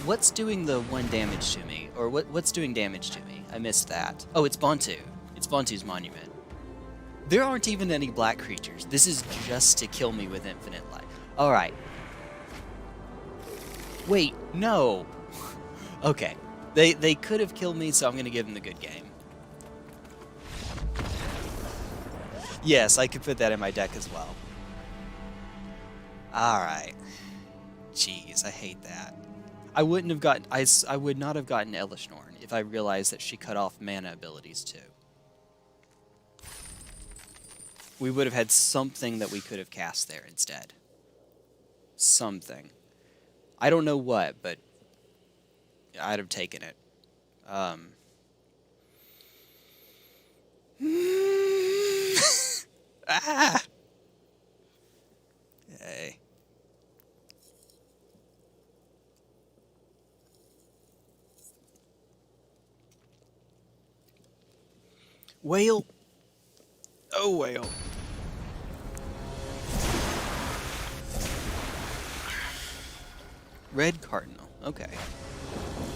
What's doing the 1 damage to me? Or what's doing damage to me? I missed that. Oh, it's Bantu. It's Bantu's monument. There aren't even any black creatures. This is just to kill me with infinite life. Alright. Wait, no. Okay. They could have killed me, so I'm going to give them the good game. Yes, I could put that in my deck as well. Alright. Jeez, I hate that. I would not have gotten Elishnorn if I realized that she cut off mana abilities too. We would have had something that we could have cast there instead. Something. I don't know what, but I'd have taken it. Ah! Hey. Whale. Oh, whale. Red Cardinal. Okay.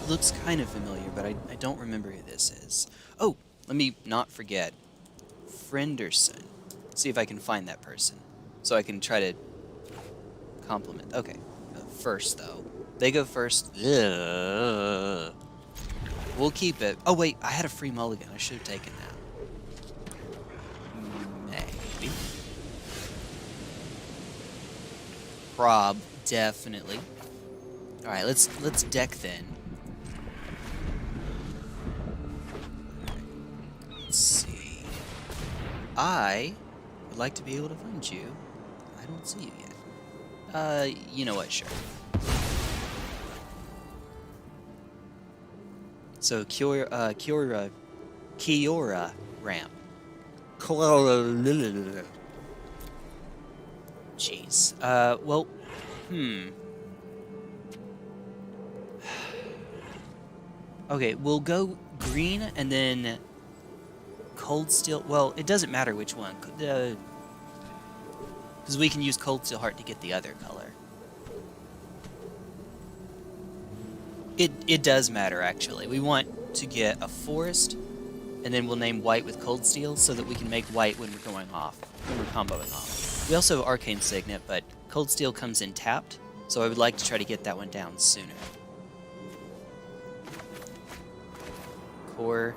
Looks kind of familiar, but I don't remember who this is. Oh, let me not forget. Frienderson. See if I can find that person. So I can try to compliment. Okay. First, though. They go first. Ugh. We'll keep it. Oh, wait. I had a free mulligan. I should have taken that. Maybe. Prob. Definitely. Alright, let's deck then. Let's see. I would like to be able to find you. I don't see you yet. You know what, sure. So Kiora ramp. Jeez. Well, Okay, we'll go green and then cold steel. Well, it doesn't matter which one, because we can use cold steel heart to get the other color. It does matter, actually. We want to get a forest, and then we'll name white with cold steel so that we can make white when we're going off, when we're comboing off. We also have arcane signet, but cold steel comes in tapped, so I would like to try to get that one down sooner. Core.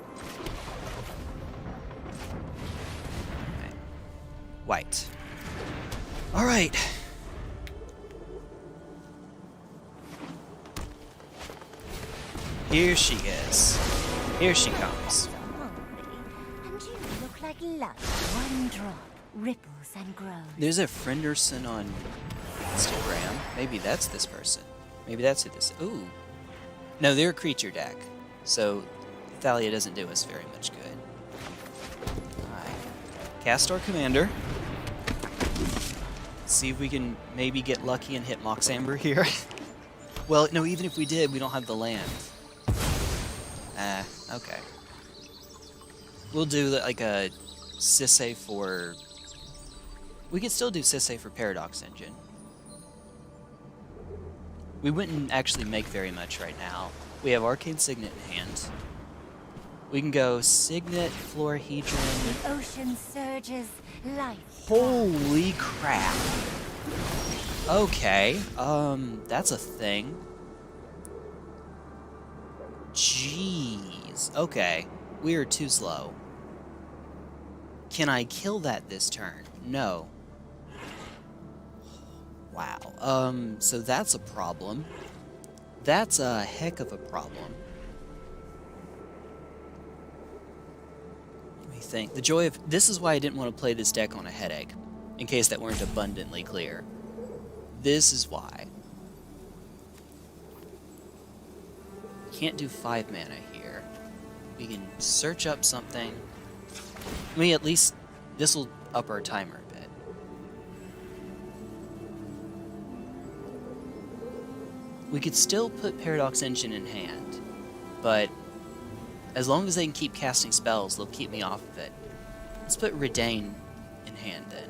Okay. White. Alright. Here she is. Here she comes. And you look like light. One drop ripples and grows. There's a Frienderson on Instagram. Maybe that's this person. Maybe that's who this is. Ooh. No, they're a creature deck. So Thalia doesn't do us very much good. Alright. Cast our commander. See if we can maybe get lucky and hit Mox Amber here. Well, no, even if we did, we don't have the land. Okay. We'll do like a Sisay for... We could still do Sisay for Paradox Engine. We wouldn't actually make very much right now. We have Arcane Signet in hand. We can go Signet, Florahedron... The ocean surges, life. Holy crap. Okay, that's a thing. Jeez. Okay, we are too slow. Can I kill that this turn? No. Wow. So that's a problem. That's a heck of a problem. Let me think. The joy of... This is why I didn't want to play this deck on a headache, in case that weren't abundantly clear. This is why. Can't do 5 mana here. We can search up something. I mean, at least this will up our timer a bit. We could still put Paradox Engine in hand, but as long as they can keep casting spells, they'll keep me off of it. Let's put Redain in hand then.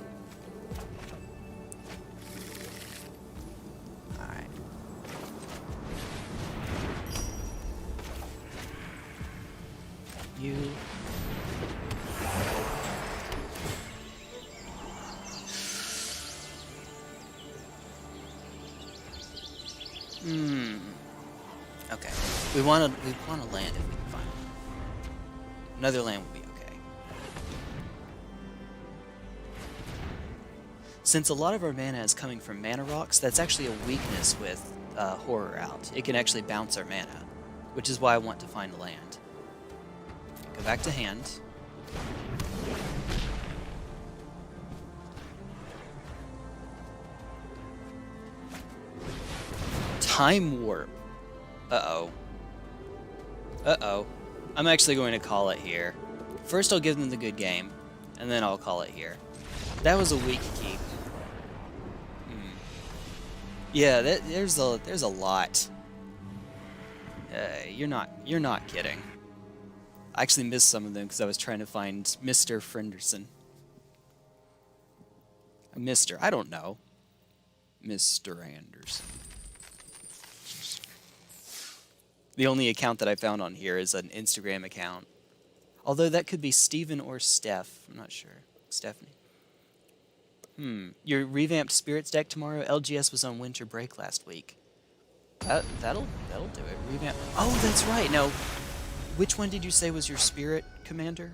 Alright. You... Okay. We want to land if we can find it. Another land would be okay. Since a lot of our mana is coming from mana rocks, that's actually a weakness with Horror out. It can actually bounce our mana, which is why I want to find a land. Go back to hand. Time warp. Uh-oh. Uh-oh. I'm actually going to call it here. First I'll give them the good game, and then I'll call it here. That was a weak keep. Yeah, there's a lot. You're not kidding. I actually missed some of them because I was trying to find Mr. Frenderson. Mr. I don't know. Mr. Anderson. The only account that I found on here is an Instagram account. Although that could be Steven or Steph. I'm not sure. Stephanie. Your revamped Spirits deck tomorrow? LGS was on winter break last week. That'll do it. Revamp. Oh, that's right. Now, which one did you say was your Spirit commander?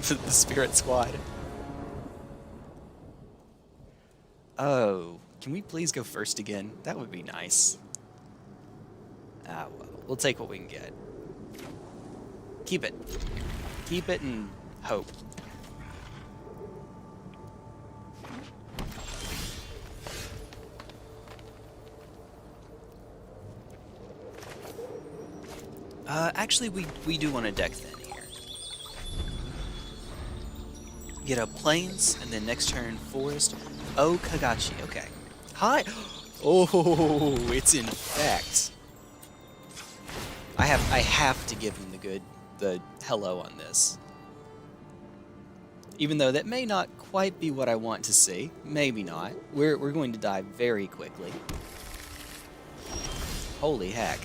The Spirit Squad. Oh, can we please go first again? That would be nice. Ah, well, we'll take what we can get. Keep it. Keep it and hope. Actually, we do want to deck thin here. Get up Plains, and then next turn Forest. Oh, Kagachi. Okay. Hi. Oh, it's infect. I have to give him the hello on this. Even though that may not quite be what I want to see. Maybe not. We're going to die very quickly. Holy heck.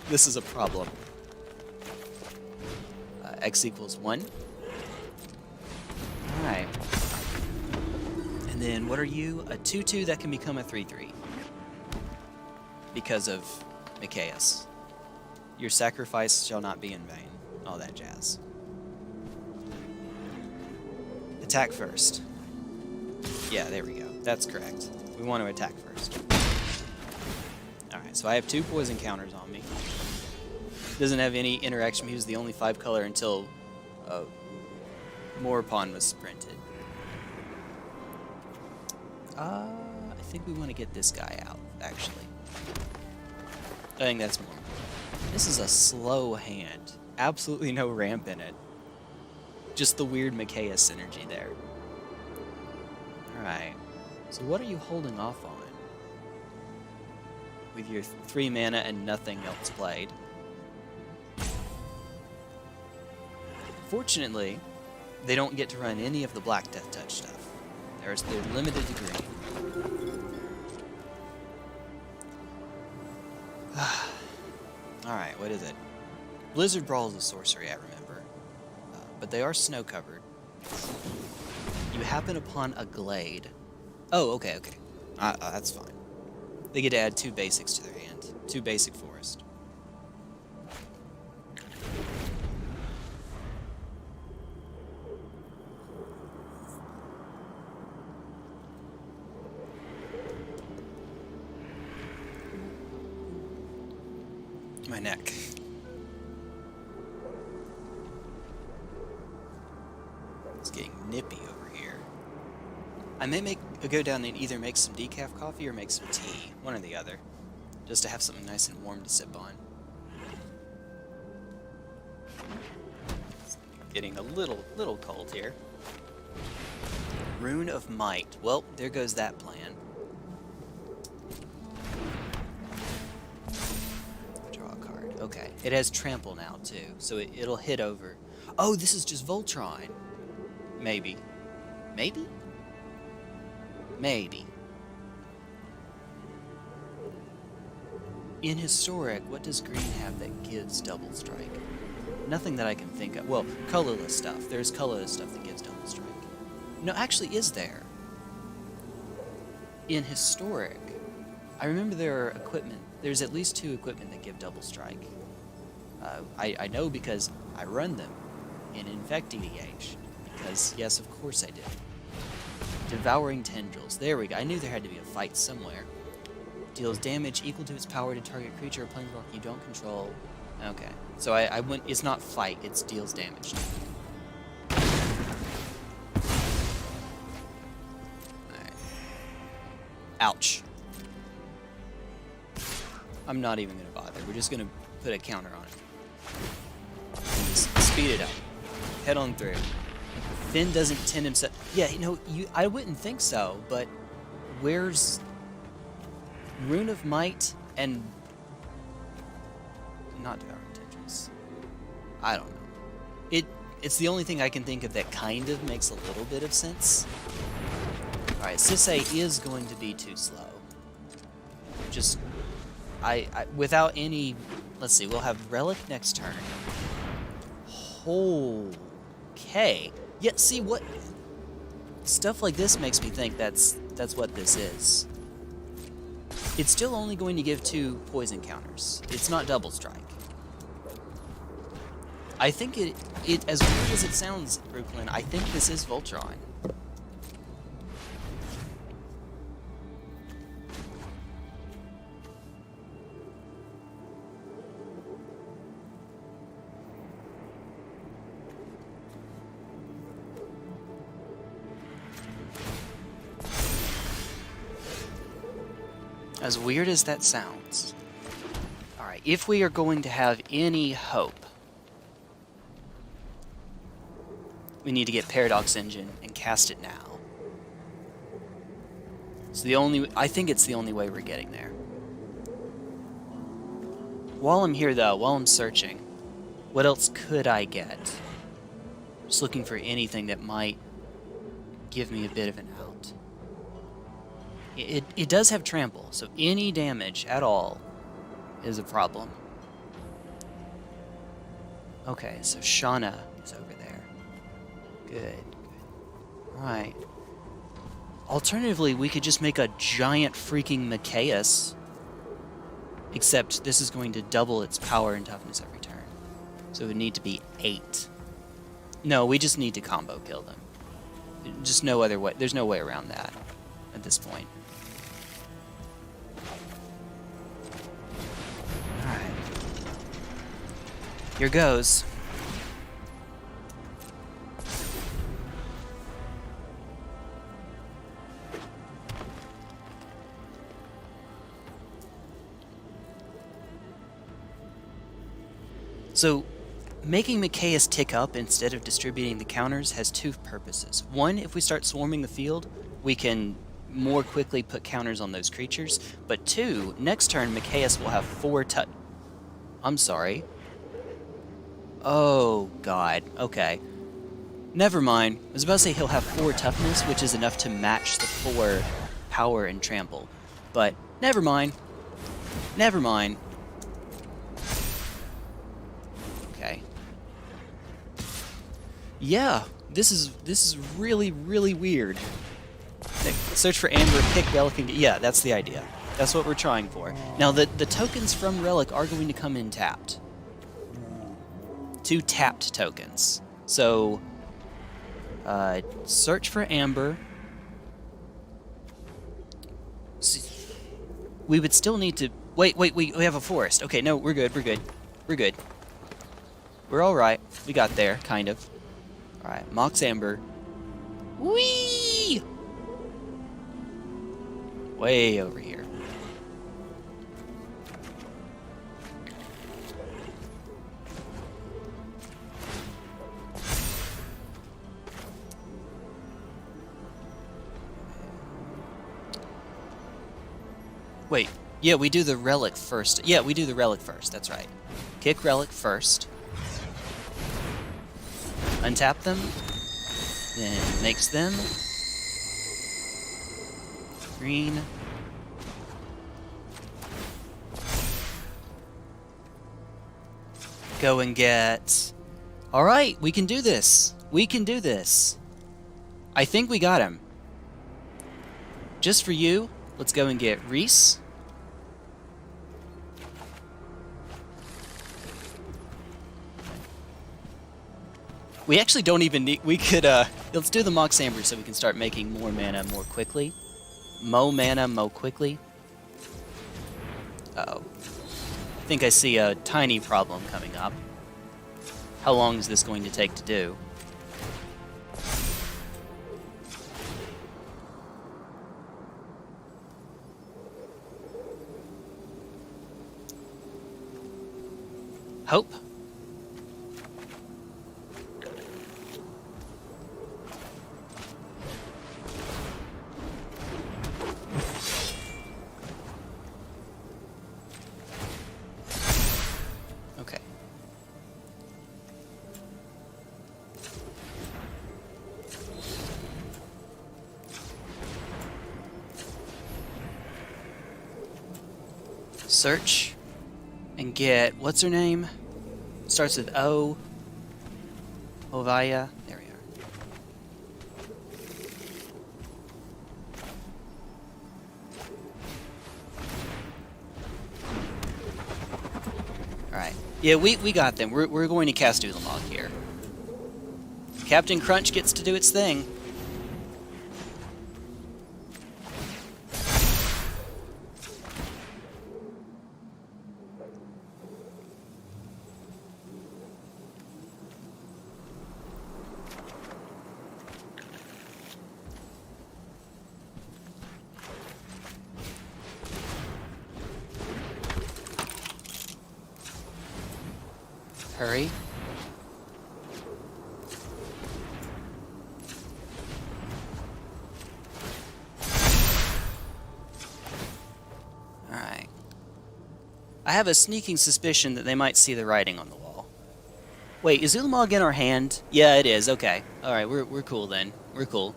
This is a problem. X equals 1. Alright. And then what are you? A 2-2 that can become a 3-3. Because of Mikaeus. Your sacrifice shall not be in vain. All that jazz. Attack first. Yeah, there we go. That's correct. We want to attack first. Alright, so I have 2 poison counters on me. Doesn't have any interaction. He was the only 5 color until Morpon was printed. I think we want to get this guy out, actually. I think that's more. This is a slow hand. Absolutely no ramp in it. Just the weird Mikaeus synergy there. Alright. So what are you holding off on? With your 3 mana and nothing else played. Fortunately, they don't get to run any of the Black Death Touch stuff. They're limited to green. Alright, what is it? Blizzard Brawl is a sorcery, I remember. But they are snow-covered. You happen upon a glade. Oh, okay. That's fine. They get to add 2 basics to their hand. 2 basic forest. My neck. It's getting nippy over here. I may go down and either make some decaf coffee or make some tea, one or the other, just to have something nice and warm to sip on. It's getting a little cold here. Rune of Might. Well, there goes that plan. Okay, it has trample now too, so it'll hit over. Oh, this is just Voltron. Maybe. Maybe? Maybe. In Historic, what does green have that gives Double Strike? Nothing that I can think of. Well, colorless stuff. There's colorless stuff that gives Double Strike. No, actually, is there? In Historic, I remember there are equipment. There's at least 2 equipment that give Double Strike. I know because I run them in Infect EDH. Because, yes, of course I did. Devouring Tendrils. There we go. I knew there had to be a fight somewhere. Deals damage equal to its power to target creature or planeswalker you don't control. Okay. So I went... It's not fight, it's deals damage. Alright. Ouch. I'm not even gonna bother. We're just gonna put a counter on it. Just speed it up. Head on through. Finn doesn't tend himself. Yeah, you know, I wouldn't think so, but where's Rune of Might and not Devour Intentions? I don't know. It's the only thing I can think of that kind of makes a little bit of sense. Alright, Sisay is going to be too slow. Just, without any, let's see, we'll have Relic next turn. Okay. Yeah, see, what, stuff like this makes me think that's what this is. It's still only going to give 2 poison counters. It's not double strike. I think it as weird as it sounds, Brooklyn, I think this is Voltron. As weird as that sounds. Alright, if we are going to have any hope, we need to get Paradox Engine and cast it now. It's the only, I think it's the only way we're getting there. While I'm here though, while I'm searching, what else could I get? Just looking for anything that might give me a bit of an out. It does have trample, so any damage at all is a problem. Okay, so Shauna is over there. Good. Alright. Alternatively, we could just make a giant freaking Machias. Except this is going to double its power and toughness every turn. So it would need to be 8. No, we just need to combo kill them. Just no other way. There's no way around that at this point. Alright. Here goes. So, making Machias tick up instead of distributing the counters has 2 purposes. One, if we start swarming the field, we can more quickly put counters on those creatures. But 2, next turn Machias will have 4 I'm sorry. Oh, God. Okay. Never mind. I was about to say he'll have 4 toughness, which is enough to match the 4 power and trample. But, never mind. Never mind. Okay. Yeah, this is really, really weird. Search for Amber, pick Relic, and yeah, that's the idea. That's what we're trying for. Now, the tokens from Relic are going to come in tapped. 2 tapped tokens. So, search for Amber. We would still need to... Wait, we have a forest. Okay, no, we're good. We're alright. We got there, kind of. Alright, Mox Amber. Whee! Way over here. Wait, yeah, we do the Relic first. Yeah, we do the Relic first, that's right. Kick Relic first. Untap them. Then makes them green. Go and get... Alright, we can do this. We can do this. I think we got him. Just for you, let's go and get Reese. We actually don't even need... We could, let's do the Mox Amber so we can start making more mana more quickly. Mo mana, mo quickly. Uh-oh. I think I see a tiny problem coming up. How long is this going to take to do? Hope. Okay. Search and get, what's her name? Starts with O. Ovaya. There we are. Alright. Yeah, we got them. We're going to cast Ulamog here. Captain Crunch gets to do its thing. Hurry. Alright. I have a sneaking suspicion that they might see the writing on the wall. Wait, is Ulamog in our hand? Yeah, it is. Okay. Alright, we're cool then. We're cool.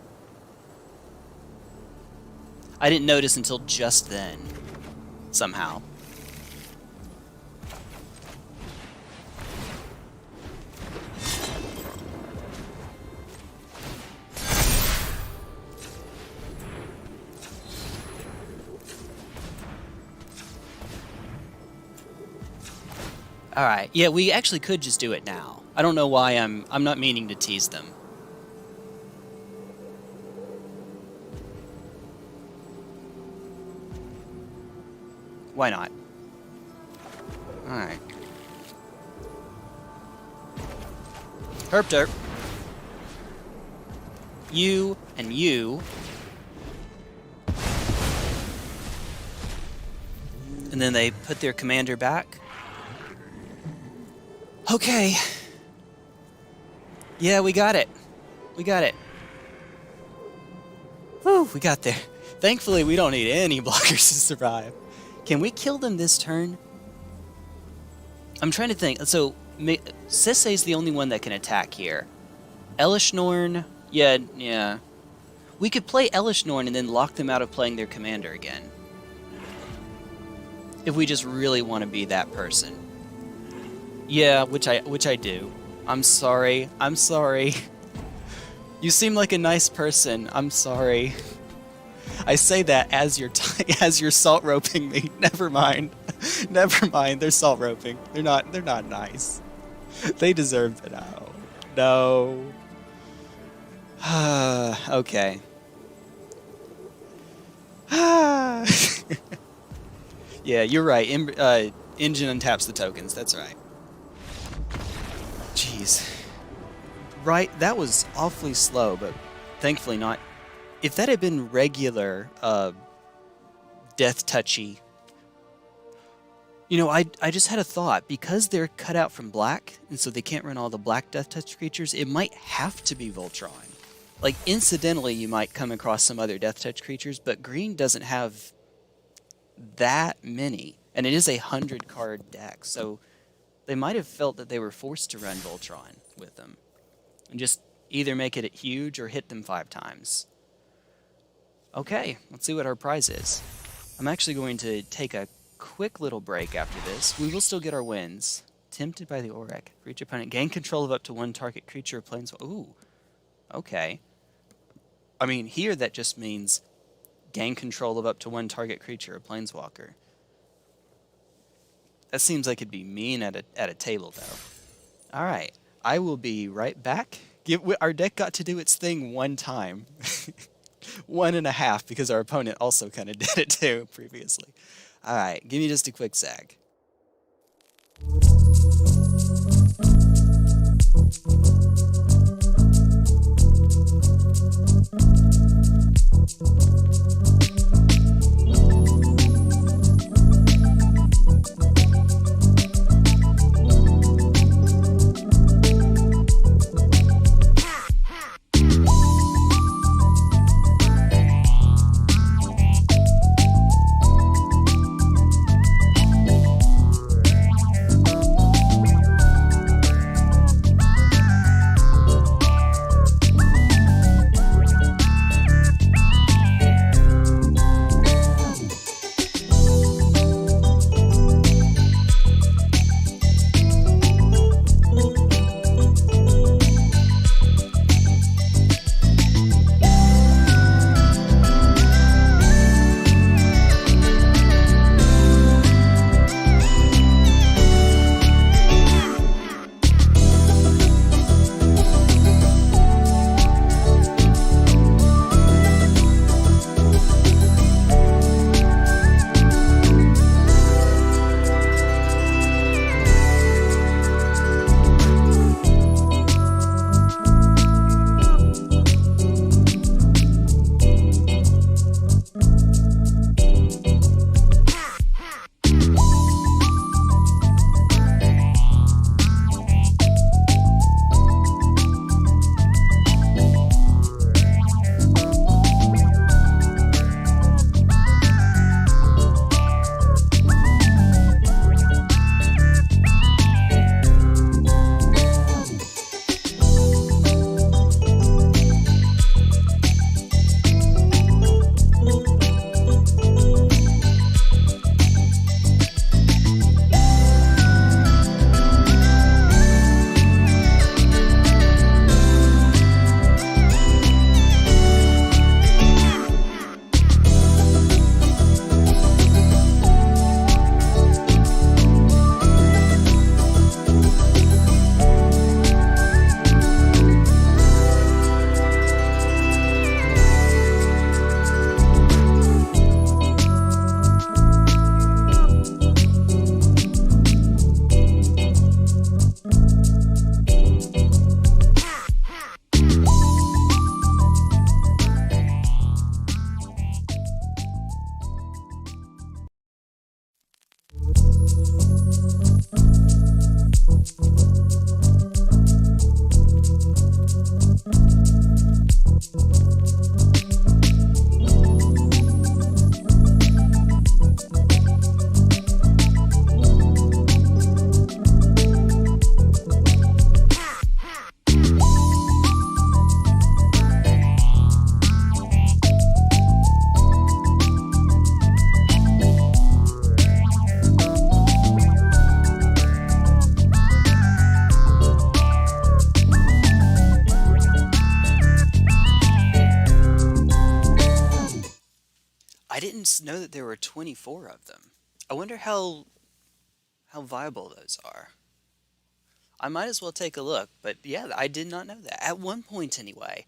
I didn't notice until just then. Somehow. Alright, yeah, we actually could just do it now. I don't know why I'm not meaning to tease them. Why not? Alright. Herp derp. You and you. And then they put their commander back. Okay. Yeah, we got it. We got it. Whew, we got there. Thankfully, we don't need any blockers to survive. Can we kill them this turn? I'm trying to think. So, Sisay's the only one that can attack here. Elishnorn, yeah. We could play Elishnorn and then lock them out of playing their commander again. If we just really want to be that person. Yeah, which I do. I'm sorry. I'm sorry. You seem like a nice person. I'm sorry. I say that as you're as you're salt roping me. Never mind. Never mind. They're salt roping. They're not nice. They deserve it. No. Okay. Yeah, you're right. Engine untaps the tokens. That's right. Jeez. Right, that was awfully slow, but thankfully not. If that had been regular, death touchy, you know, I just had a thought. Because they're cut out from black, and so they can't run all the black death touch creatures, it might have to be Voltron. Like, incidentally, you might come across some other death touch creatures, but green doesn't have that many, and it is a 100-card deck, so they might have felt that they were forced to run Voltron with them, and just either make it huge or hit them 5 times. Okay, let's see what our prize is. I'm actually going to take a quick little break after this. We will still get our wins. Tempted by the Auric. For each opponent, gain control of up to 1 target creature or planeswalker. Ooh, okay. I mean, here that just means gain control of up to 1 target creature or planeswalker. That seems like it'd be mean at a table, though. All right, I will be right back. Our deck got to do its thing 1 time. 1.5, because our opponent also kind of did it too previously. All right, give me just a quick sec. I didn't know that there were 24 of them. I wonder how viable those are. I might as well take a look, but yeah, I did not know that. At one point, anyway,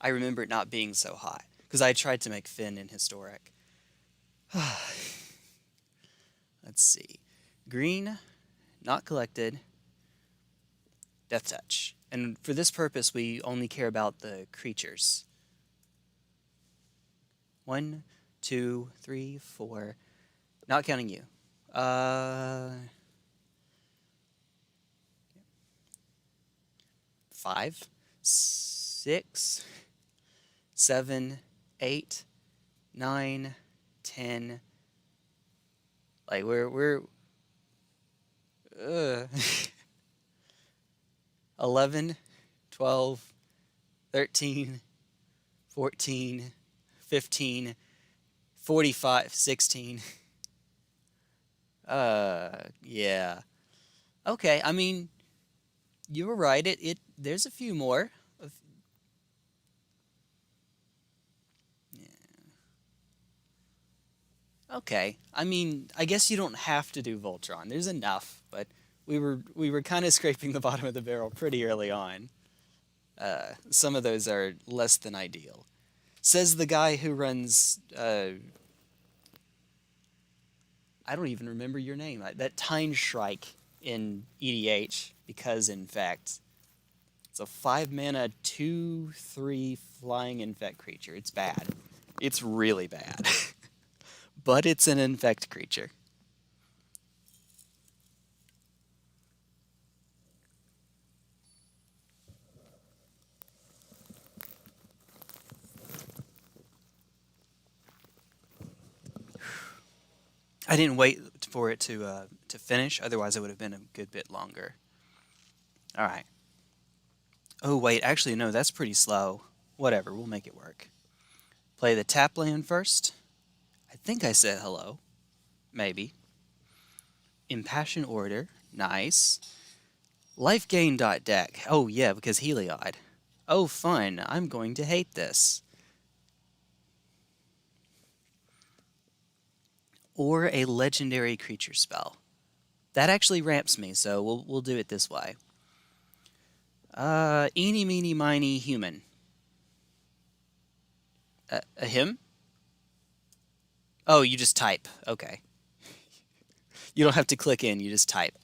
I remember it not being so high, because I tried to make Finn in Historic. Let's see. Green, not collected, Death Touch. And for this purpose, we only care about the creatures. 1, 2, 3, 4. Not counting you. 5, 6, 7, 8, 9, 10. Like we're 11, 12, 13, 14, 15, 45, 16. Yeah. Okay, I mean, you were right. There's a few more. Yeah. Okay. I mean, I guess you don't have to do Voltron. There's enough, but we were kind of scraping the bottom of the barrel pretty early on. Some of those are less than ideal. Says the guy who runs I don't even remember your name. That Time Shrike in EDH, because Infect. It's a 5-mana, 2/3 flying Infect creature. It's bad. It's really bad. But it's an Infect creature. I didn't wait for it to finish, otherwise it would have been a good bit longer. All right. Oh, wait, actually, no, that's pretty slow. Whatever, we'll make it work. Play the tap land first. I think I said hello. Maybe. Impassion Order. Nice. Life gain deck. Oh, yeah, because Heliod. Oh, fun. I'm going to hate this. Or a legendary creature spell. That actually ramps me, so we'll do it this way. Eeny, meeny, miny, human. A him? Oh, you just type. Okay. You don't have to click in, you just type.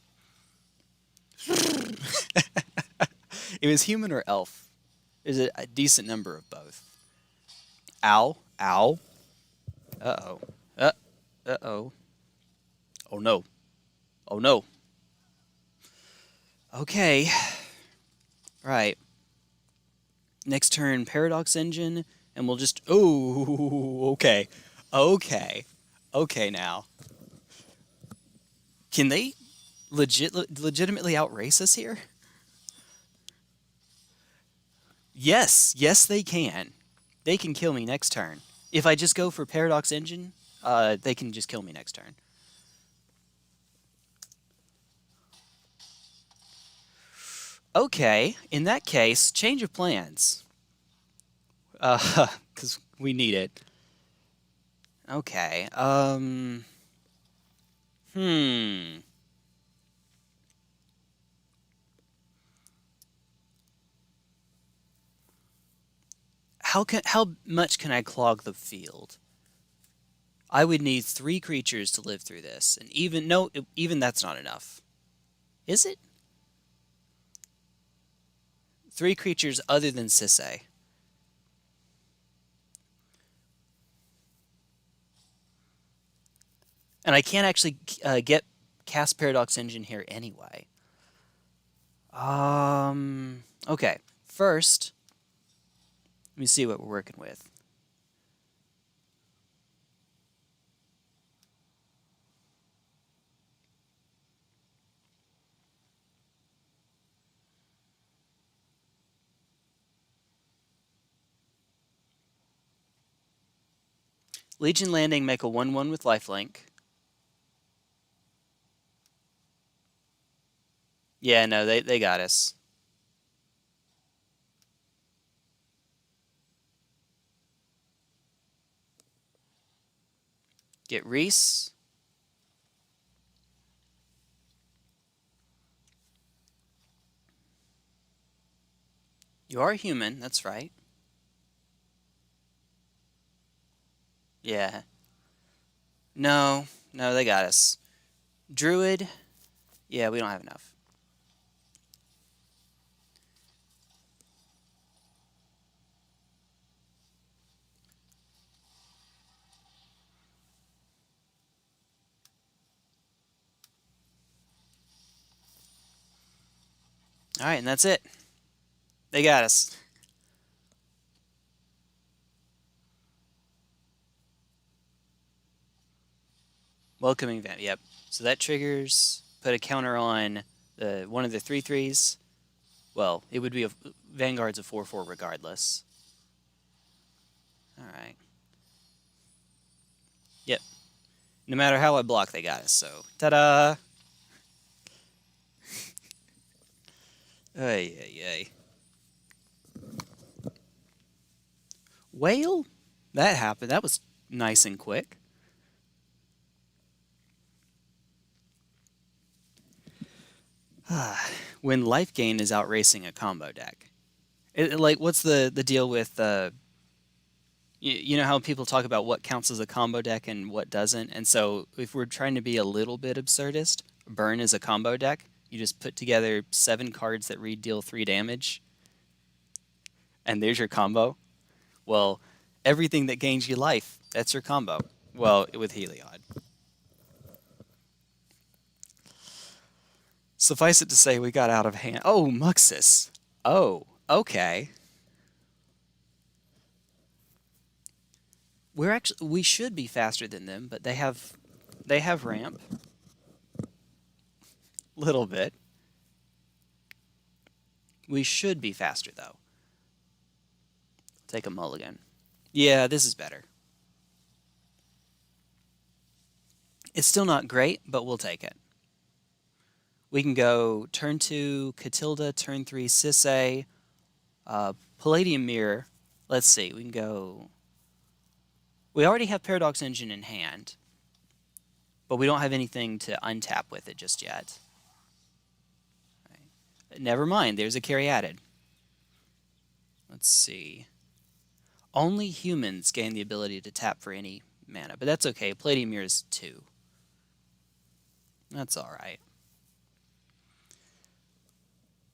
It was human or elf. There's a decent number of both. Ow. Ow. Uh-oh. Uh-oh. Oh, no. Oh, no. Okay. Right. Next turn, Paradox Engine, and we'll just... Oh, okay. Okay. Okay, now. Can they legitimately outrace us here? Yes. Yes, they can. They can kill me next turn. If I just go for Paradox Engine, they can just kill me next turn. Okay, in that case, change of plans. Because we need it. Okay, How much can I clog the field? I would need 3 creatures to live through this, and even that's not enough. Is it? 3 creatures other than Sisay. And I can't actually get cast Paradox Engine here anyway. Okay. First, let me see what we're working with. Legion Landing, make a 1/1 with lifelink. Yeah, no, they got us. Get Reese. You are human, that's right. Yeah. No, they got us. Druid. Yeah, we don't have enough. Alright, and that's it. They got us. Welcoming vamp, yep. So that triggers, put a counter on one of the 3/3s. Well, it would be Vanguard's a 4/4 regardless. Alright. Yep. No matter how I block, they got us, so. Ta-da! Ay, ay, ay. Whale? That happened. That was nice and quick. When life gain is outracing a combo deck. Like, what's the deal with you know how people talk about what counts as a combo deck and what doesn't? And so if we're trying to be a little bit absurdist, Burn is a combo deck. You just put together 7 cards that deal 3 damage, and there's your combo. Well, everything that gains you life, that's your combo. Well, with Heliod. Suffice it to say, we got out of hand. Oh, Muxus. Oh, okay. We should be faster than them, but they have ramp. Little bit. We should be faster though. Take a mulligan. Yeah, this is better. It's still not great, but we'll take it. We can go turn 2 Catilda, turn 3 Sisay, Palladium Mirror. Let's see, we can go. We already have Paradox Engine in hand, but we don't have anything to untap with it just yet. Right. Never mind, there's a Caryatid. Let's see. Only humans gain the ability to tap for any mana, but that's okay. Palladium Mirror is 2. That's alright.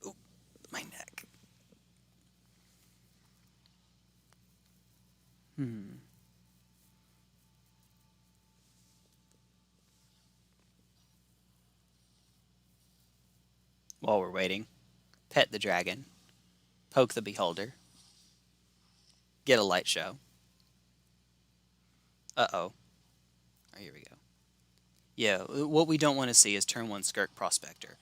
Ooh, my neck. While we're waiting, pet the dragon, poke the beholder, get a light show. Uh-oh. Oh, here we go. Yeah, what we don't want to see is turn 1 Skirk Prospector.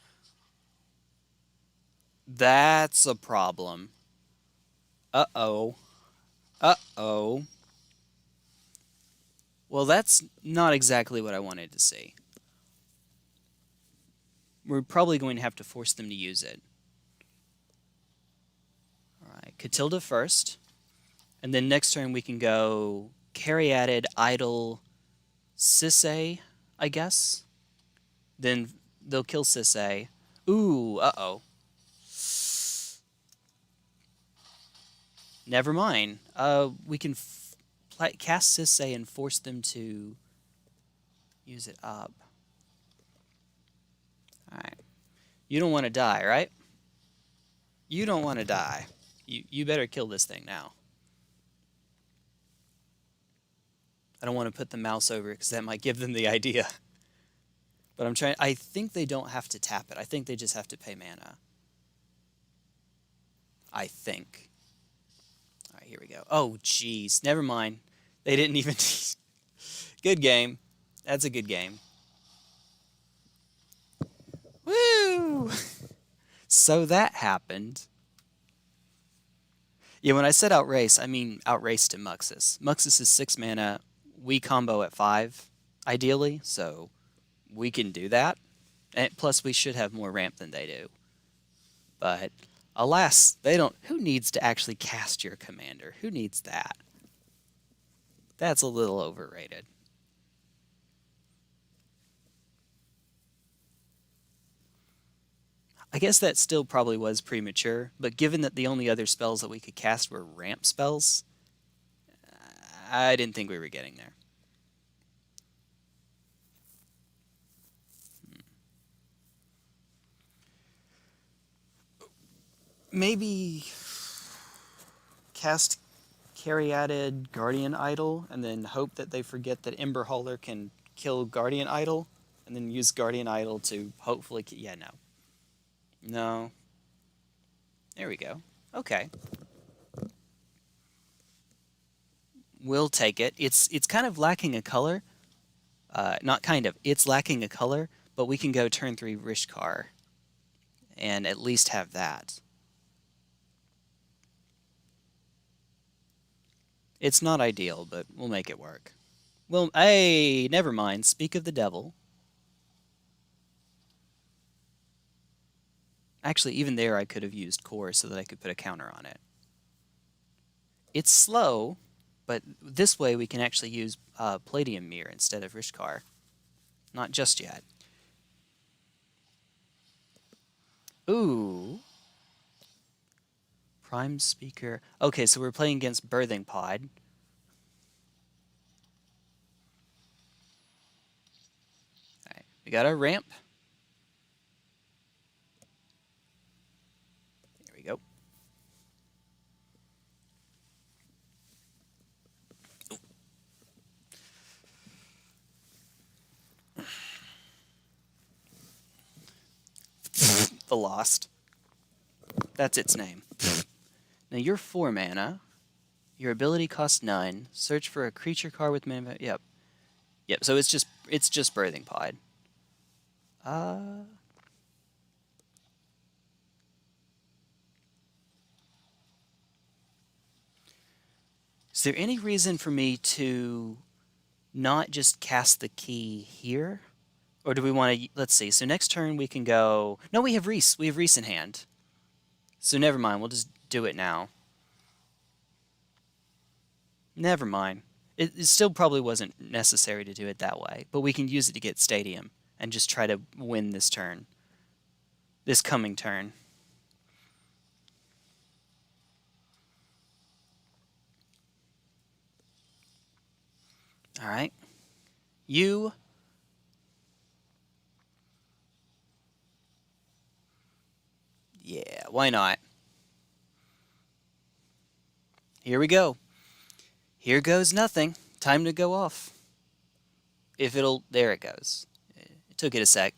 That's a problem. Uh-oh. Uh-oh. Well, that's not exactly what I wanted to see. We're probably going to have to force them to use it. Alright, Catilda first. And then next turn we can go Caryatid, Idol, Sisay, I guess. Then they'll kill Sisay. Ooh, uh-oh. Never mind. We can cast Sisay and force them to use it up. Alright. You don't want to die, right? You don't want to die. You better kill this thing now. I don't want to put the mouse over it because that might give them the idea. But I'm trying. I think they don't have to tap it. I think they just have to pay mana. I think. All right, here we go. Oh, jeez. Never mind. They didn't even... Good game. That's a good game. Woo! So that happened. Yeah, when I said outrace, I mean outrace to Muxus. Muxus is 6 mana. We combo at 5, ideally, so we can do that. And plus, we should have more ramp than they do. But, alas, they don't... Who needs to actually cast your commander? Who needs that? That's a little overrated. I guess that still probably was premature, but given that the only other spells that we could cast were ramp spells, I didn't think we were getting there. Maybe cast Caryatid Guardian Idol and then hope that they forget that Ember Hauler can kill Guardian Idol and then use Guardian Idol to hopefully... Yeah, no. No. There we go. Okay. We'll take it. It's kind of lacking a color. Not kind of. It's lacking a color, but we can go turn 3 Rishkar and at least have that. It's not ideal, but we'll make it work. Well, hey, never mind. Speak of the devil. Actually, even there I could have used Core so that I could put a counter on it. It's slow, but this way we can actually use Palladium Mirror instead of Rishkar. Not just yet. Ooh. Prime Speaker. Okay, so we're playing against Birthing Pod. Alright, we got our ramp. Here we go. The Lost. That's its name. Now you're 4 mana. Your ability costs 9. Search for a creature card with mana. Yep. Yep, so it's just Birthing Pod. Is there any reason for me to not just cast the key here? Or do we want to... Let's see. So next turn we can go... No, we have Reese. We have Reese in hand. So never mind. We'll just do it now. Never mind. It still probably wasn't necessary to do it that way. But we can use it to get Stadium and just try to win this turn. This coming turn. Alright. You... Yeah, why not? Here we go. Here goes nothing. Time to go off. If it'll... There it goes. It took it a sec.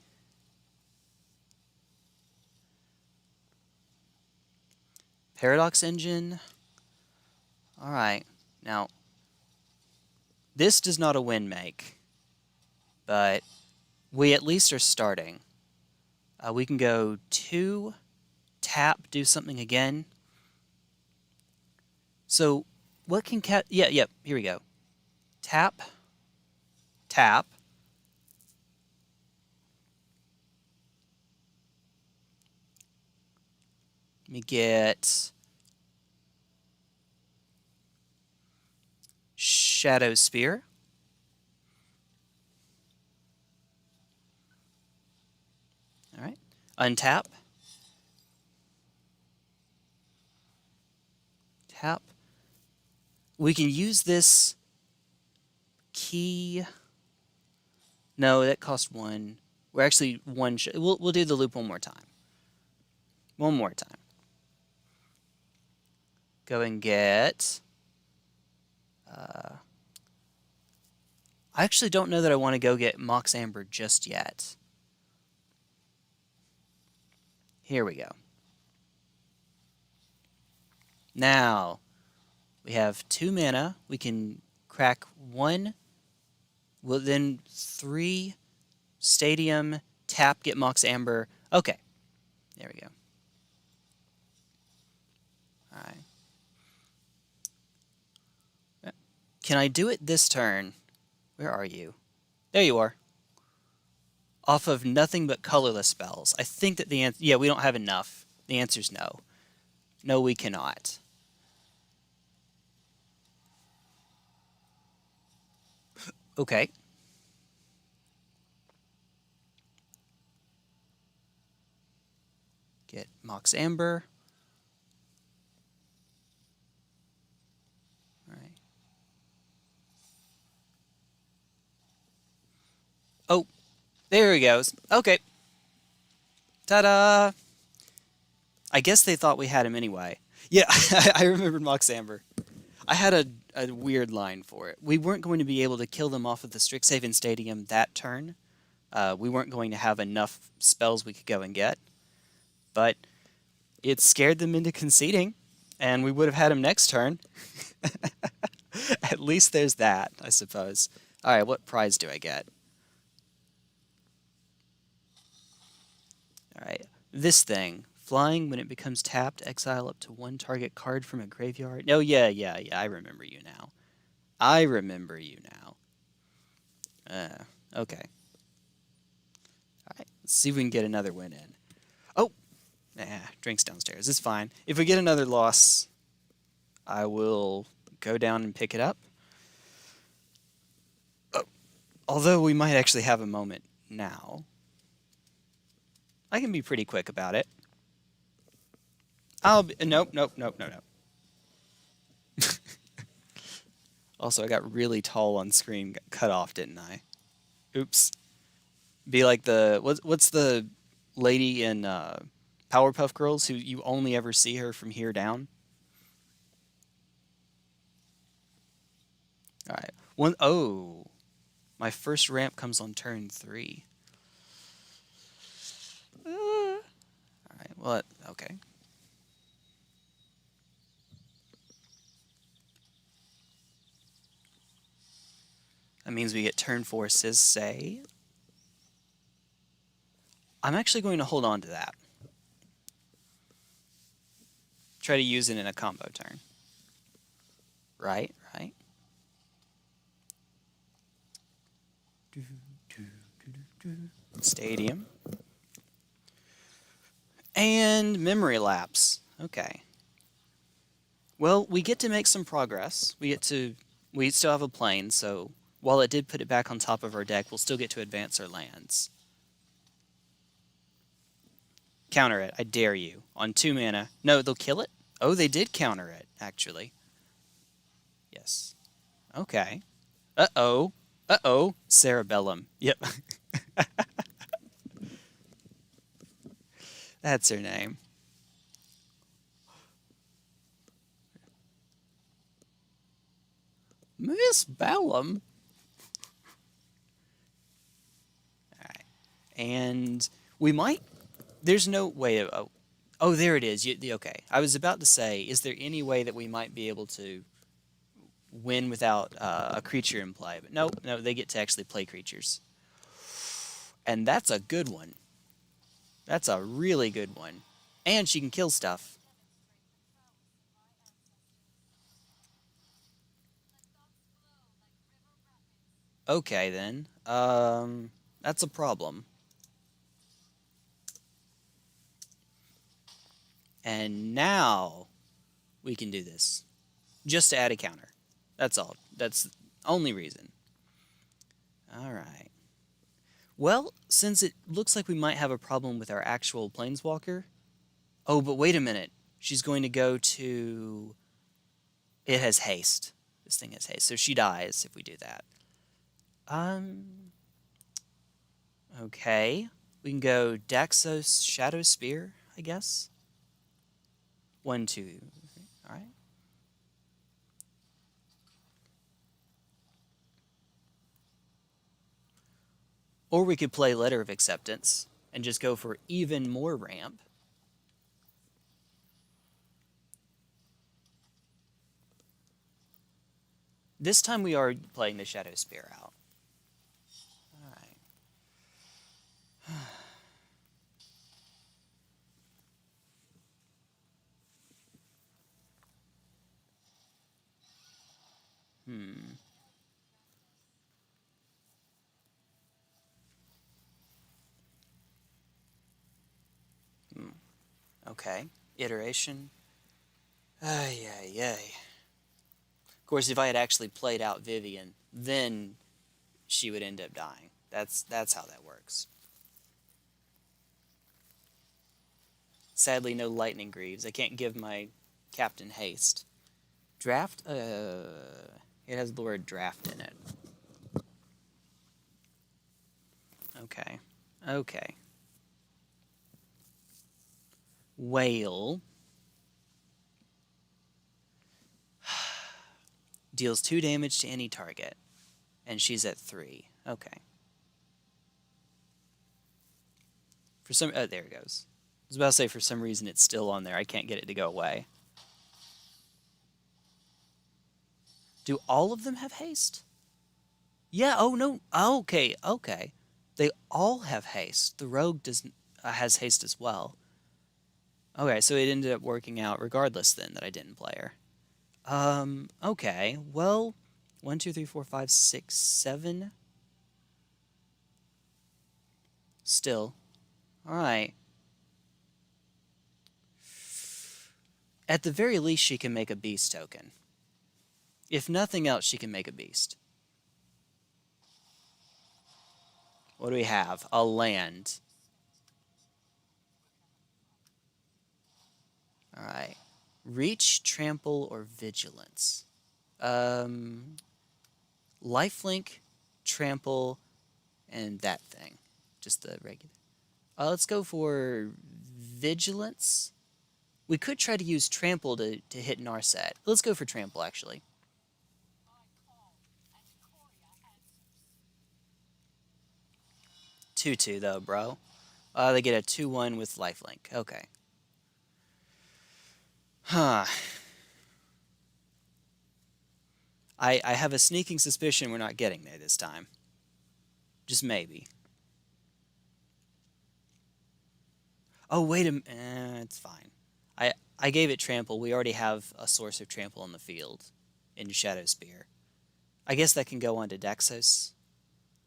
Paradox Engine. Alright. Now, this does not a win make. But we at least are starting. We can go 2... Tap, do something again. So, what can yeah, here we go. Tap, tap. Let me get Shadow Spear. All right. Untap. Tap. We can use this key. No, that cost 1. We're actually 1. We'll do the loop one more time. One more time. Go and get... I actually don't know that I want to go get Mox Amber just yet. Here we go. Now, we have 2 mana. We can crack 1. Well, then 3 Stadium, tap, get Mox Amber. Okay. There we go. All right. Can I do it this turn? Where are you? There you are. Off of nothing but colorless spells. I think that the answer... Yeah, we don't have enough. The answer's no. No, we cannot. Okay. Mox Amber. Alright. Oh, there he goes. Okay. Ta-da! I guess they thought we had him anyway. Yeah, I remembered Mox Amber. I had a weird line for it. We weren't going to be able to kill them off of the Strixhaven Stadium that turn. We weren't going to have enough spells we could go and get. But it scared them into conceding, and we would have had him next turn. At least there's that, I suppose. Alright, what prize do I get? Alright, this thing. Flying, when it becomes tapped, exile up to one target card from a graveyard. Oh, yeah, I remember you now. I remember you now. Okay. Alright, let's see if we can get another win in. Oh! Drinks downstairs. It's fine. If we get another loss, I will go down and pick it up. Oh, although we might actually have a moment now. I can be pretty quick about it. Nope. Also, I got really tall on screen, got cut off, didn't I? Oops. Be like the what's the lady in Powerpuff Girls who you only ever see her from here down? All right. Oh, my first ramp comes on turn 3. All right. Well, okay. That means we get turn 4 Sisay. I'm actually going to hold on to that. Try to use it in a combo turn. Right. Stadium. And memory lapse. Okay. Well, we get to make some progress. We still have a plane, so while it did put it back on top of our deck, we'll still get to advance our lands. Counter it, I dare you. On 2 mana. No, they'll kill it? Oh, they did counter it, actually. Yes. Okay. Uh-oh. Cerebellum. Yep. That's her name. Miss Bellum? Alright. And we might... There's no way of... Oh, there it is. Okay. I was about to say, is there any way that we might be able to win without a creature in play? But no, they get to actually play creatures. And that's a good one. That's a really good one. And she can kill stuff. Okay, then. That's a problem. And now we can do this. Just to add a counter. That's all. That's the only reason. Alright. Well, since it looks like we might have a problem with our actual Planeswalker... Oh, but wait a minute. She's going to go to... It has haste. This thing has haste. So she dies if we do that. Okay. We can go Daxos Shadow Spear, I guess. 1, 2, 3. Alright. Or we could play Letter of Acceptance and just go for even more ramp. This time we are playing the Shadow Spear out. Okay. Iteration. Ay. Of course, if I had actually played out Vivian, then she would end up dying. That's how that works. Sadly, no lightning greaves. I can't give my captain haste. Draft? It has the word draft in it. Okay. Okay. Whale deals 2 damage to any target, and she's at 3. Okay. For some, oh, there it goes. I was about to say for some reason it's still on there. I can't get it to go away. Do all of them have haste? Yeah. Oh no. Okay. Okay. They all have haste. The rogue has haste as well. Okay, so it ended up working out regardless then that I didn't play her. Okay. Well, 1, 2, 3, 4, 5, 6, 7. Still. Alright. At the very least, she can make a beast token. If nothing else, she can make a beast. What do we have? A land. Alright. Reach, trample, or vigilance. Lifelink, trample, and that thing. Just the regular. Let's go for vigilance. We could try to use trample to hit Narset. Let's go for trample, actually. Two though, bro. They get a 2/1 with lifelink. Okay. Huh. I have a sneaking suspicion we're not getting there this time. Just maybe. Oh, wait a minute. It's fine. I gave it trample. We already have a source of trample on the field in Shadow Spear. I guess that can go on to Daxos.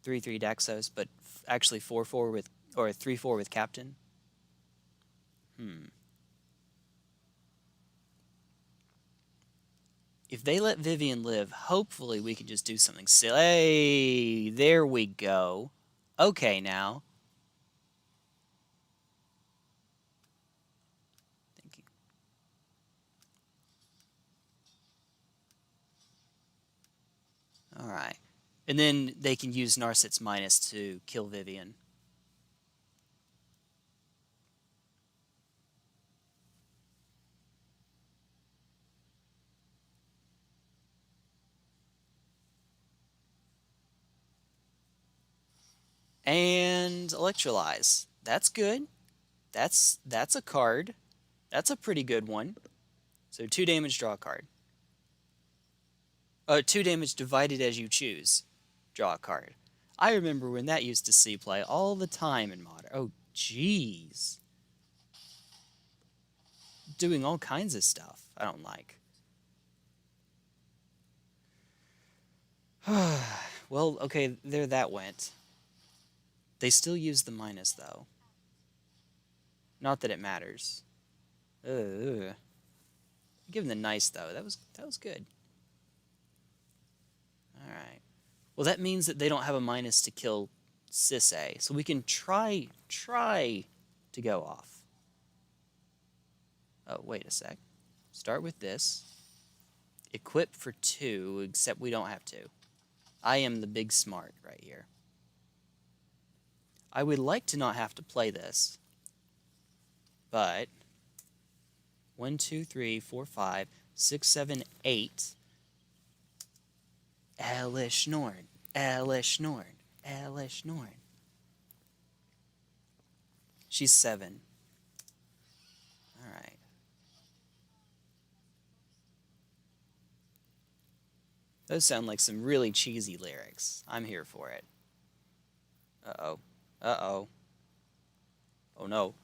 3/3 Daxos, but actually 4/4 with, or 3/4 with Captain. If they let Vivian live, hopefully we can just do something silly. Hey, there we go. Okay, now. Thank you. Alright. And then they can use Narset's Minus to kill Vivian. And Electrolyze. That's good. That's a card. That's a pretty good one. So 2 damage, draw a card. 2 damage divided as you choose. Draw a card. I remember when that used to see play all the time in Modern. Oh, jeez. Doing all kinds of stuff I don't like. Well, okay, there that went. They still use the minus, though. Not that it matters. Ugh. Give them the nice, though. That was good. Alright. Well, that means that they don't have a minus to kill Sisay. So we can try to go off. Oh, wait a sec. Start with this. Equip for 2, except we don't have to. I am the big smart right here. I would like to not have to play this. But 1, 2, 3, 4, 5, 6, 7, 8. Elish Norn. Elish Norn. Elish Norn. She's 7. Alright. Those sound like some really cheesy lyrics. I'm here for it. Uh-oh. Uh-oh. Oh no.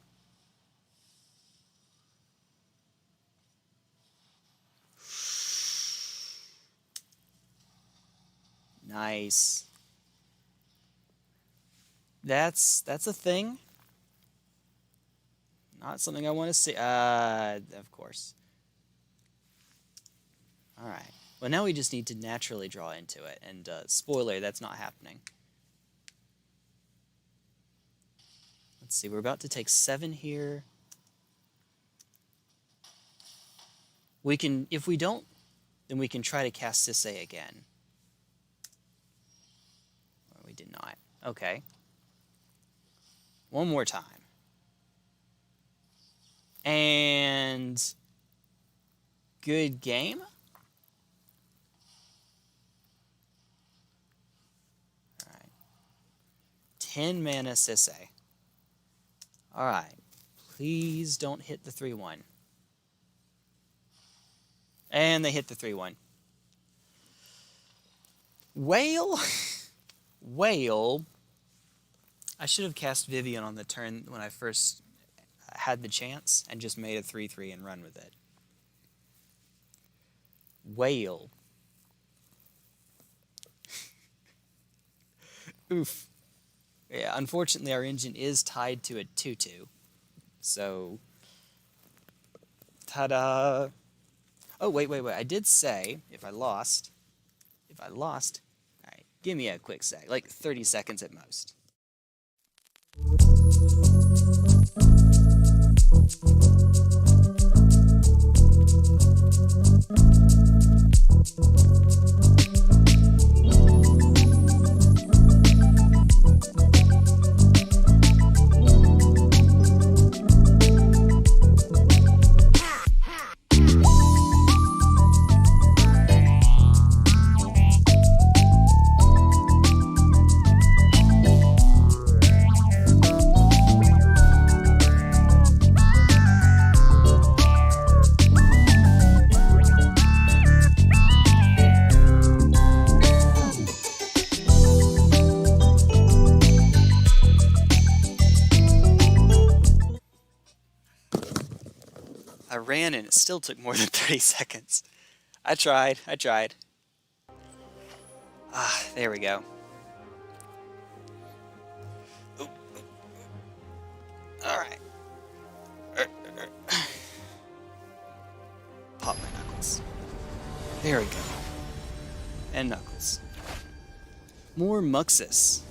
Nice. That's a thing. Not something I want to see. Of course. Alright. Well, now we just need to naturally draw into it. And, spoiler, that's not happening. Let's see, we're about to take 7 here. We can, if we don't, then we can try to cast Sisay again. Or we did not. Okay. One more time. And good game. All right. 10 mana Sisay. All right. Please don't hit the 3-1. And they hit the 3-1. Whale? Whale. I should have cast Vivian on the turn when I first had the chance and just made a 3-3 and run with it. Whale. Oof. Yeah, unfortunately our engine is tied to a 2-2. So, ta-da. Oh, wait. I did say, if I lost, alright, give me a quick sec, like 30 seconds at most. I ran and it still took more than 30 seconds. I tried. Ah, there we go. Alright. Pop my knuckles. There we go. And knuckles. More Muxus.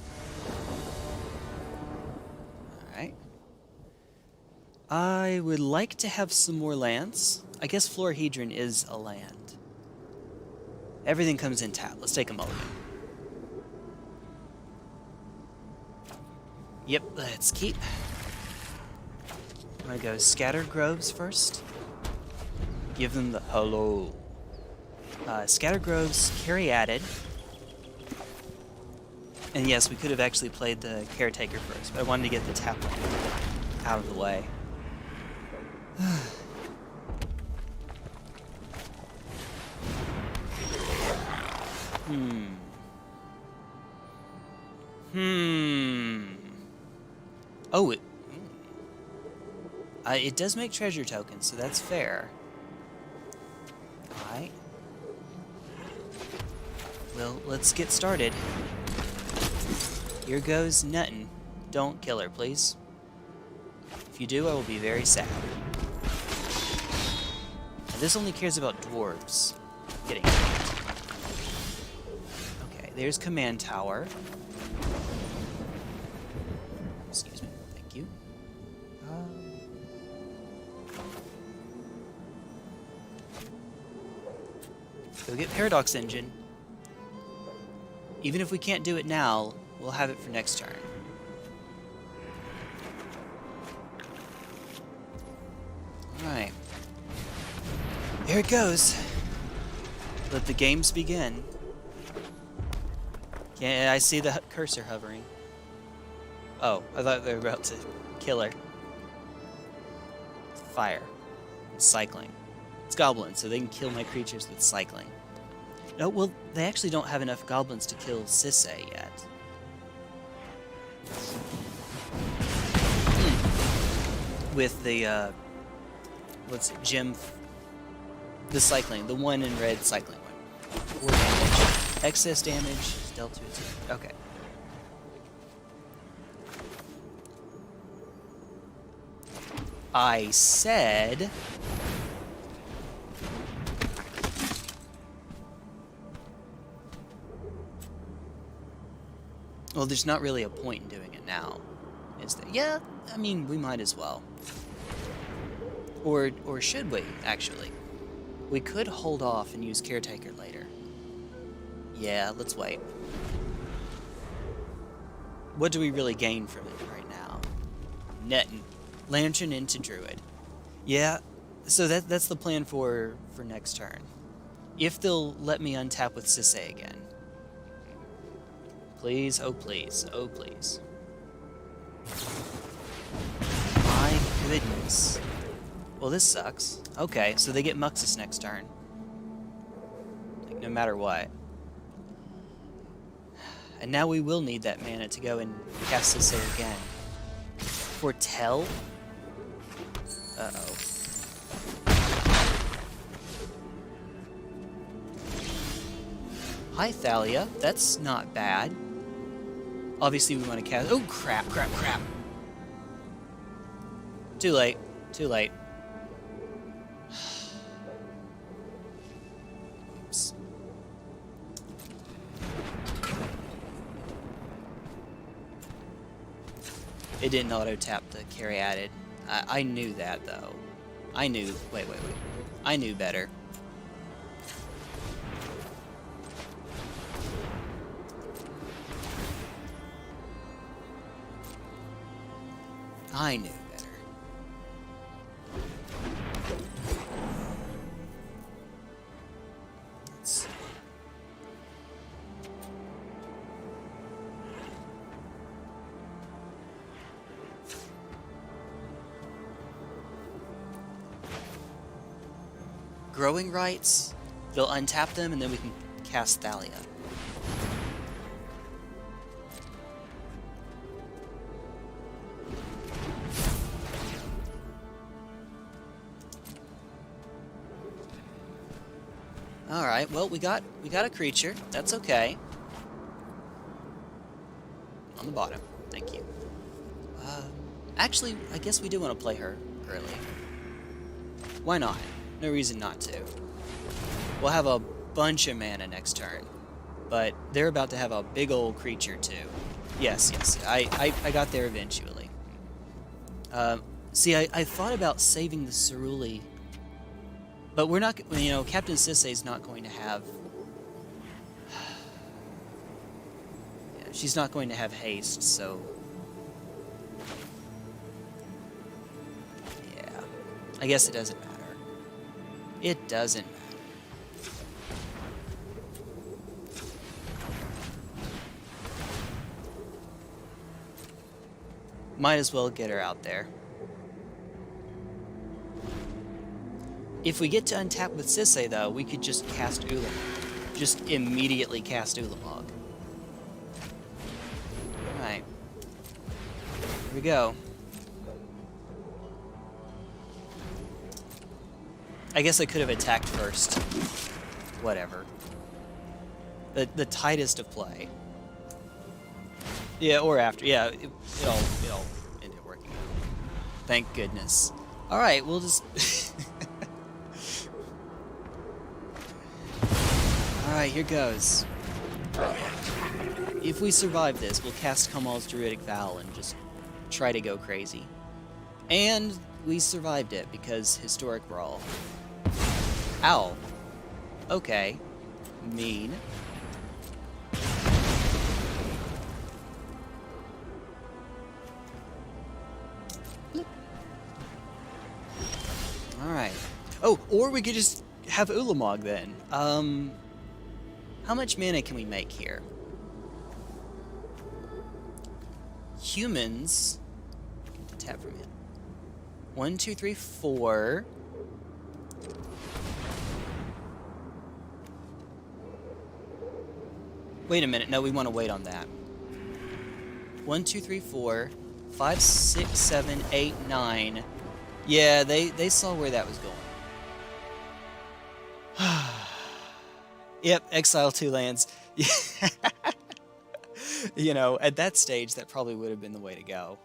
Alright. I would like to have some more lands. I guess Florahedron is a land. Everything comes in tap. Let's take a mulligan. Yep, let's keep. I'm gonna go Scattered Groves first. Give them the hello. Scattered Groves, carry added. And yes, we could have actually played the Caretaker first, but I wanted to get the tap land out of the way. Oh, it does make treasure tokens, so that's fair. Alright. Well, let's get started. Here goes Nuttin. Don't kill her, please. If you do, I will be very sad. Now, this only cares about dwarves. Kidding. Okay, there's Command Tower. Excuse me, thank you. Go get Paradox Engine. Even if we can't do it now, we'll have it for next turn. Alright. Here it goes. Let the games begin. Yeah, I see the cursor hovering. Oh, I thought they were about to kill her. Fire. And cycling. It's goblins, so they can kill my creatures with cycling. No, well, they actually don't have enough goblins to kill Sisay yet. With the, what's it, gem... The cycling, the one in red cycling one. 4 damage. Excess damage, dealt to its... Okay. I said... Well, there's not really a point in doing it now, is there? Yeah, I mean, we might as well. Or should we, actually? We could hold off and use Caretaker later. Yeah, let's wait. What do we really gain from it right now? Lantern into Druid. Yeah, so that's the plan for next turn. If they'll let me untap with Sisay again. Please, oh please, oh please. My goodness. Well, this sucks. Okay, so they get Muxus next turn. Like, no matter what. And now we will need that mana to go and cast Sisay again. Foretell? Uh-oh. Hi, Thalia. That's not bad. Obviously, we want to cast... Oh, crap, crap, crap. Too late. Too late. Oops. It didn't auto-tap the carry added. I knew that, though. I knew... Wait. I knew better. I knew better. Let's see. Growing Rights, they'll untap them and then we can cast Thalia. Alright, well, we got a creature. That's okay. On the bottom. Thank you. Actually, I guess we do want to play her early. Why not? No reason not to. We'll have a bunch of mana next turn. But they're about to have a big old creature, too. Yes. I got there eventually. See, I thought about saving the Ceruli. But we're not, you know, Captain Sisay's not going to have... Yeah, she's not going to have haste, so... Yeah. I guess it doesn't matter. It doesn't matter. Might as well get her out there. If we get to untap with Sisay, though, we could just cast Ulamog. Just immediately cast Ulamog. Alright. Here we go. I guess I could have attacked first. Whatever. The tightest of play. Yeah, or after. Yeah, it'll end up working out. Thank goodness. Alright, we'll just... Alright, here goes. If we survive this, we'll cast Kamal's Druidic Vow and just try to go crazy. And we survived it because Historic Brawl. Ow. Okay. Mean. Alright. Oh, or we could just have Ulamog then. How much mana can we make here? Humans. Tap for mana. 1, 2, 3, 4. Wait a minute. No, we want to wait on that. 1, 2, 3, 4, 5, 6, 7, 8, 9. Yeah, they saw where that was going. Yep, exile 2 lands. You know, at that stage, that probably would have been the way to go.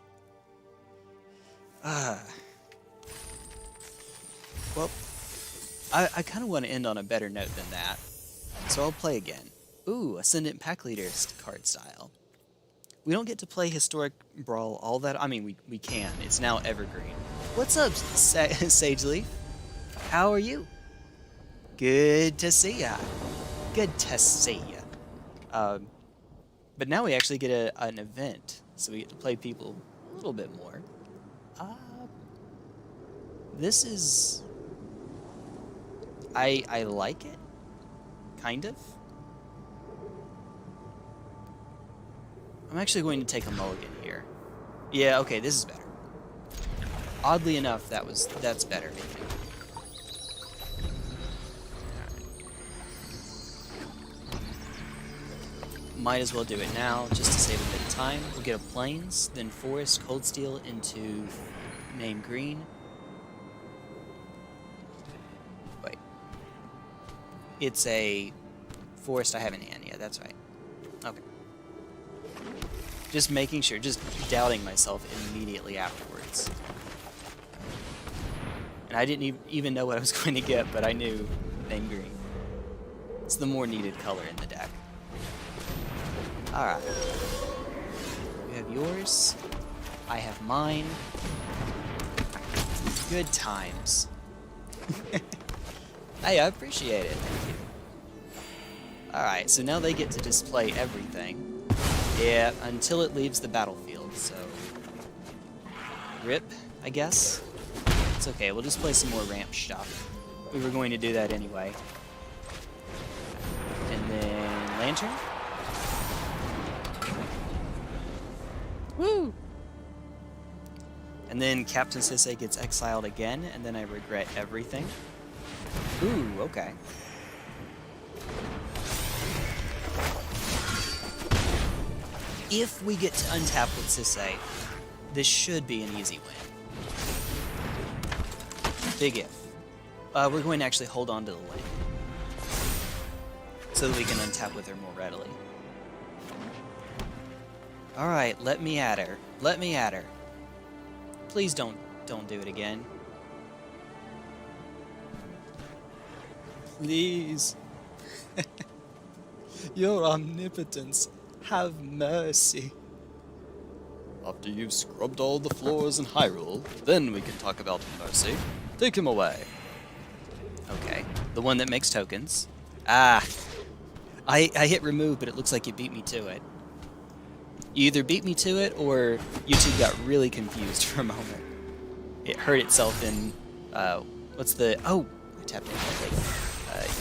Well, I kind of want to end on a better note than that. So I'll play again. Ooh, Ascendant Pack Leader card style. We don't get to play Historic Brawl all that... I mean, we can. It's now Evergreen. What's up, Sageleaf? How are you? Good to see ya. Good to see ya. But now we actually get an event, so we get to play people a little bit more. This is... I like it, kind of. I'm actually going to take a mulligan here. Yeah, okay, this is better. Oddly enough, that's better, I think. Might as well do it now, just to save a bit of time. We'll get a Plains, then Forest, Cold Steel into name Green. Wait. It's a Forest I have in hand, yeah, that's right. Okay. Just making sure, just doubting myself immediately afterwards. And I didn't even know what I was going to get, but I knew name Green. It's the more needed color in the deck. Alright. You have yours. I have mine. Good times. Hey, I appreciate it. Thank you. Alright, so now they get to display everything. Yeah, until it leaves the battlefield, so... RIP, I guess? It's okay, we'll just play some more ramp stuff. We were going to do that anyway. And then... Lantern? Woo! And then Captain Sisay gets exiled again, and then I regret everything. Ooh, okay. If we get to untap with Sisay, this should be an easy win. Big if. We're going to actually hold on to the lane, so that we can untap with her more readily. Alright, let me at her. Let me at her. Please don't do it again. Please. Your omnipotence, have mercy. After you've scrubbed all the floors in Hyrule, then we can talk about mercy. Take him away. Okay, the one that makes tokens. Ah, I hit remove, but it looks like you beat me to it. You either beat me to it, or YouTube got really confused for a moment. It hurt itself in, what's the, oh, I tapped in correctly.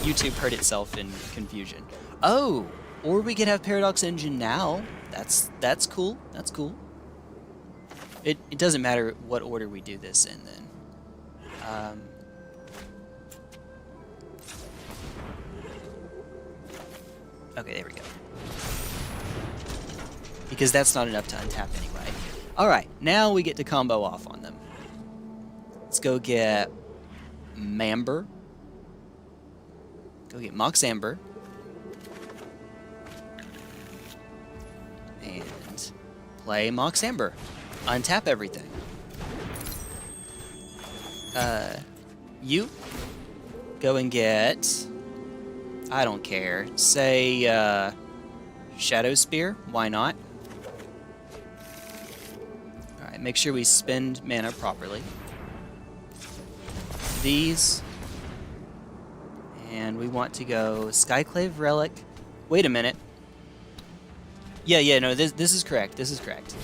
YouTube hurt itself in confusion. Oh, or we could have Paradox Engine now. That's cool, that's cool. It doesn't matter what order we do this in, then. Okay, there we go. Because that's not enough to untap anyway. Alright, now we get to combo off on them. Let's go get Mamber. Go get Mox Amber. And play Mox Amber. Untap everything. You go and get... I don't care. Say, Shadow Spear. Why not? Alright, make sure we spend mana properly. These. And we want to go Skyclave Relic. Wait a minute. Yeah, no, this is correct. This is correct.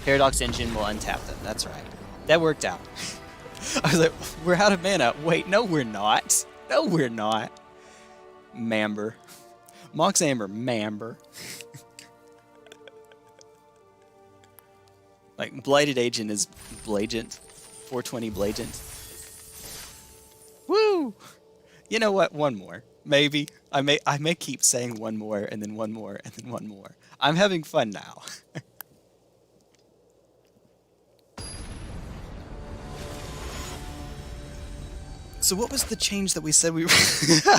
Paradox Engine will untap them. That's right. That worked out. I was like, we're out of mana. Wait, no, we're not. No, we're not. Mamber. Mox Amber, Mamber. Like, Blighted Agent is Blagent. 420 Blagent. Woo! You know what? One more. Maybe. I may keep saying one more, and then one more, and then one more. I'm having fun now. So what was the change that we said we were...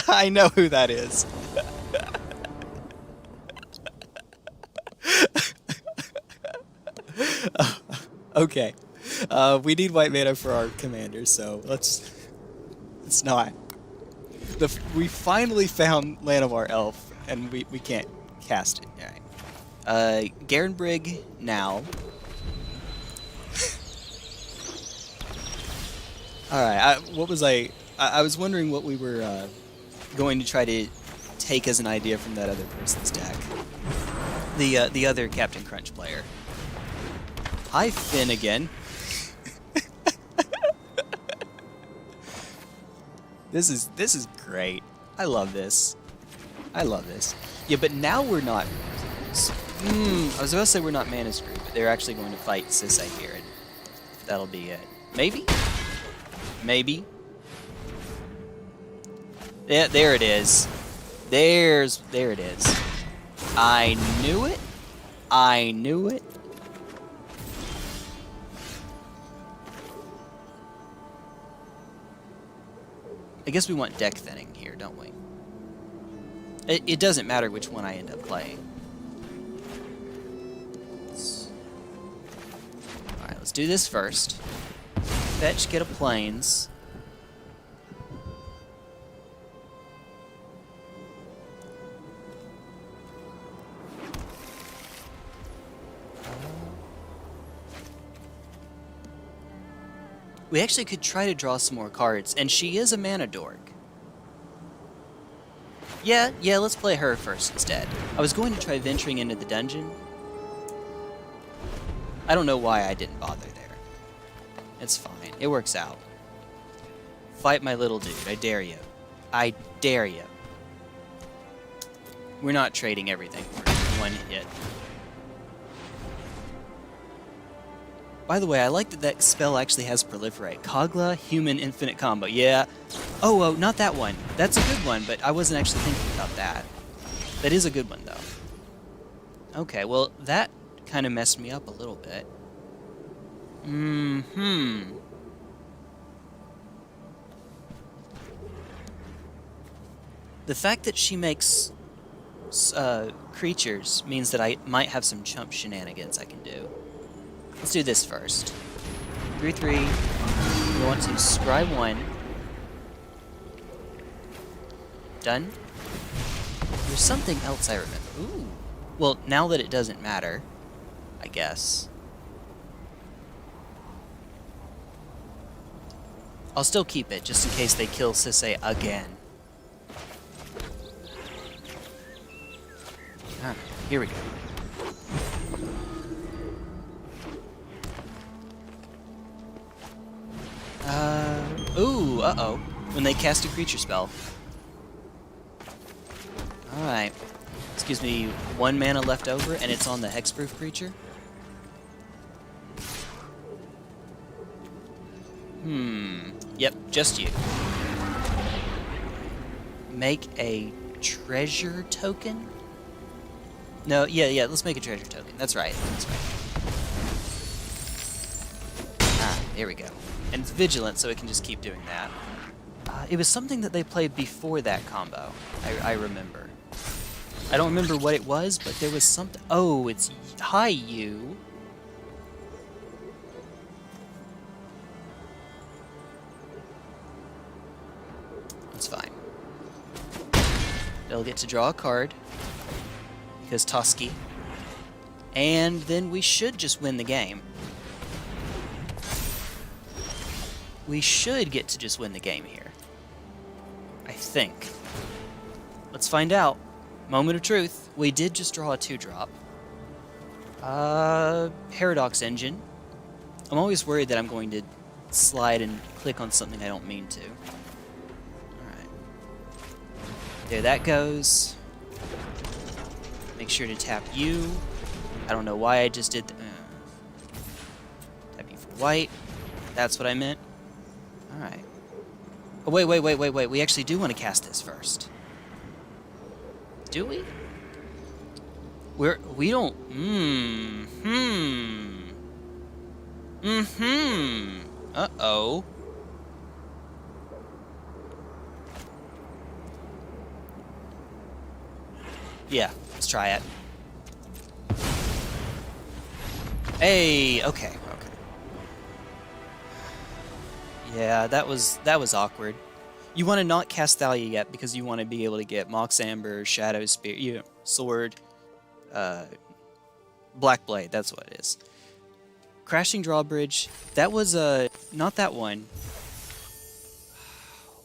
I know who that is. Okay. We need white mana for our commander, so let's not. We finally found Llanowar Elf, and we can't cast it. Alright. Garenbrig now. Alright, what was I was wondering what we were going to try to take as an idea from that other person's deck. The other Captain Crunch player. Hi, Finn again. This is great. I love this. I love this. Yeah, but now we're not. I was about to say we're not mana screwed, but they're actually going to fight Sisay here, and that'll be it. Maybe. Maybe. Yeah, there it is. There it is. I knew it. I knew it. I guess we want deck thinning here, don't we? It doesn't matter which one I end up playing. Alright, let's do this first. Fetch, get a plains. We actually could try to draw some more cards, and she is a mana dork. Yeah, let's play her first instead. I was going to try venturing into the dungeon. I don't know why I didn't bother there. It's fine. It works out. Fight my little dude. I dare you. I dare you. We're not trading everything for one hit. By the way, I like that that spell actually has Proliferate. Kogla, Human, Infinite Combo. Yeah. Oh, not that one. That's a good one, but I wasn't actually thinking about that. That is a good one, though. Okay, well, that kind of messed me up a little bit. The fact that she makes creatures means that I might have some chump shenanigans I can do. Let's do this first. 3/3. We want to scry 1. Done. There's something else I remember. Ooh. Well, now that it doesn't matter, I guess. I'll still keep it, just in case they kill Sisay again. Alright, here we go. Uh-oh. When they cast a creature spell. Alright. This gives me 1 mana left over, and it's on the hexproof creature. Yep, just you. Make a treasure token? No, yeah, let's make a treasure token. That's right, that's right. Ah, there we go. And it's vigilant, so it can just keep doing that. It was something that they played before that combo, I remember. I don't remember what it was, but there was something... Oh, it's... Hi, you. That's fine. They'll get to draw a card, because Toski. And then we should just win the game. We should get to just win the game here. I think. Let's find out. Moment of truth. We did just draw a 2-drop. Paradox Engine. I'm always worried that I'm going to slide and click on something I don't mean to. Alright. There that goes. Make sure to tap you. I don't know why I just did... Tap you for white. That's what I meant. Alright. Oh, wait. We actually do want to cast this first. Do we? We don't... Uh-oh. Yeah, let's try it. Hey, okay. Yeah, that was awkward. You want to not cast Thalia yet because you want to be able to get Mox Amber, Shadow Spear, Sword, Black Blade, that's what it is. Crashing Drawbridge, that was not that one.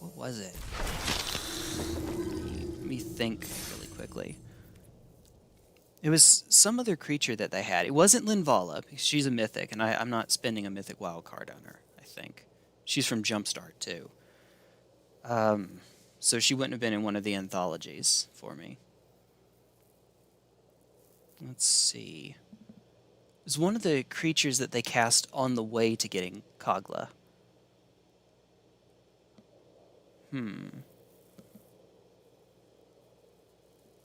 What was it? me think really quickly. It was some other creature that they had. It wasn't Linvala, because she's a mythic, and I'm not spending a mythic wild card on her, I think. She's from Jumpstart, too. So she wouldn't have been in one of the anthologies for me. Let's see. It was one of the creatures that they cast on the way to getting Kogla.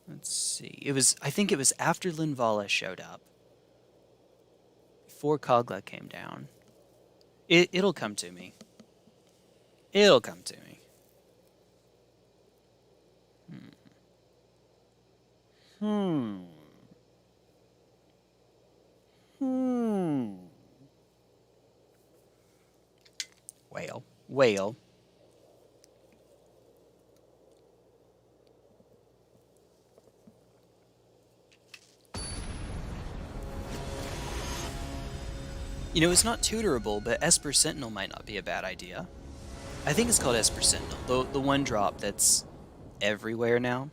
Let's see. I think it was after Linvala showed up. Before Kogla came down. It'll come to me. It'll come to me. Whale. You know, it's not tutorable, but Esper Sentinel might not be a bad idea. I think it's called Esper Sentinel, the one drop that's everywhere now.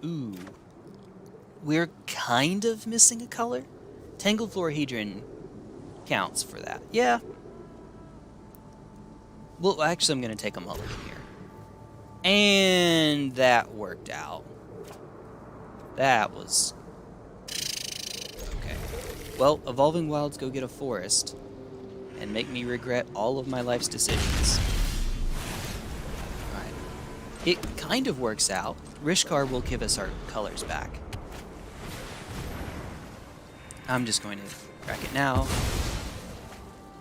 Ooh. We're kind of missing a color. Tangled Florahedron counts for that. Yeah. Well, actually, I'm going to take a mulligan here. And that worked out. That was... okay. Well, Evolving Wilds go get a forest and make me regret all of my life's decisions. Alright. It kind of works out. Rishkar will give us our colors back. I'm just going to crack it now.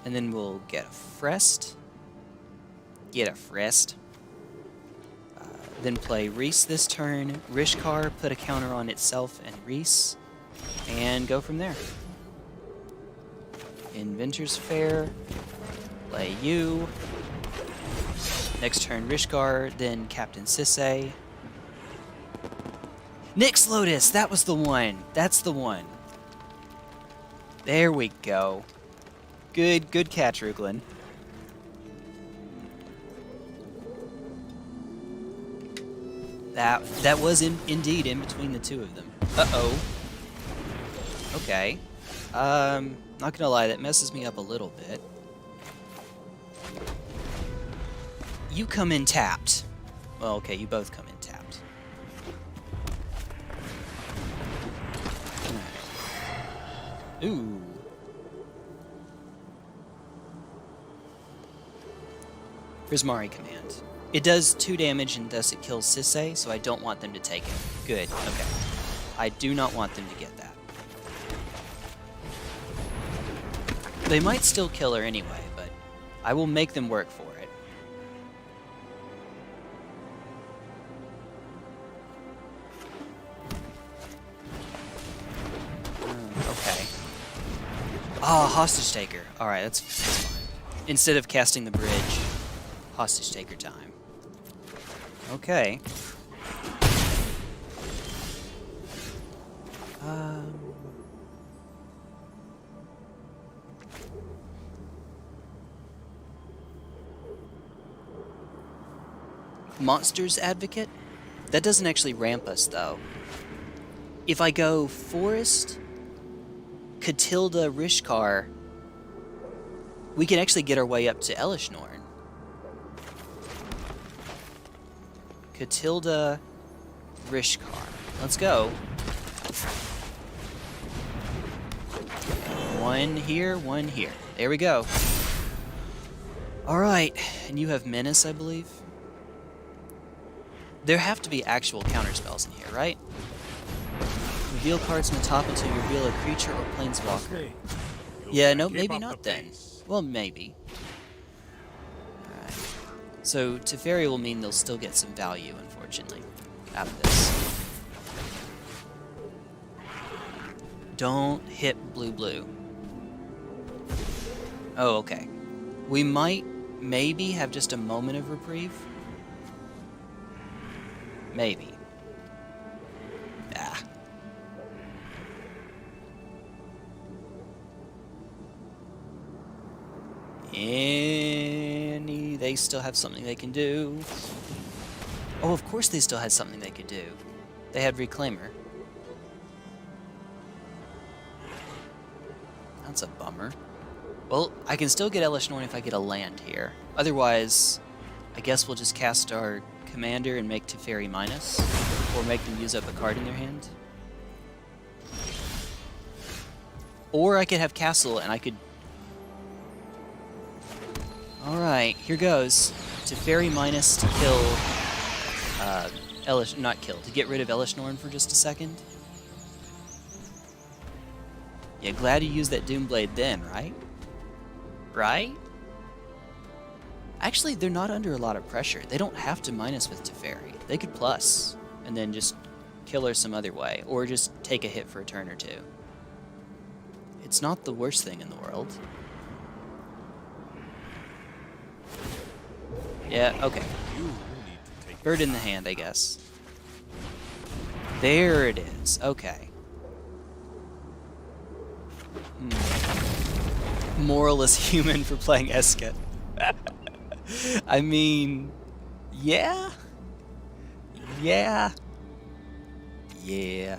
And then we'll get a Frest. Then play Reese this turn. Rishkar, put a counter on itself and Reese. And go from there. Inventor's Fair. Play you. Next turn Rishkar, then Captain Sisay. Nyx Lotus! That was the one! That's the one. There we go. Good catch, Ruglin. That was indeed in between the two of them. Uh-oh. Okay. Not gonna lie, that messes me up a little bit. You come in tapped. Well, okay, you both come in tapped. Ooh. Prismari Command. It does 2 damage and thus it kills Sisay, so I don't want them to take it. Good, okay. I do not want them to get that. They might still kill her anyway, but I will make them work for it. Okay. Ah, Hostage Taker. Alright, that's fine. Instead of casting the bridge, Hostage Taker time. Okay. Monsters Advocate? That doesn't actually ramp us, though. If I go Forest, Catilda, Rishkar, we can actually get our way up to Elishnorn. Catilda, Rishkar. Let's go. One here, one here. There we go. Alright, and you have Menace, I believe? There have to be actual counterspells in here, right? Reveal cards from the top until you reveal a creature or planeswalker. Yeah, no, maybe not then. Well, maybe. Alright. So, Teferi will mean they'll still get some value, unfortunately, out of this. Don't hit blue. Oh, okay. We might, maybe, have just a moment of reprieve. Maybe. Ah. They still have something they can do. Oh, of course they still had something they could do. They had Reclaimer. That's a bummer. Well, I can still get Elish Norn if I get a land here. Otherwise, I guess we'll just cast our commander and make Teferi minus, or make them use up a card in their hand. Or I could have Castle and I could... Alright, here goes. Teferi minus to kill... Elish... not kill, to get rid of Elish Norn for just a second. Yeah, glad you used that Doomblade then, right? Right? Actually, they're not under a lot of pressure. They don't have to minus with Teferi. They could plus, and then just kill her some other way, or just take a hit for a turn or two. It's not the worst thing in the world. Yeah, okay. Bird in the hand, I guess. There it is. Okay. Moralless human for playing Eska. I mean, yeah. Yeah. Yeah.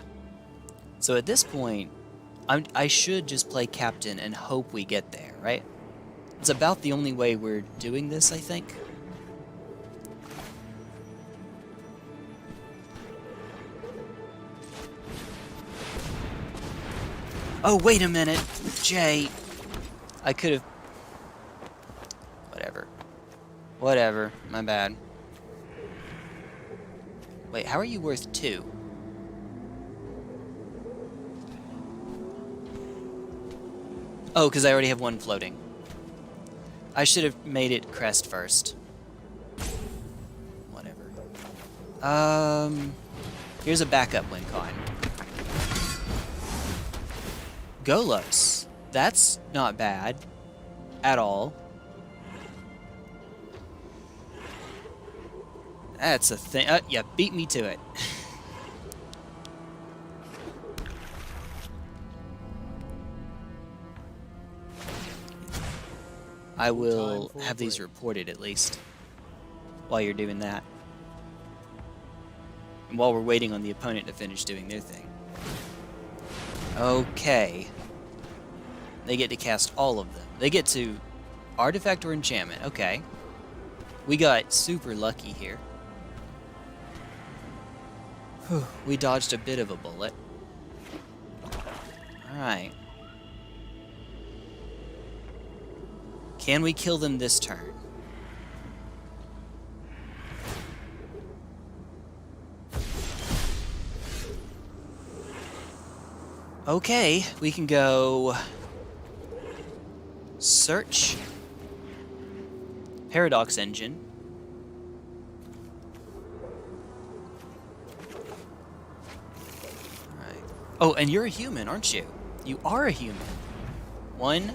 So at this point, I should just play Captain and hope we get there, right? It's about the only way we're doing this, I think. Oh, wait a minute, Jay. I could have... Whatever. Whatever, my bad. Wait, how are you worth 2? Oh, because I already have 1 floating. I should have made it crest first. Whatever. Here's a backup win con. Golos. That's not bad. At all. That's a thing. Yeah, beat me to it. I will have these reported at least while you're doing that. And while we're waiting on the opponent to finish doing their thing. Okay. They get to cast all of them. They get to Artifact or Enchantment. Okay. We got super lucky here. Whew, we dodged a bit of a bullet. Alright. Can we kill them this turn? Okay, we can go... Search. Paradox Engine. Alright. Oh, and you're a human, aren't you? You are a human. 1,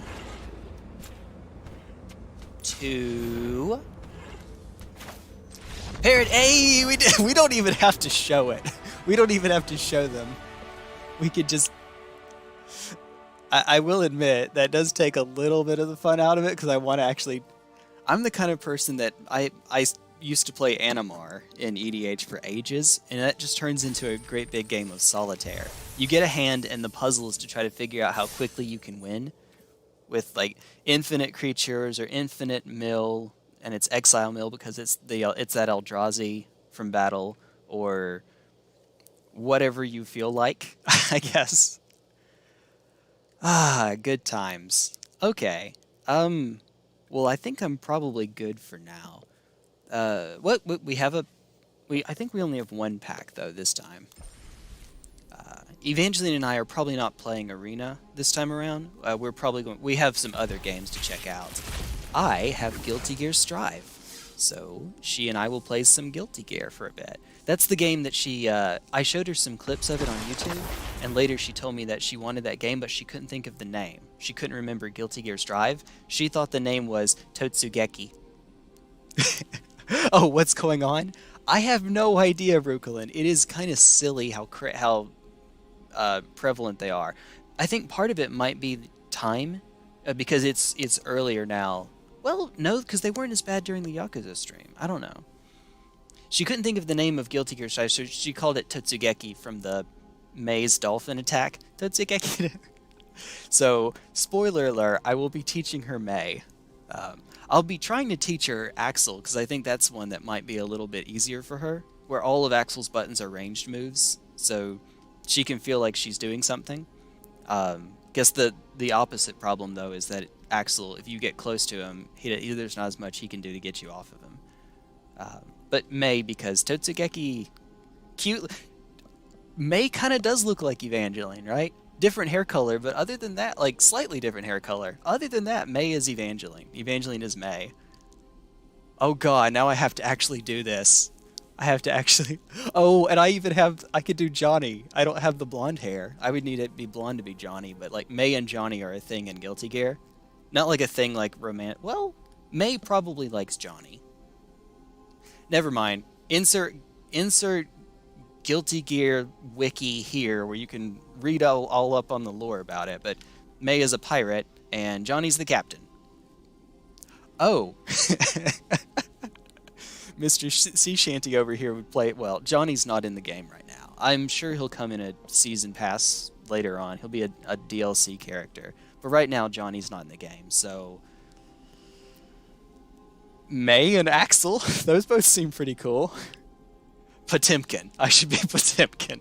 2... Parrot, hey! We don't even have to show it. We don't even have to show them. We could just... I will admit, that does take a little bit of the fun out of it, because I want to actually... I'm the kind of person that I used to play Animar in EDH for ages, and that just turns into a great big game of solitaire. You get a hand, and the puzzle is to try to figure out how quickly you can win with, like, infinite creatures or infinite mill, and it's exile mill because it's that Eldrazi from battle, or whatever you feel like, I guess. Ah, good times. Okay. Well, I think I'm probably good for now. What we have I think we only have 1 pack though this time. Evangeline and I are probably not playing Arena this time around. We have some other games to check out. I have Guilty Gear Strive, so she and I will play some Guilty Gear for a bit. That's the game that she, I showed her some clips of it on YouTube, and later she told me that she wanted that game, but she couldn't think of the name. She couldn't remember Guilty Gear Strive. She thought the name was Totsugeki. Oh, what's going on? I have no idea, Rukulin. It is kind of silly how prevalent they are. I think part of it might be time, because it's earlier now. Well, no, because they weren't as bad during the Yakuza stream. I don't know. She couldn't think of the name of Guilty Gear Strive, so she called it Totsugeki from the Maze Dolphin attack. Totsugeki. So, spoiler alert, I will be teaching her May. I'll be trying to teach her Axel, because I think that's one that might be a little bit easier for her, where all of Axel's buttons are ranged moves, so she can feel like she's doing something. Guess the opposite problem, though, is that Axel, if you get close to him, there's not as much he can do to get you off of him. But May, because Totsugeki, cute. May kind of does look like Evangeline, right? Different hair color, but other than that, like slightly different hair color. Other than that, May is Evangeline. Evangeline is May. Oh god, now I have to actually do this. I have to actually... Oh, and I could do Johnny. I don't have the blonde hair. I would need it to be blonde to be Johnny, but like May and Johnny are a thing in Guilty Gear. Not like a thing like Well, May probably likes Johnny. Never mind. Insert Guilty Gear wiki here where you can read all up on the lore about it, but May is a pirate and Johnny's the captain. Oh. Mr. Sea Shanty over here would play it well. Johnny's not in the game right now. I'm sure he'll come in a season pass later on. He'll be a DLC character. But right now, Johnny's not in the game, so... May and Axel, those both seem pretty cool. Potemkin. I should be Potemkin.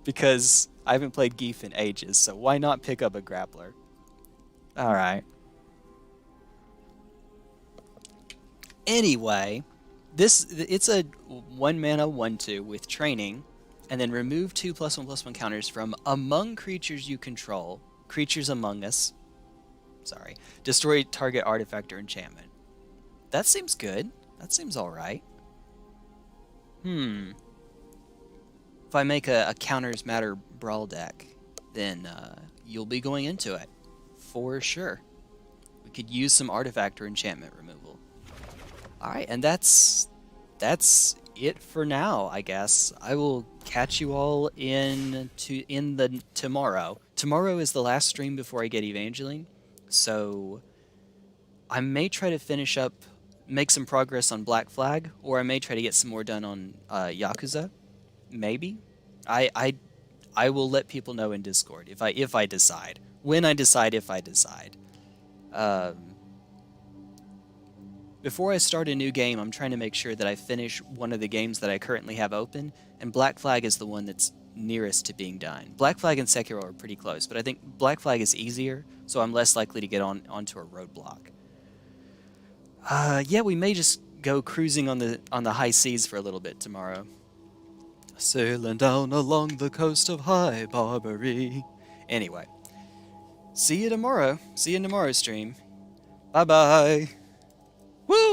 Because I haven't played Geef in ages, so why not pick up a grappler? Alright. Anyway, it's a 1-mana 1/2 with training, and then remove 2 +1/+1 counters from among creatures you control. Creatures among us. Sorry. Destroy target artifact or enchantment. That seems good. That seems alright. If I make a counters matter Brawl deck, then you'll be going into it. For sure. We could use some artifact or enchantment removal. Alright, and that's it for now, I guess. I will catch you all in the tomorrow. Tomorrow is the last stream before I get Evangeline, so I may try to finish up, make some progress on Black Flag, or I may try to get some more done on Yakuza. Maybe. I will let people know in Discord if I decide. When I decide, if I decide. Before I start a new game, I'm trying to make sure that I finish one of the games that I currently have open, and Black Flag is the one that's nearest to being done. Black Flag and Sekiro are pretty close, but I think Black Flag is easier, so I'm less likely to get onto a roadblock. Yeah, we may just go cruising on the high seas for a little bit tomorrow. Sailing down along the coast of High Barbary. Anyway, see you tomorrow. See you in tomorrow's stream. Bye-bye.